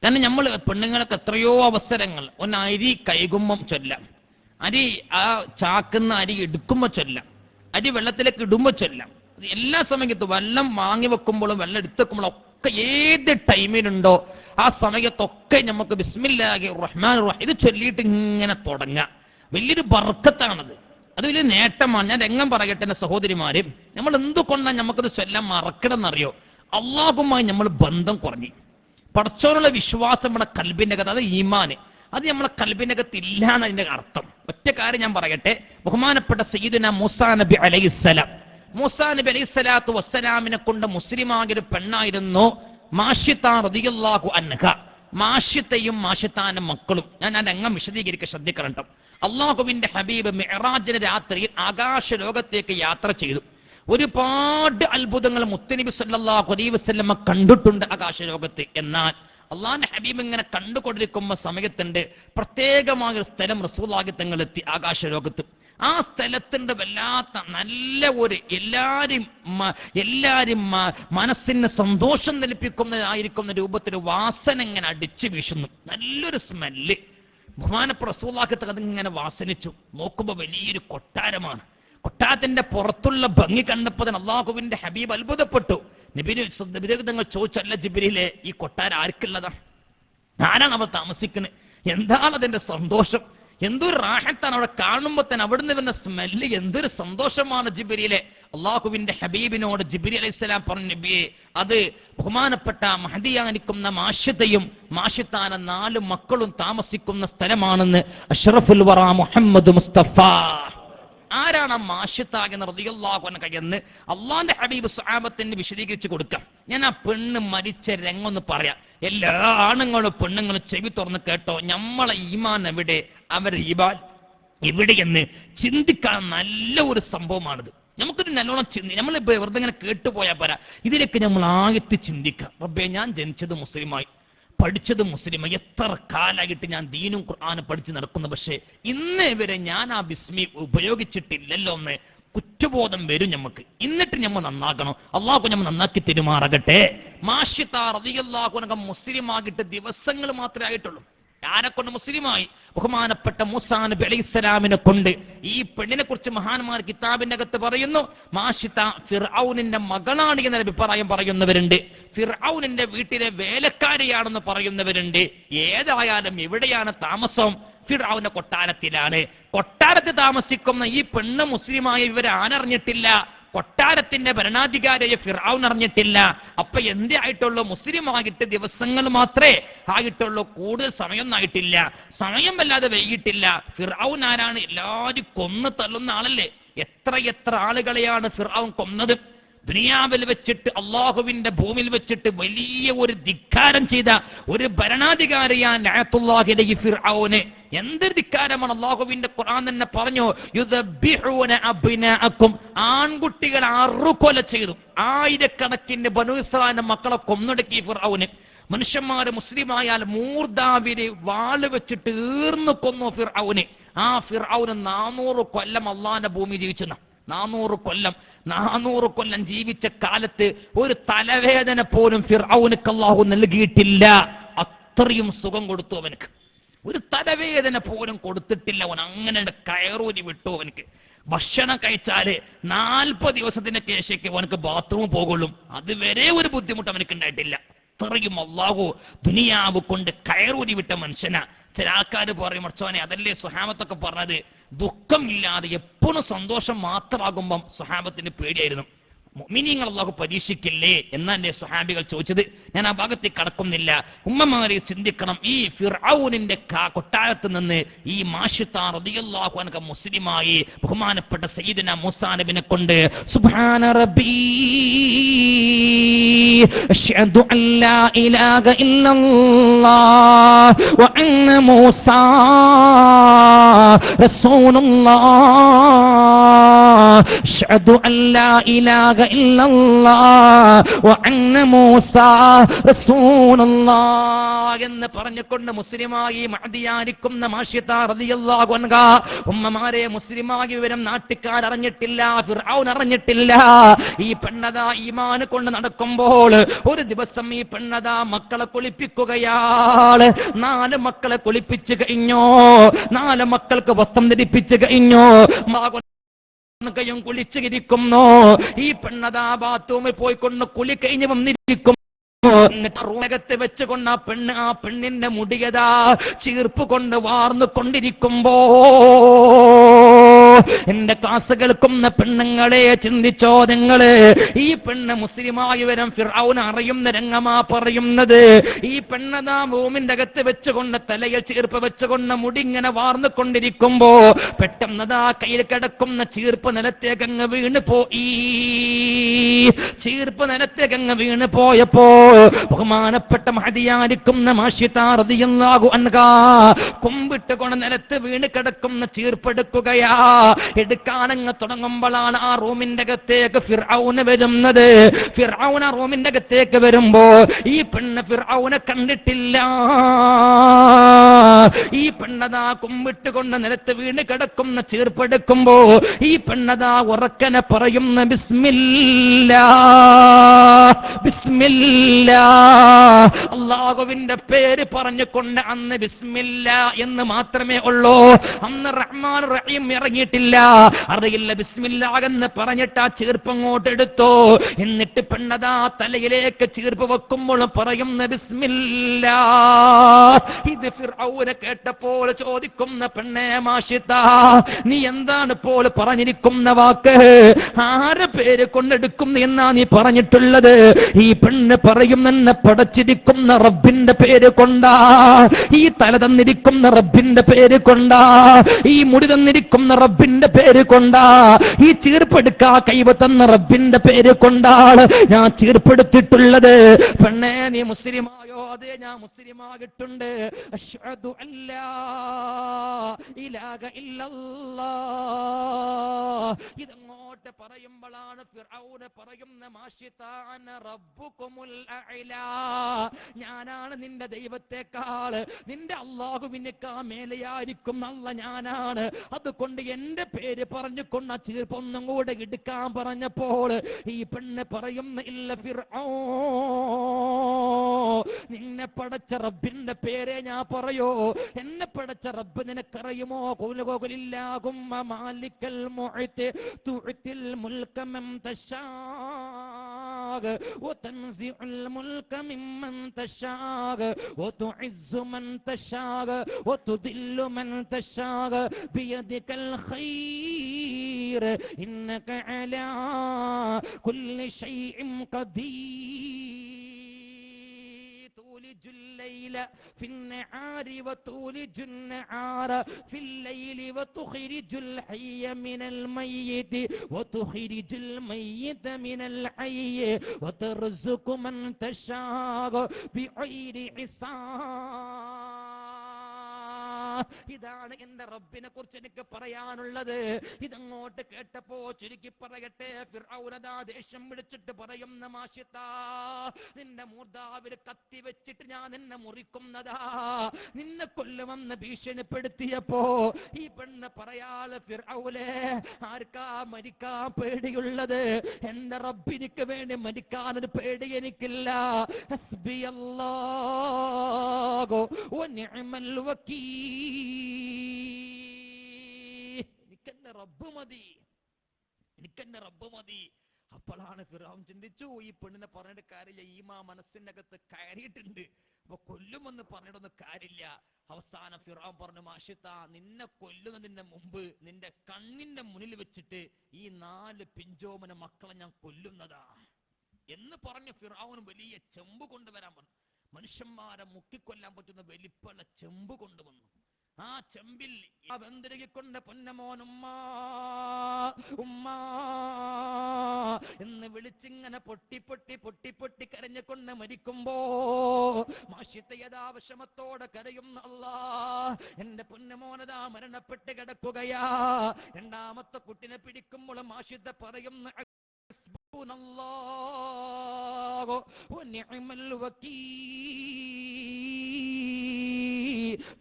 കാരണം നമ്മൾ പെണ്ണുങ്ങൾക്ക് എത്രയോ അവസരങ്ങൾ, ഒന്ന് അരി കൈകുമ്പം ചൊല്ലാം, അരി ആ ചാക്കുന്ന അരി എടുക്കുമ്പോൾ ചൊല്ലാം, അരി വെള്ളത്തിലേക്ക് ഇടുമ്പോൾ ചൊല്ലാം. എല്ലാ സമയത്തും വെള്ളം വാങ്ങി വെക്കുമ്പോഴും വെള്ളം എടുത്തു വെക്കുമ്പോഴും ഒക്കെ ഏത് ടൈമിനുണ്ടോ ആ സമയത്തൊക്കെ നമുക്ക് ബിസ്മില്ലാഹി റഹ്മാൻ റഹീം ഇത് ചൊല്ലിയിട്ട് ഇങ്ങനെ തുടങ്ങാം. വലിയൊരു ബർക്കത്താണത്, അത് വലിയ നേട്ടമാണ്. ഞാൻ രംഗം പറയട്ടെ എന്റെ സഹോദരിമാര്, നമ്മൾ എന്തുകൊണ്ടാണ് നമുക്കത് ചൊല്ലാൻ മറക്കണമെന്നറിയോ? അള്ളാഹുമായി നമ്മൾ ബന്ധം കുറഞ്ഞു. പടച്ചോനുള്ള വിശ്വാസം നമ്മുടെ കൽബിന്റെ അകത്ത്, അത് ഈമാന്, അത് നമ്മളെ കൽബിന്റെ അകത്ത് ഇല്ല എന്നതിന്റെ അർത്ഥം. ഒറ്റ കാര്യം ഞാൻ പറയട്ടെ. ബഹുമാനപ്പെട്ട സയ്യിദുനാ മൂസാ നബി അലൈഹിസ്സലാം, മൂസാ നബി അലൈഹിസ്സലാത്തു വസ്സലാമിനെ കൊണ്ട് മുസ്ലിമാകിയ പെണ്ണായിരുന്നു മാഷിത്ത റളിയല്ലാഹു അൻഹ. മാഷിത്തയും മാഷിത്താന്റെ മക്കളും. ഞാൻ ആ രംഗം വിശദീകരിക്കാൻ ശ്രദ്ധിക്കണം കേട്ടോ. അള്ളാഹുവിന്റെ ഹബീബ് മിഅ്റാജിന്റെ രാത്രിയിൽ ആകാശ ലോകത്തേക്ക് യാത്ര ചെയ്തു. ഒരുപാട് അത്ഭുതങ്ങൾ മുത്തനബി സല്ലല്ലാഹു അലൈഹി വസല്ലമ കണ്ടിട്ടുണ്ട് ആകാശ ലോകത്ത്. എന്നാൽ അള്ളാഹിന്റെ ഹബീബ് ഇങ്ങനെ കണ്ടുകൊണ്ടിരിക്കുമ്പോ സമയത്തുണ്ട് പ്രത്യേകമായ ഒരു സ്ഥലം റസൂലുള്ളാഹി തങ്ങൾ എത്തി ആകാശ ലോകത്ത്. ആ സ്ഥലത്തിന്റെ വല്ലാത്ത നല്ല ഒരു എല്ലാരും മനസ്സിന് സന്തോഷം നൽപ്പിക്കുന്നതായിരിക്കുന്ന രൂപത്തിൽ വാസന ഇങ്ങനെ അടിച്ചു വീശുന്നു. നല്ലൊരു സ്മെല്ല്. ബഹുമാനപ്പെട്ട റസൂലുള്ളാഹി തങ്ങൾ അതിങ്ങനെ വാസനിച്ചു. നോക്കുമ്പോ വലിയൊരു കൊട്ടാരമാണ്. കൊട്ടാരത്തിന്റെ പുറത്തുള്ള ഭംഗി കണ്ടപ്പോൾ തന്നെ അള്ളാഹുവിന്റെ ഹബീബ് അത്ഭുതപ്പെട്ടു. നബിതങ്ങൾ ചോദിച്ചല്ല ജിബ്രീലെ, ഈ കൊട്ടാരം ആർക്കുള്ളതാ? ആരാണ് അവർ താമസിക്കുന്നത്? എന്താണ് അതിന്റെ സന്തോഷം? എന്തൊരു റാഹത്താണ് അവിടെ കാണുമ്പോൾ തന്നെ. അവിടുന്ന് വരുന്ന സ്മെല്ല് എന്തൊരു സന്തോഷമാണ് ജിബ്രീലെ. അള്ളാഹുവിന്റെ ഹബീബിനോട് ജിബ്രീൽ അലൈഹിസ്സലാം പറഞ്ഞു, നബിയെ, അത് ബഹുമാനപ്പെട്ട മഹദിയാനിക്കുന്ന മാഷിത്തയും മാഷിത്താന 4 മക്കളും താമസിക്കുന്ന സ്ഥലമാണെന്ന് അഷ്റഫുൽ വറ മുഹമ്മദ് മുസ്തഫ. ആരാണ് ആ മാഷിത്ത എന്ന് റളിയല്ലാഹു അൻഹ എന്ന് അള്ളാന്റെ ഹബീബ് സ്വഹാബത്തിന് വിശദീകരിച്ച് കൊടുക്കാം. ഞാൻ ആ പെണ്ണ് മരിച്ച രംഗൊന്ന് പറയാം. എല്ലാ ആണുങ്ങളും പെണ്ണുങ്ങളും ചെവി തുറന്ന് കേട്ടോ. നമ്മളെ ഈമാൻ എവിടെ, അവരുടെ ഈമാൻ എവിടെയെന്ന് ചിന്തിക്കാൻ നല്ല ഒരു സംഭവമാണിത്. നമുക്കൊരു നല്ലോണം നമ്മൾ വെറുതെ ഇങ്ങനെ കേട്ടുപോയാൽ പോരാ, ഇതിലേക്ക് നമ്മൾ ആയത്ത് ചിന്തിക്കാം. റബ്ബേ, ഞാൻ ജനിച്ചത് മുസ്ലിമായി, പഠിച്ചത് മുസ്ലിമായി, എത്ര കാലായിട്ട് ഞാൻ ദീനും ഖുർആനും പഠിച്ച് നടക്കുന്നു, പക്ഷേ ഇന്നേ വരെ ഞാൻ ആ ബിസ്മി ഉപയോഗിച്ചിട്ടില്ലല്ലോ എന്ന് കുറ്റബോധം വരും നമുക്ക്. എന്നിട്ട് നമ്മൾ നന്നാക്കണം. അള്ളാഹു നമ്മൾ നന്നാക്കി തെരുമാറാകട്ടെ. മാഷിത്ത റളിയല്ലാഹു അൻഹ മുസ്ലിമാകിട്ട് ദിവസങ്ങൾ മാത്രമേ ആയിട്ടുള്ളൂ. ആരെ കൊണ്ട് മുസ്ലിമായി? ബഹുമാനപ്പെട്ട മൂസാ നബി അലൈഹിസ്സലാമിനെ കൊണ്ട്. ഈ പെണ്ണിനെ കുറിച്ച് മഹാന്മാർ കിതാബിന്റെ അകത്ത് പറയുന്നു, മാഷിത്ത ഫിർഔനിന്റെ മകളാണ് എന്ന അഭിപ്രായം പറയുന്നവരുണ്ട്. ഫിർഔനിന്റെ വീട്ടിലെ വേലക്കാരിയാണെന്ന് പറയുന്നവരുണ്ട്. ഏതായാലും എവിടെയാണ് താമസം? ഫിർഔന്റെ കൊട്ടാരത്തിലാണ്. കൊട്ടാരത്തിൽ താമസിക്കുന്ന ഈ പെണ്ണ് മുസ്ലിമായ ഇവരെ ആനറിഞ്ഞിട്ടില്ല. കൊട്ടാരത്തിന്റെ ഭരണാധികാരിയെ ഫിർഔൻ അറിഞ്ഞിട്ടില്ല. അപ്പൊ എന്തേ ആയിട്ടുള്ളൂ? മുസ്ലിമായിട്ട് ദിവസങ്ങൾ മാത്രമേ ആയിട്ടുള്ളൂ, കൂടുതൽ സമയമൊന്നും ആയിട്ടില്ല. സമയം വല്ലാതെ വൈകിട്ടില്ല. ഫിർഔൻ ആരാണ്? എല്ലാവരും കൊന്നു തള്ളുന്ന ആളല്ലേ. എത്ര ആളുകളെയാണ് ഫിർഔൻ കൊന്നത്? ദുനിയാവിൽ വെച്ചിട്ട്, അള്ളാഹുവിന്റെ ഭൂമിയിൽ വെച്ചിട്ട് വലിയ ഒരു ധിക്കാരം ചെയ്ത ഒരു ഭരണാധികാരിയാണ് ലഅനത്തുല്ലാഹി അലൈഹി ഫിർഔന്. എന്തൊരു ധിക്കാരമാണ്! അള്ളാഹുവിന്റെ ഖുർആൻ തന്നെ പറഞ്ഞു, യുദബ്ബിഹൂന അബ്നാഅക്കും, ആൺകുട്ടികൾ 6 കൊല ചെയ്തു. ആയിരക്കണക്കിന് ബനൂ ഇസ്രായേലിന്റെ മക്കളെ കൊന്നൊടുക്കി ഫിർഔന്. മനുഷ്യന്മാര് മുസ്ലിമായാൽ മൂർദാവിനെ വാള് വെച്ചിട്ട് ഈർന്നു കൊന്നു ഫിർഔന്. ആ ഫിർഔന് 400 കൊല്ലം അള്ളാന്റെ ഭൂമി ജീവിച്ചെന്ന. 400 കൊല്ലം ജീവിച്ച കാലത്ത് ഒരു തലവേദന പോലും ഫിർഔനക്ക് അല്ലാഹു നൽകിയിട്ടില്ല. അത്രയും സുഖം കൊടുത്തു അവനക്ക്. ഒരു തലവേദന പോലും കൊടുത്തിട്ടില്ല. അവൻ അങ്ങനെ കയറൂരി വിട്ടു. അവനക്ക് ഭക്ഷണം കഴിച്ചാല് 40 ദിവസത്തിന് ശേഷക്ക് അവനക്ക് ബാത്റൂം പോകുള്ളൂ. അതുവരെ ഒരു ബുദ്ധിമുട്ട് അവനക്ക് ഉണ്ടായിട്ടില്ല. അത്രയും അല്ലാഹു ദുനിയാവ് കൊണ്ട് കയറൂരി വിട്ട മനുഷ്യനാ. ചില ആൾക്കാർ പറയും, മർച്ചോനെ, അതല്ലേ സ്വഹാബത്തൊക്കെ പറഞ്ഞത്, ദുഃഖം ഇല്ലാതെ എപ്പോഴും സന്തോഷം മാത്രമാകുമ്പം സ്വഹാബത്തിന് പേടിയായിരുന്നു. മുഅ്മിനീങ്ങൾ അല്ലാഹു പരീക്ഷിക്കില്ലേ എന്നാണ് സ്വഹാബികൾ ചോദിച്ചത്. ഞാൻ ആ ഭാഗത്തേക്ക് കടക്കുന്നില്ല. ഉമ്മമാരെ ചിന്തിക്കണം. ഈ ഫിർഔനിന്റെ കൊട്ടാരത്ത് നിന്ന് ഈ മാഷിത്ത റളിയല്ലാഹു അൻഹ മുസ്ലിമായി ബഹുമാനപ്പെട്ട സയ്യിദുനാ മൂസാ നബിനെ കൊണ്ട് സുബ്ഹാന റബ്ബി അശ്ഹദു അൻ ലാ ഇലാഹ ഇല്ലല്ലാഹ് വ അന്ന മൂസാ റസൂലുള്ളാഹ് അശ്ഹദു അൻ ലാ ഇലാഹ ഇല്ലല്ലാഹ് വ അന്ന മൂസാ റസൂലുള്ളാഹ് എന്ന് പറഞ്ഞുകൊണ്ട് മുസ്ലിമായി മഹദിയായിരിക്കുന്ന മാഷിത്ത റളിയല്ലാഹു അൻഹ ഉമ്മമാരെ മുസ്ലിമായി വിവരം നാട്ടുകാർ അറിഞ്ഞിട്ടില്ല, ഫിർഔൻ അറിഞ്ഞിട്ടില്ല. ഈ പെണ്ണതാ ഈമാൻ കൊണ്ട് നടക്കുമ്പോൾ ഒരു ദിവസം ഈ പെണ്ണതാ മക്കളെ കുളിപ്പിക്കുകയാണ്. 4 മക്കളെ കുളിപ്പിച്ചു കഴിഞ്ഞോ. 4 മക്കൾ മക്കൾക്ക് വസ്ത്രം ധരിപ്പിച്ചു കഴിഞ്ഞു, കയും കുളിച്ചിരിക്കുന്നു. ഈ പെണ്ണതാ ബാത്റൂമിൽ പോയിക്കൊണ്ട് കുളി കഴിഞ്ഞ് വന്നിരിക്കും. എന്നിട്ട് റൂമകത്ത് വെച്ചുകൊണ്ട് ആ പെണ്ണിന്റെ മുടിയതാ ചീർപ്പ് കൊണ്ട് വാർന്നു കൊണ്ടിരിക്കുമ്പോ എന്റെ ക്ലാസ് കേൾക്കുന്ന പെണ്ണുങ്ങളെ ചിന്തിച്ചോ നിങ്ങള്, ഈ പെണ്ണ് മുസ്ലിമായി വരും ഫിർഔൻ അറിയുന്ന രംഗമാ പറയുന്നത്. ഈ പെണ്ണതാ റൂമിന്റെ അകത്ത് വെച്ചുകൊണ്ട് തലയിൽ ചീർപ്പ് വെച്ചുകൊണ്ട് മുടിങ്ങനെ വാർന്നു കൊണ്ടിരിക്കുമ്പോ പെട്ടെന്നതാ കയ്യിൽ കിടക്കുന്ന ചീർപ്പ് നിലത്തേക്കങ്ങ് വീണ് പോയി. ചീർപ്പ് നിലത്തേക്കങ്ങ് വീണ് പോയപ്പോ ബഹുമാനപ്പെട്ട മഹദിയായിരിക്കുന്ന മാഷിത റളിയല്ലാഹു അൻഹാ കുമ്പിട്ട് കൊണ്ട് നിലത്ത് വീണ് കിടക്കുന്ന ചീർപ്പെടുക്കുകയാ. എടുക്കാനങ്ങ് തുടങ്ങുമ്പോഴാണ് ആ റൂമിന്റെ അകത്തേക്ക് ഫിർഔന് വരുന്നത്. ഫിർഔൻ ആ റൂമിന്റെ അകത്തേക്ക് വരുമ്പോ ഈ പെണ്ണ് ഫിർഔനെ കണ്ടിട്ടില്ല. ഈ പെണ്ണതാ കുമ്പിട്ടുകൊണ്ട് നിലത്ത് വീണ് കിടക്കുന്ന ചീർപ്പെടുക്കുമ്പോ ഈ പെണ്ണതാ ഉറക്കനെ പറയുന്ന ബിസ്മില്ലാ ബിസ്മില്ലാ, അല്ലാഹുവിന്റെ പേര് പറഞ്ഞുകൊണ്ട്. അന്ന് ബിസ്മില്ലാ എന്ന് മാത്രമേ ഉള്ളൂ, അന്ന് റഹ്മാൻ റഹീം ഇറങ്ങിയിട്ടില്ല. അറിയില്ല ബിസ്മില്ലാ എന്ന് പറഞ്ഞിട്ട് ആ ചീർപ്പങ്ങോട്ട് എടുത്തോ. എന്നിട്ട് പെണ്ണതാ തലയിലേക്ക് ചീർപ്പ് വെക്കുമ്പോൾ പറയുന്ന ബിസ്മില്ലാ. ഇത് ഫിർഔനെ കേട്ടപ്പോൾ ചോദിക്കുന്ന പെണ്ണേ മാഷിത, നീ എന്താണ് ഇപ്പോൾ പറഞ്ഞിരിക്കുന്ന വാക്ക്? ആരെ പേര് കൊണ്ടെടുക്കും എന്നാ നീ പറഞ്ഞിട്ടുള്ളത്? ഈ പെണ്ണ് പറയും എന്നെ പടച്ചിരിക്കുന്ന റബ്ബിന്റെ പേര് കൊണ്ടാ, ഈ തല തന്നിരിക്കുന്ന റബ്ബിന്റെ പേര് കൊണ്ടാ, ഈ മുടി തന്നിരിക്കുന്ന റബ്ബിന്റെ പേര് കൊണ്ടാ, ഈ ചീർപ്പെടുക്കാ കൈവ് തന്ന റബ്ബിന്റെ പേര് കൊണ്ടാണ് ഞാൻ ചീർപ്പെടുത്തിട്ടുള്ളത്. പെണ്ണേ നീ മുസ്ലിമായോ? അതെ ഞാൻ മുസ്ലിമാകിട്ടുണ്ട്. അശ്ഹദു അല്ലാ ഇലാഹ ഇല്ലല്ലാഹ്. ഇതങ്ങോട്ട് പറയുമ്പോഴാണ് ഫിർഔന് പറയുന്ന മാഷിതാന റബ്ബുകുമുൽ അഅ്ലാ, ഞാനാണ് നിന്റെ ദൈവത്തെക്കാൾ, നിന്റെ അല്ലാഹുവിനേക്കാൾ മേലെയായിരിക്കും അല്ല ഞാനാണ്. അതുകൊണ്ട് എന്റെ പേര് പറഞ്ഞുകൊണ്ട് ആ ചീർപ്പൊന്നും കൂടെ എടുക്കാൻ പറഞ്ഞപ്പോൾ ഈ പെണ്ണ് പറയുന്ന ഇല്ല ഫിർഔൻ, നിന്നെ പടച്ച റബ്ബിന്റെ പേരെ ഞാൻ പറയോ? എന്നെ പടച്ച റബ്ബ് നിനക്കറിയുമോ? ഖുലുഖുലില്ലാഹുമ്മ മാലിക്കൽ മുഅ്തി തുഅ്തിൽ മുൽക മൻ തശാഅ വതൻസിഉൽ മുൽക മിമ്മൻ തശാഅ വതുഇസ്സു മൻ തശാഅ വതുദില്ലു മൻ തശാഅ ബിയദികൽ ഖൈർ ഇന്നക അലാ കുല്ലി ശൈഇൻ ഖദീർ. تولج الليل في النهار وتولج النهار في الليل وتخرج الحي من الميت وتخرج الميت من الحي وترزق من تشاء بغير حساب. ഇതാണ് എന്റെ റബ്ബിനെ കുറിച്ച് എനിക്ക് പറയാനുള്ളത്. ഇതങ്ങോട്ട് കേട്ടപ്പോ ചുരുക്കി പറയട്ടെ, ഫിർഔനദാ ദേഷ്യം പിടിച്ചിട്ട് പറയുന്ന മാഷിത, നിന്റെ മൂർദാവിൽ കത്തി വെച്ചിട്ട് ഞാൻ നിന്നെ മുറിക്കുന്നതാ, നിന്നെ കൊല്ലുമെന്ന് ഭീഷണിപ്പെടുത്തിയപ്പോ ഈ പെണ്ണ് പറയാതെ ഫിർഔനെ, ആർക്കാ മരിക്കാൻ പേടിയുള്ളത്? എന്റെ റബ്ബിനിക്ക് വേണ്ടി മരിക്കാനൊരു പേടി എനിക്കില്ല. ഹസ്ബിയല്ലാഹു വനിഅമൽ വകീൽ, എനിക്കെന്റെ റബ്ബ് മതി, എനിക്കെന്റെ റബ്ബ് മതി. അപ്പോഴാണ് ഫിർഔൻ ചിന്തിച്ചു, ഈ പെണ്ണിനെ പറഞ്ഞിട്ട് കാര്യമില്ല, ഈമാ മനസ്സിന്റെ അകത്ത് കയറിയിട്ടുണ്ട്, അപ്പൊ കൊല്ലുമെന്ന് പറഞ്ഞിട്ടൊന്നും കാര്യമില്ല. അവസാനം ഫിർഔൻ പറഞ്ഞു, മാഷിത, നിന്നെ കൊല്ലുന്നതിന്റെ മുമ്പ് നിന്റെ കണ്ണിന്റെ മുന്നിൽ വെച്ചിട്ട് ഈ 4 പിഞ്ചോമന മക്കളെ ഞാൻ കൊല്ലുന്നതാ എന്ന് പറഞ്ഞ് ഫിർഔൻ വലിയ ചെമ്പ് കൊണ്ടുവരാൻ പറഞ്ഞു. മനുഷ്യന്മാരെ മുക്കിക്കൊല്ലാൻ പറ്റുന്ന വലിപ്പമുള്ള ചെമ്പ് കൊണ്ടുവന്നു. ആ ചെമ്പിൽ വെന്തിരിക്കൊണ്ട് പൊന്നമോൻ ഉമ്മാ ഉമ്മാ എന്ന് വിളിച്ചിങ്ങനെ പൊട്ടി പൊട്ടി പൊട്ടി പൊട്ടി കരഞ്ഞുകൊണ്ട് മരിക്കുമ്പോ മാഷിതയതാ വിഷമത്തോടെ കരയുന്ന അല്ലാ, എന്റെ പൊന്നമോനതാ മരണപ്പെട്ട് കിടക്കുകയാ. രണ്ടാമത്തെ കുട്ടിനെ പിടിക്കുമ്പോൾ മാഷിത പറയുന്ന വനിഅമൽ വകീൽ,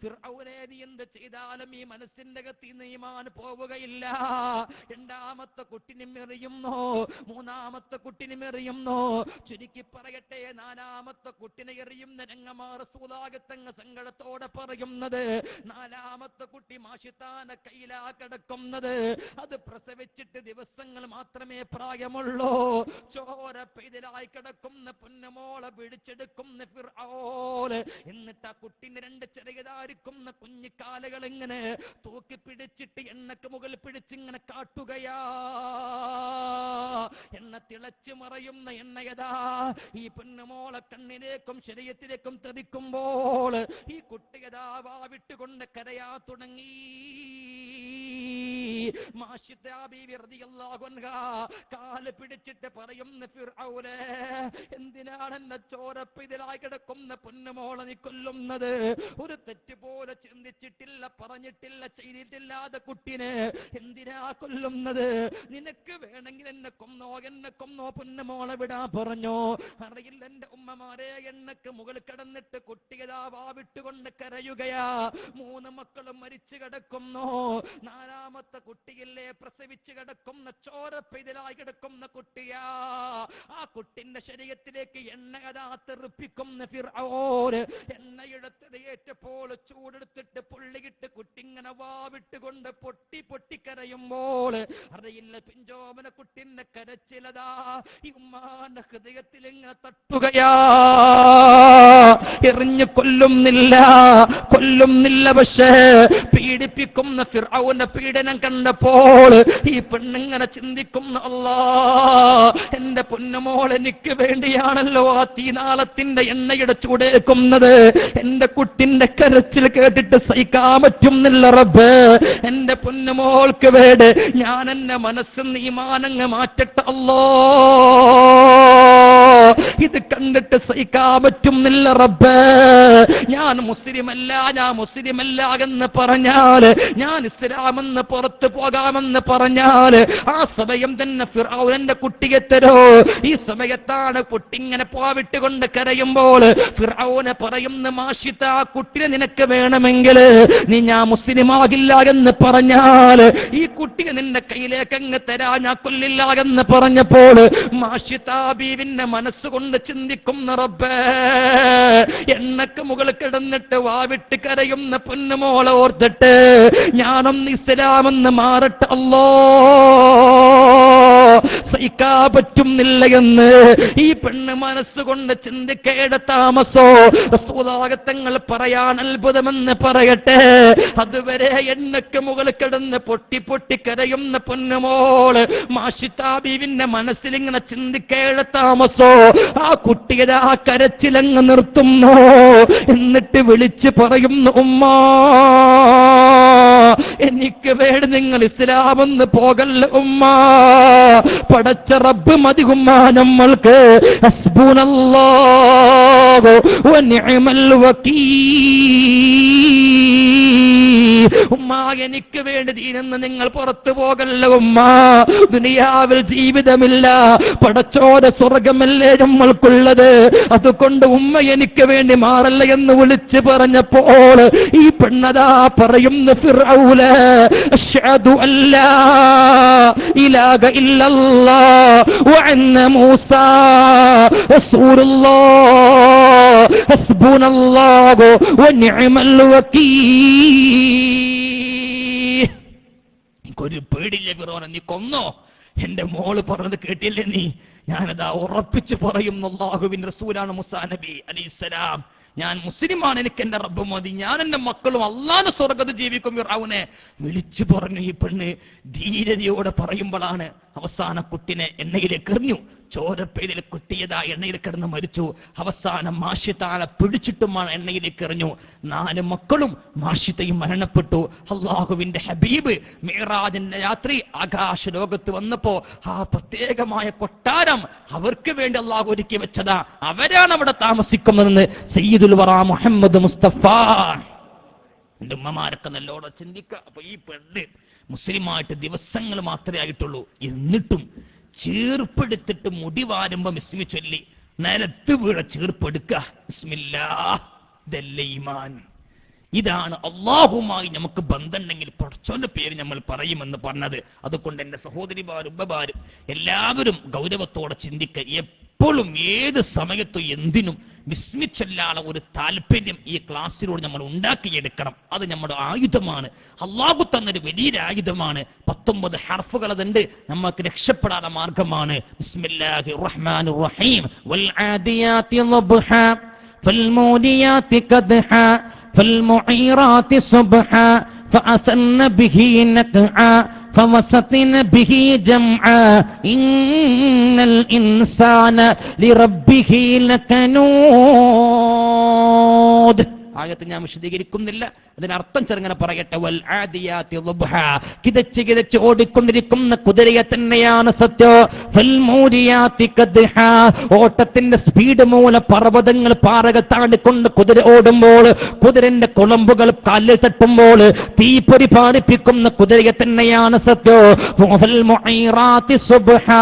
ഫിർഔനെ നീ എന്ത് ചെയ്താലും ഈ മനസ്സിന്റെ അകത്ത് ഈമാൻ പോവുകയില്ല. രണ്ടാമത്തെ കുട്ടിനും എറിയുന്നു, മൂന്നാമത്തെ കുട്ടിനും എറിയുന്നു. ചുരുക്കി പറയട്ടെ, നാലാമത്തെ കുട്ടിനെ എറിയുന്ന രംഗമാ റസൂലുള്ളാഹിത്തങ്ങ സങ്കടത്തോടെ പറയുന്നത്. നാലാമത്തെ കുട്ടി മാഷിത്താനെ കയ്യിലാ കിടക്കുന്നത്. അത് പ്രസവിച്ചിട്ട് ദിവസങ്ങൾ മാത്രമേ പ്രായമുള്ളൂ. ചോര പെയ്തിലായി കിടക്കുന്ന പൊന്നുമോളെ പിടിച്ചെടുക്കുന്ന ഫിർഔൻ. എന്നിട്ട് ആ കുട്ടിന്റെ രണ്ട് ചെറിയതായിരിക്കുന്ന കുഞ്ഞിക്കാലുകൾ ഇങ്ങനെ തൂക്കി പിടിച്ചിട്ട് എണ്ണക്ക് മുകളിൽ പിടിച്ചിങ്ങനെ കാട്ടുകയാ. എണ്ണ തിളച്ചു മറയുന്ന എണ്ണയതാ ഈ പൊന്നുമോളെ കണ്ണിലേക്കും ശരീരത്തിലേക്കും തെറിക്കുമ്പോൾ ഈ കുട്ടിയതാ വാവിട്ടുകൊണ്ട് കരയാ തുടങ്ങി. കാല് പിടിച്ചിട്ട് പറയുന്ന ഫിർഔനെ, എന്തിനാണ് എന്നെ ചോരപ്പിതിലായി കിടക്കുന്ന പൊന്നുമോളെ നീ കൊല്ലുന്നത്? ഒരു തെറ്റ് പോലെ ചിന്തിച്ചിട്ടില്ല, പറഞ്ഞിട്ടില്ല, ചെയ്തിട്ടില്ലാതെ കുട്ടിനെ എന്തിനാ കൊല്ലുന്നത്? നിനക്ക് വേണമെങ്കിൽ എന്നെ കൊന്നോ പൊന്നുമോളെ വിടാ പറഞ്ഞോ. അറിയില്ല എന്റെ ഉമ്മമാരെ, എണ്ണക്ക് മുകളിൽ കിടന്നിട്ട് കുട്ടിയതാ വാവിട്ടുകൊണ്ട് കരയുകയാ. 3 മക്കളും മരിച്ചു കിടക്കുന്നു. നാലാമത്തെ കുട്ടിയില്ലേ പ്രസവിച്ചു കിടക്കുന്ന ചോരപ്പെയ്തിലായി കിടക്കുന്ന കുട്ടിയാ. ആ കുട്ടിന്റെ ശരീരത്തിലേക്ക് എണ്ണയതാ തെറിപ്പിക്കുന്ന ഫിർഔൻ. എണ്ണയെടുത്തതേറ്റപ്പോൾ ചൂടെടുത്തിട്ട് പൊള്ളിയിട്ട് കുട്ടിങ്ങനെ വാവിട്ടുകൊണ്ട് പൊട്ടിക്കരയുമ്പോൾ അറിയില്ല പിഞ്ചോമന കുട്ടിന്റെ കരച്ചിലതാ ഈ ഉമ്മാന്റെ ഹൃദയത്തിൽ ഇങ്ങനെ തട്ടുകയാ. എറിഞ്ഞു കൊല്ലുന്നില്ല. പക്ഷേ പീഡിപ്പിക്കുന്ന ഫിർഔന്റെ പീഡനം കണ്ടപ്പോൾ ഈ പെണ്ണിങ്ങനെ ചിന്തിക്കുന്ന, അല്ലാ എന്റെ പൊന്നുമോൾ എനിക്ക് വേണ്ടിയാണല്ലോ ആ തീനാളത്തിന്റെ എണ്ണയുടെ ചൂടേക്കുന്നത്. എന്റെ കുട്ടിന്റെ കരച്ചിൽ കേട്ടിട്ട് സഹിക്കാൻ പറ്റുന്നില്ല റബ്ബേ. എന്റെ പൊന്നുമോൾക്ക് വേണ്ടി ഞാൻ എന്റെ മനസ്സിൽ ഈമാനങ്ങ് മാറ്റട്ടെ അല്ലാ. ഇത് കണ്ടിട്ട് സഹിക്കാൻ പറ്റുന്നില്ല റബ്ബേ. ഞാൻ മുസ്ലിമല്ല എന്ന് പറഞ്ഞാൽ, ഞാൻ ഇസ്ലാമെന്ന് പുറത്തു പോകാമെന്ന് പറഞ്ഞാൽ ആ സമയം തന്നെ ഫിർഔന്റെ കുട്ടിയെ തരോ. ഈ സമയത്താണ് കുട്ടിങ്ങനെ പോവിട്ടുകൊണ്ട് കരയുമ്പോൾ ഫിർഔന് പറയുന്ന, മാഷിത ആ കുട്ടിനെ നിനക്ക് വേണമെങ്കിൽ നീ ഞാൻ മുസ്ലിമാകില്ല എന്ന് പറഞ്ഞാൽ ഈ കുട്ടിയെ നിന്റെ കയ്യിലേക്ക് അങ്ങ് തരാ, ഞാൻ കൊല്ലില്ല എന്ന് പറഞ്ഞപ്പോൾ മാഷിത ബീവിന്റെ മനസ്സുകൊണ്ട് ചിന്തിക്കുന്ന, റബ്ബേ എണ്ണക്ക് മുകളിൽ കിടന്നിട്ട് വാവിട്ട് കരയുന്ന പൊന്നുമോളെ ഓർത്തിട്ട് ഞാനൊന്ന് ഇസ്ലാമെന്ന് മാറട്ടെ അല്ലാ. സഹിക്കാ പറ്റുന്നില്ല എന്ന് ഈ പെണ്ണ് മനസ്സുകൊണ്ട് ചിന്തിക്കേണ്ട താമസോ റസൂലുള്ളാഹിത്തങ്ങൾ പറയാൻ അത്ഭുതമെന്ന് പറയട്ടെ. അതുവരെ എണ്ണക്ക് മുകളിൽ കിടന്ന് പൊട്ടി കരയുന്ന പൊന്നുമോള് മാഷിത്താ ബീവിന്റെ മനസ്സിലിങ്ങനെ ചിന്തിക്കേണ്ട താമസോ ആ കുട്ടിയുടെ ആ കരച്ചിലങ്ങ് നിർത്തുന്നു. എന്നിട്ട് വിളിച്ചു പറയുന്നു, ഉമ്മാ എനിക്ക് വേണ്ടി നിങ്ങൾ ഇസ്ലാമെന്ന് പോകല്ല ഉമ്മാ. പടച്ച റബ്ബ് മതി ഉമ്മാ നമ്മൾക്ക്. ഹസ്ബുനല്ലാഹു വ നിഅമൽ വകീൽ. ഉമ്മ എനിക്ക് വേണ്ടി ദീനെന്ന് നിങ്ങൾ പുറത്തു പോകല്ല ഉമ്മ. ദുനിയാവിൽ ജീവിതമില്ല, പടച്ചോന്റെ സ്വർഗമല്ലേ നമ്മൾക്കുള്ളത്. അതുകൊണ്ട് ഉമ്മ എനിക്ക് വേണ്ടി മാറല്ല എന്ന് വിളിച്ചു പറഞ്ഞപ്പോൾ ഈ പെണ്ണതാ പറയുന്നു, ഫിർഔന അശ്ഹദു അല്ലാ ഇലാഹ ഇല്ലല്ലാഹ് വ അന്ന മൂസാ റസൂലുള്ളാഹ് ഹസ്ബുനല്ലാഹു വ നിഅമൽ വകീൽ. ഒരു പേടില്ല ഫിർഔന, നീ കൊന്നോ? എന്റെ മോള് പറഞ്ഞത് കേട്ടില്ലേ നീ? ഞാനതാ ഉറപ്പിച്ച് പറയുന്നു, അല്ലാഹുവിന്റെ റസൂലാണ് മൂസാ നബി അലൈഹിസ്സലാം. ഞാൻ മുസ്ലിമാണ്, എനിക്ക് എന്റെ റബ്ബ് മതി, ഞാൻ എന്റെ മക്കളും അല്ലാഹുവിന്റെ സ്വർഗ്ഗത്തിൽ ജീവിക്കും. ഫിർഔനെ വിളിച്ചു പറഞ്ഞു. ഈ പെണ്ണ് ധീരതയോടെ പറയുമ്പോഴാണ് അവസാന കുട്ടിനെ എണ്ണയിലേക്ക് എറിഞ്ഞു. ചോരപ്പെയ്തിൽ കുട്ടിയതാ എണ്ണയിൽ കിടന്ന് മരിച്ചു. അവസാനം മാഷിത്താനെ പിടിച്ചിട്ടുമാണ് എണ്ണയിലേക്ക് എറിഞ്ഞു. 4 മക്കളും മാഷിത്തയും മരണപ്പെട്ടു. അല്ലാഹുവിന്റെ ഹബീബ് മിഅ്റാജിന്റെ രാത്രി ആകാശ ലോകത്ത് വന്നപ്പോ ആ പ്രത്യേകമായ കൊട്ടാരം അവർക്ക് വേണ്ടി അല്ലാഹു ഒരുക്കി വെച്ചതാ. അവരാണ് അവിടെ താമസിക്കുന്നതെന്ന് സയ്യിദുൽ വറ മുഹമ്മദ് മുസ്തഫ. എന്റെ ഉമ്മമാരൊക്കെ നല്ലോണം ചിന്തിക്കുക. അപ്പൊ ഈ പെണ്ണ് മുസ്ലിമായിട്ട് ദിവസങ്ങൾ മാത്രമേ ആയിട്ടുള്ളൂ. എന്നിട്ടും ചീർപ്പെടുത്തിട്ട് മുടി വാരുമ്പോ ബിസ്മി ചൊല്ലി നിലത്ത് വീഴ ചീർപ്പെടുക്ക. ബിസ്മില്ലാഹ്. ഇതല്ലേ ഈമാൻ. ഇതാണ് അള്ളാഹുമായി നമുക്ക് ബന്ധമുണ്ടെങ്കിൽ പടച്ചോന്റെ പേര് നമ്മൾ പറയുമെന്ന് പറഞ്ഞത്. അതുകൊണ്ട് എന്റെ സഹോദരിമാരും ഉമ്മമാരും എല്ലാവരും ഗൗരവത്തോടെ ചിന്തിക്കുക. എപ്പോഴും ഏത് സമയത്തും എന്തിനും വിസ്മിച്ചൊല്ലാനുള്ള ഒരു താല്പര്യം ഈ ക്ലാസ്സിലൂടെ നമ്മൾ ഉണ്ടാക്കിയെടുക്കണം. അത് നമ്മുടെ ആയുധമാണ്. അള്ളാഹു തന്നൊരു വലിയൊരു ആയുധമാണ്. 19 ഹർഫുകൾ അതുണ്ട്. നമുക്ക് രക്ഷപ്പെടാനുള്ള മാർഗമാണ്. ബിസ്മില്ലാഹിർ റഹ്മാനിർ റഹീം. വൽ ആദിയാതി ളബ്ഹാ ഫൽമൂദിയാതി ഖദ്ഹാ ഫൽമുഈറാതി സുബ്ഹാ ഫഅസന്ന ബിഹി നഖആ فوسطن به جمعا إن الإنسان لربه لكنود. ആയത്ത് ഞാൻ വിശദീകരിക്കുന്നില്ല, അതിനർത്ഥം ചെറുങ്ങനെ പറയട്ടെ. വൽ ആദിയാതി ളബ്ഹാ, കിതച്ച് കിതച്ച് ഓടിക്കൊണ്ടിരിക്കുന്ന കുതിരയെ തന്നെയാണ് സത്യം. ഫൽ മൂരിയാതി ഖദ്ഹാ, ഓട്ടത്തിന്റെ സ്പീഡ് മൂലം പർവ്വതങ്ങൾ പാറകൾ താണ്ടിക്കൊണ്ട് കുതിര ഓടുമ്പോൾ കുതിരന്റെ കുളമ്പുകൾ കാലിൽ തട്ടുമ്പോൾ തീപ്പൊരി പാറിപ്പിക്കുന്ന കുതിരയെ തന്നെയാണ് സത്യം. ഫൽ മുഈറാതി സുബ്ഹാ,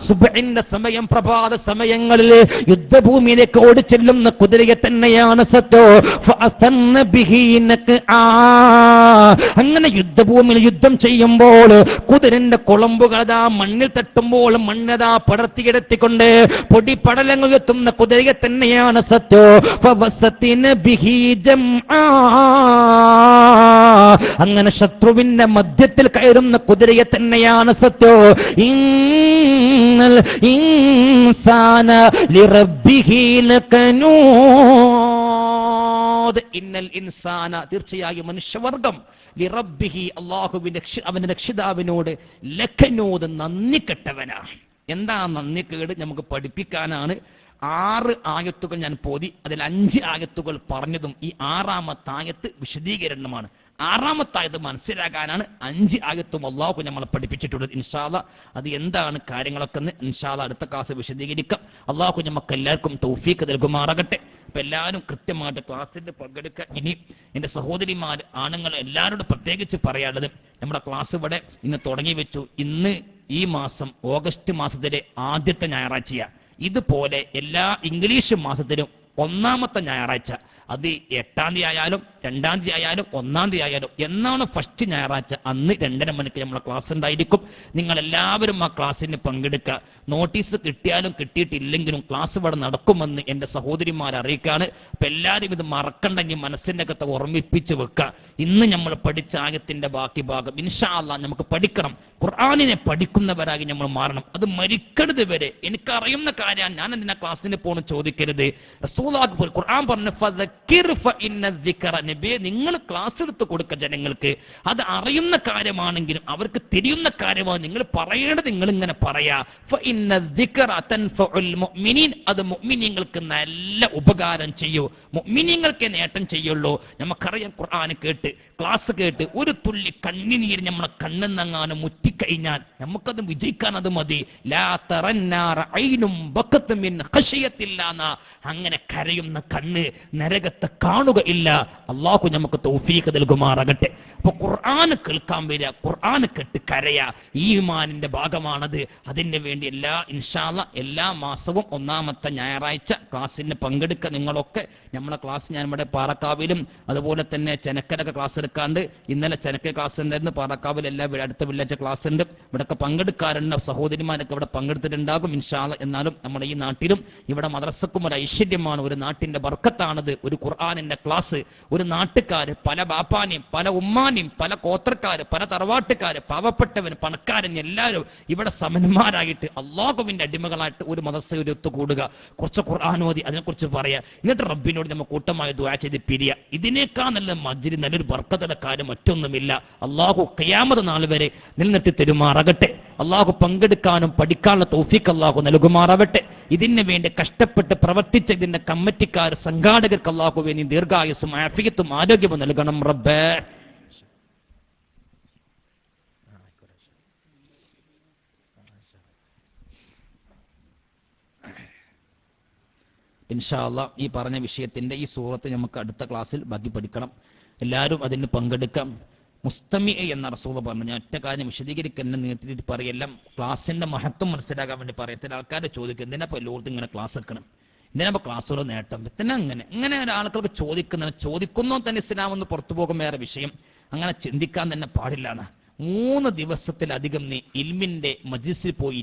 സുബ്ഹിന്റെ സമയം പ്രഭാത സമയങ്ങളിൽ യുദ്ധഭൂമിയിലേക്ക് ഓടിച്ചെല്ലുന്ന കുതിരയെ തന്നെയാണ് സത്യം. അങ്ങനെ യുദ്ധഭൂമിയിൽ യുദ്ധം ചെയ്യുമ്പോൾ കുതിരന്റെ കുളമ്പുകൾ മണ്ണിൽ തട്ടുമ്പോൾ മണ്ണതാ പടർത്തിയെടുത്തിക്കൊണ്ട് പൊടി പടലങ്ങൾ എത്തുന്ന കുതിരയെ തന്നെയാണ് സത്യം. അങ്ങനെ ശത്രുവിന്റെ മധ്യത്തിൽ കയറുന്ന കുതിരയെ തന്നെയാണ് സത്യം. ഇൻസാന ലിറബ്ബിഹി ലകനൂദ്. ഇന്നൽ ഇൻസാന, തീർച്ചയായും മനുഷ്യവർഗം, ലിറബ്ബിഹി, അല്ലാഹുവിന്റെ അവന്റെ രക്ഷിതാവിനോട്, ലകനൂദ്, നന്ദി കെട്ടവനാണ്. എന്താ നന്ദിക്കേട് നമുക്ക് പഠിപ്പിക്കാനാണ് 6 ആയത്തുകൾ ഞാൻ പോതി. അതിൽ 5 ആയത്തുകൾ പറഞ്ഞതും ഈ 6ാമത്തെ ആയത്ത് വിശദീകരണമാണ്. 6ാമത്തെ ആയത്ത് മനസ്സിലാക്കാനാണ് 5 ആയത്തും അല്ലാഹു നമ്മളെ പഠിപ്പിച്ചിട്ടുള്ളത്. ഇൻഷാ അല്ലാഹ് അത് എന്താണ് കാര്യങ്ങളൊക്കെ ഇൻഷാ അല്ലാഹ് അടുത്ത ക്ലാസ് വിശദീകരിക്കാം. അല്ലാഹു നമുക്ക് എല്ലാവർക്കും തൗഫീഖ് നൽകുമാറാകട്ടെ. അപ്പൊ എല്ലാവരും കൃത്യമായിട്ട് ക്ലാസ്സിൽ പങ്കെടുക്കുക. ഇനി എന്റെ സഹോദരിമാർ, ആണുങ്ങൾ എല്ലാവരോടും പ്രത്യേകിച്ച് പറയാനുള്ളത്, നമ്മുടെ ക്ലാസ് ഇവിടെ ഇന്ന് തുടങ്ങി വെച്ചു. ഇന്ന് ഈ മാസം ഓഗസ്റ്റ് മാസത്തിലെ ആദ്യത്തെ ഞായറാഴ്ചയാണ്. ഇതുപോലെ എല്ലാ ഇംഗ്ലീഷ് മാസത്തിലും 1ാമത്തെ ഞായറാഴ്ച, അത് 8ാം തീയതി ആയാലും 2ാം തീയതി ആയാലും 1ാം തീയതി ആയാലും, എന്നാണ് ഫസ്റ്റ് ഞായറാഴ്ച അന്ന് 2:30 മണിക്ക് നമ്മളെ ക്ലാസ് ഉണ്ടായിരിക്കും. നിങ്ങൾ എല്ലാവരും ആ ക്ലാസ്സിന് പങ്കെടുക്കുക. നോട്ടീസ് കിട്ടിയാലും കിട്ടിയിട്ടില്ലെങ്കിലും ക്ലാസ് ഇവിടെ നടക്കുമെന്ന് എന്റെ സഹോദരിമാരെ അറിയിക്കാണ്. അപ്പൊ എല്ലാവരും ഇത് മറക്കണ്ടെങ്കിൽ മനസ്സിന്റെ അകത്ത് ഓർമ്മിപ്പിച്ച് വെക്കുക. ഇന്ന് നമ്മൾ പഠിച്ച ആയത്തിന്റെ ബാക്കി ഭാഗം ഇൻഷാ അല്ലാഹ് നമുക്ക് പഠിക്കണം. ഖുർആനിനെ പഠിക്കുന്നവരായി നമ്മൾ മാറണം. അത് മരിക്കരുത് വരെ. എനിക്കറിയുന്ന കാര്യമാണ്, ഞാൻ എന്തിനാ ക്ലാസ്സിന് പോകണം ചോദിക്കരുത്. റസൂലുള്ളാഹി ഖുർആൻ പറഞ്ഞു, ഫദക്കിർ ഫഇന്ന ദിക്റ, നബിയെ നിങ്ങൾ ക്ലാസ് എടുത്ത് കൊടുക്കുക ജനങ്ങൾക്ക്. അത് അറിയുന്ന കാര്യമാണെങ്കിലും അവർക്ക് തിരിയുന്ന കാര്യമാണ് നിങ്ങൾ പറയേണ്ടത്. നിങ്ങൾ ഇങ്ങനെ പറയാ. ഫഇന്ന ദിക്റ തൻഫഉൽ മുഅ്മിനീൻ, അത് മുഅ്മിനീങ്ങൾക്ക് നല്ല ഉപകാരം ചെയ്യൂ, മുഅ്മിനീങ്ങൾക്ക് നേട്ടം ചെയ്യുള്ളൂ. നമുക്കറിയാം, ഖുർആൻ കേട്ട് ക്ലാസ് കേട്ട് ഒരു തുള്ളി കണ്ണുനീര് നമ്മളെ കണ്ണെന്നങ്ങാനും മുറ്റിക്കഴിഞ്ഞാൽ നമുക്കത് വിജയിക്കാൻ അത് മതി. ലാ തറന്നാറ ഐനും ബഖത്ത് മിൻ ഖശിയത്തില്ലാന്ന, അങ്ങനെ കരയുന്ന കണ്ണ് നരകത്തെ കാണുകയില്ല. അല്ലാഹു നമുക്ക് തൗഫീഖ് നൽകുമാറാകട്ടെ. അപ്പൊ ഖുർആൻ കേൾക്കാൻ വരിക, ഖുർആൻ കേട്ട് കരയാ, ഈമാനിന്റെ ഭാഗമാണത്. അതിന് വേണ്ടി ഇൻഷാ അല്ലാഹ് എല്ലാ മാസവും 1ാമത്തെ ഞായറാഴ്ച ക്ലാസ്സിന് പങ്കെടുക്കുക. നിങ്ങളൊക്കെ നമ്മളെ ക്ലാസ് ഞാൻ ഇവിടെ പാറക്കാവിലും അതുപോലെ തന്നെ ചെനക്കലൊക്കെ ക്ലാസ് എടുക്കാണ്ട്. ഇന്നലെ ചെനക്ക ക്ലാസ് ഉണ്ടായിരുന്നു, പാറക്കാവിൽ എല്ലാ അടുത്ത വെള്ളിയാഴ്ച ക്ലാസ് ഉണ്ട്. ഇവിടെയൊക്കെ പങ്കെടുക്കാറുണ്ട്. സഹോദരിമാരൊക്കെ ഇവിടെ പങ്കെടുത്തിട്ടുണ്ടാകും ഇൻഷാ അല്ലാഹ്. എന്നാലും നമ്മുടെ ഈ നാട്ടിലും ഇവിടെ മദ്രസക്കും ഒരു ഐശ്വര്യമാണ്, ഒരു നാട്ടിന്റെ ബർക്കത്താണത്. ഒരു ഖുർആനിന്റെ ക്ലാസ്, ഒരു നാട്ടുകാര്, പല ബാപ്പാനെയും പല ഉമ്മാനെയും പല ഗോത്രക്കാര് പല തറവാട്ടുകാര്, പാവപ്പെട്ടവൻ പണക്കാരൻ എല്ലാവരും ഇവിടെ സമന്മാരായിട്ട് അള്ളാഹുവിന്റെ അടിമകളായിട്ട് ഒരു മദ്രസയിൽ ഒത്തുകൂടുക, കുറച്ച് ഖുർആൻ ഓതി അതിനെക്കുറിച്ച് പറയാ, എന്നിട്ട് റബ്ബിനോട് നമ്മൾ കൂട്ടമായി ദുആ ചെയ്ത് പിരിയ. ഇതിനേക്കാൾ നല്ല മജ്‌ലിസ്, നല്ലൊരു ബർക്കത്തുള്ള കാര്യം മറ്റൊന്നുമില്ല. അള്ളാഹു ഖിയാമത്ത് നാൾ വരെ നിലനിർത്തി തരുമാറാകട്ടെ. അള്ളാഹു പങ്കെടുക്കാനും പഠിക്കാനുള്ള തൗഫീഖ് അള്ളാഹു നൽകുമാറാവട്ടെ. ഇതിന് വേണ്ടി കഷ്ടപ്പെട്ട് പ്രവർത്തിച്ച ഇതിന്റെ കമ്മിറ്റിക്കാർ, സംഘാടകർക്ക് അള്ളാഹു വേണ്ടി ദീർഘായുസ്സും ആഫിയത്തും ആരോഗ്യവും നൽകണം റബ്ബേ. ഇൻഷാ അല്ലാഹ് ഈ പറഞ്ഞ വിഷയത്തിന്റെ ഈ സൂറത്ത് നമുക്ക് അടുത്ത ക്ലാസ്സിൽ ബാക്കി പഠിക്കണം. എല്ലാവരും അതിന് പങ്കെടുക്കാം. മുസ്തമി എന്ന റസൂൽ പറഞ്ഞു. ഞാൻ ഒറ്റ കാര്യം വിശദീകരിക്കുന്ന നേതൃത്വത്തിൽ പറയെല്ലാം ക്ലാസിന്റെ മഹത്വം മനസ്സിലാക്കാൻ വേണ്ടി പറയാം. ചില ആൾക്കാരെ ചോദിക്കും, എന്തിനാ ഇപ്പോൾ ലോകത്ത് ഇങ്ങനെ ക്ലാസ് വെക്കണം, ഇതിനാകുമ്പോ ക്ലാസ്സുകൾ നേട്ടം പിന്നെ അങ്ങനെ ഒരാൾക്കൊക്കെ ചോദിക്കുന്നോ തന്നെ ഇസ്ലാം ഒന്ന് പുറത്തു പോകും വേറെ വിഷയം. അങ്ങനെ ചിന്തിക്കാൻ തന്നെ പാടില്ല എന്നാ. 3 ദിവസത്തിലധികം നീ ഇൽമിന്റെ മജ്ലിസിൽ പോയി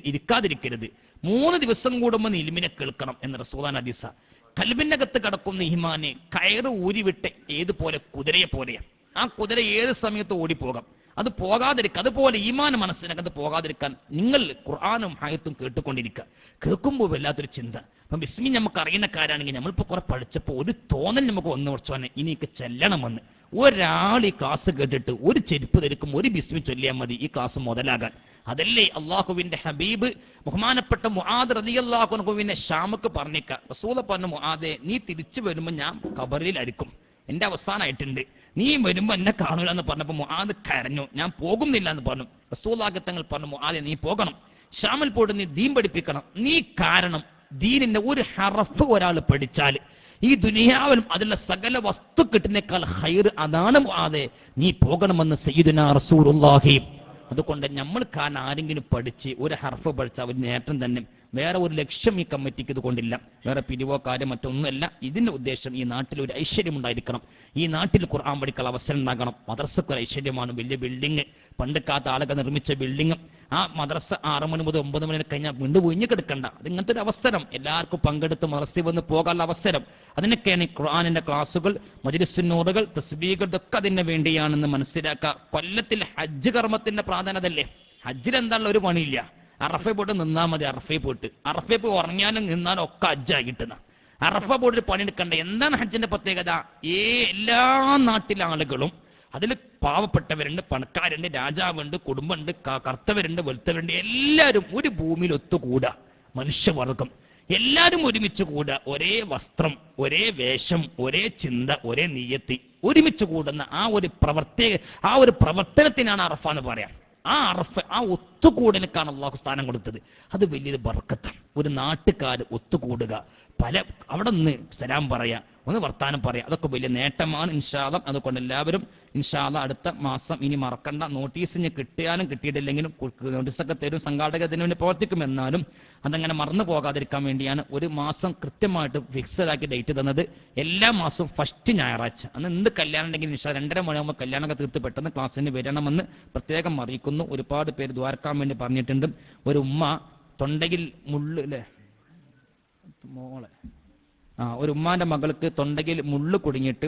ഇരിക്കാതിരിക്കരുത്. 3 ദിവസം കൂടുമ്പോൾ നീ ഇൽമിനെ കേൾക്കണം എന്ന് റസൂലുള്ളാഹിന്റെ ഹദീസാ. കൽബിനകത്ത് കിടക്കുന്ന ഈമാനെ കയറ് ഊരിവിട്ട് ഏതുപോലെ കുതിരയെ പോലെയാണ്. ആ കുതിര ഏത് സമയത്ത് ഓടിപ്പോകാം, അത് പോകാതിരിക്കുക. അതുപോലെ ഈമാൻ മനസ്സിനകത്ത് പോകാതിരിക്കാൻ നിങ്ങൾ ഖുർആനും ആയത്തും കേട്ടുകൊണ്ടിരിക്കുക. കേൾക്കുമ്പോൾ വല്ലാത്തൊരു ചിന്ത. അപ്പം ബിസ്മി നമുക്ക് അറിയുന്ന കാര്യമാണെങ്കിൽ നമ്മളിപ്പോൾ കുറെ പഠിച്ചപ്പോൾ ഒരു തോന്നൽ നമുക്ക് വന്നു കുറച്ചോനെ ഇനിയൊക്കെ ചെല്ലണമെന്ന്. ഒരാൾ ഈ ക്ലാസ് കേട്ടിട്ട് ഒരു ചെരുപ്പ് ധരിക്കും, ഒരു ബിസ്മി ചൊല്ലിയാൽ മതി ഈ ക്ലാസ് മുതലാകാൻ. അതല്ലേ അള്ളാഹുവിന്റെ ഹബീബ് ബഹുമാനപ്പെട്ട മുആദ് റളിയല്ലാഹു അൻഹുവിനെ ഷാമക്ക് പറഞ്ഞേക്ക. റസൂല പറഞ്ഞു, മുആദേ നീ തിരിച്ചു വരുമ്പോൾ ഞാൻ ഖബറിലായിരിക്കും, എന്റെ അവസാനമായിട്ടുണ്ട്, നീ വരുമ്പോ എന്നെ കാണൂല എന്ന് പറഞ്ഞപ്പോ മുആദ് കരഞ്ഞു. ഞാൻ പോകുന്നില്ല എന്ന് പറഞ്ഞു. റസൂലുള്ളാഹി തങ്ങൾ പറഞ്ഞു, മുആദേ നീ പോകണം, ഷാമിൽ പോയിട്ട് നീ ദീൻ പഠിപ്പിക്കണം. നീ കാരണം ദീനിന്റെ ഒരു ഹറഫ് ഒരാൾ പഠിച്ചാൽ ഈ ദുനിയാവിലും അതിലുള്ള സകല വസ്തു കിട്ടുന്നേക്കാൾ ഖൈർ അതാണ് മുആദേ, നീ പോകണമെന്ന് സയ്യിദുനാ റസൂലുള്ളാഹി. അതുകൊണ്ട് നമ്മൾ കാരണം ആരെങ്കിലും പഠിച്ച് ഒരു ഹർഫ് പഠിച്ചാൽ ഒരു നേട്ടം തന്നെ. വേറെ ഒരു ലക്ഷ്യം ഈ കമ്മിറ്റിക്ക് ഇതുകൊണ്ടില്ല, വേറെ പിരിവോ കാര്യം മറ്റൊന്നുമല്ല. ഇതിന്റെ ഉദ്ദേശം ഈ നാട്ടിൽ ഒരു ഐശ്വര്യം ഉണ്ടായിരിക്കണം, ഈ നാട്ടിൽ ഖുർആൻ പഠിക്കാൻ അവസരം ഉണ്ടാകണം. മദ്രസക്ക് ഒരു ഐശ്വര്യമാണ്, വലിയ ബിൽഡിങ്, പണ്ട് കാത്ത ആളുകൾ നിർമ്മിച്ച ബിൽഡിങ്. ആ മദ്രസ 6 മണി മുതൽ 9 മണി കഴിഞ്ഞാൽ വീണ്ടും ഒഴിഞ്ഞു കിടക്കണ്ട. അത് ഇങ്ങനത്തെ ഒരു അവസരം, എല്ലാവർക്കും പങ്കെടുത്ത് മദ്രസയിൽ വന്ന് പോകാനുള്ള അവസരം. അതിനൊക്കെയാണ് ഈ ഖുർആനിന്റെ ക്ലാസുകൾ, മജ്ലിസുന്നൂറുകൾ, തസ്ബീഹുകൾ, ഇതൊക്കെ അതിന് വേണ്ടിയാണെന്ന് മനസ്സിലാക്കുക. കൊല്ലത്തിൽ ഹജ്ജ് കർമ്മത്തിന്റെ പ്രാധാന്യതല്ലേ. ഹജ്ജിലെന്താണുള്ള ഒരു പണിയില്ല, അറഫ പോയിട്ട് നിന്നാൽ മതി. അറഫയിൽ പോയിട്ട് പോയി ഉറങ്ങിയാലും നിന്നാലും ഒക്കെ ഹജ്ജാകിട്ടുന്ന. അറഫ പോയിട്ട് പണിയെടുക്കണ്ട. എന്താണ് ഹജ്ജിന്റെ പ്രത്യേകത? എല്ലാ നാട്ടിലെ ആളുകളും, അതിൽ പാവപ്പെട്ടവരുണ്ട്, പണക്കാരുണ്ട്, രാജാവുണ്ട്, കുടുംബമുണ്ട്, കർത്തവരുണ്ട്, വെളുത്തവരുണ്ട്, എല്ലാവരും ഒരു ഭൂമിയിൽ ഒത്തുകൂടുക. മനുഷ്യവർഗം എല്ലാവരും ഒരുമിച്ച് കൂടുക. ഒരേ വസ്ത്രം, ഒരേ വേഷം, ഒരേ ചിന്ത, ഒരേ നീയത്തി, ഒരുമിച്ച് കൂടുന്ന ആ ഒരു പ്രവർത്തനത്തിനാണ് അറഫ എന്ന് പറയാം. ആ അറഫ, ആ ഒത്തുകൂടലിനാണ് അള്ളാഹു സ്ഥാനം കൊടുത്തത്. അത് വലിയൊരു ബർക്കത്താണ്. ഒരു നാട്ടുകാർ ഒത്തുകൂടുക, അവിടെ നിന്ന് സലാം പറയാ, ഒന്ന് വർത്താനം പറയാം, അതൊക്കെ വലിയ നേട്ടമാണ് ഇൻഷാ അല്ലാഹ്. അതുകൊണ്ട് എല്ലാവരും ഇൻഷാ അല്ലാഹ് അടുത്ത മാസം ഇനി മറക്കണ്ട. നോട്ടീസിന് കിട്ടിയാലും കിട്ടിയിട്ടില്ലെങ്കിലും നോട്ടീസൊക്കെ തരും, സംഘാടകർ ഇതിനു വേണ്ടി പ്രവർത്തിക്കുമെന്നാലും അതങ്ങനെ മറന്നു പോകാതിരിക്കാൻ വേണ്ടിയാണ് ഒരു മാസം കൃത്യമായിട്ട് ഫിക്സഡാക്കി ഡേറ്റ് തന്നത്. എല്ലാ മാസവും ഫസ്റ്റ് ഞായറാഴ്ച. അന്ന് എന്ത് കല്യാണം ഉണ്ടെങ്കിൽ ഇൻഷാ 2:30 മണിയാകുമ്പോൾ കല്യാണമൊക്കെ തീർത്ത് പെട്ടെന്ന് ക്ലാസ്സിന് വരണമെന്ന് പ്രത്യേകം അറിയിക്കുന്നു. ഒരുപാട് പേര് ദ്വാരക്കാൻ വേണ്ടി പറഞ്ഞിട്ടുണ്ട്. ഒരു ഉമ്മ തൊണ്ടയിൽ ഒരു ഉമ്മാന്റെ മകൾക്ക് തൊണ്ടയിൽ മുള്ളു കുടുങ്ങിയിട്ട്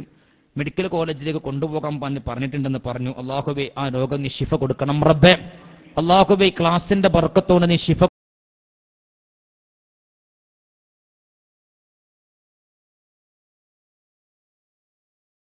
മെഡിക്കൽ കോളേജിലേക്ക് കൊണ്ടുപോകാൻ പറഞ്ഞിട്ടുണ്ടെന്ന് പറഞ്ഞു. അല്ലാഹുവേ ആ രോഗം നീ ശിഫ കൊടുക്കണം റബ്ബേ. അല്ലാഹുവേ ക്ലാസിന്റെ ബർക്കത്തോടെ നീ ശിഫ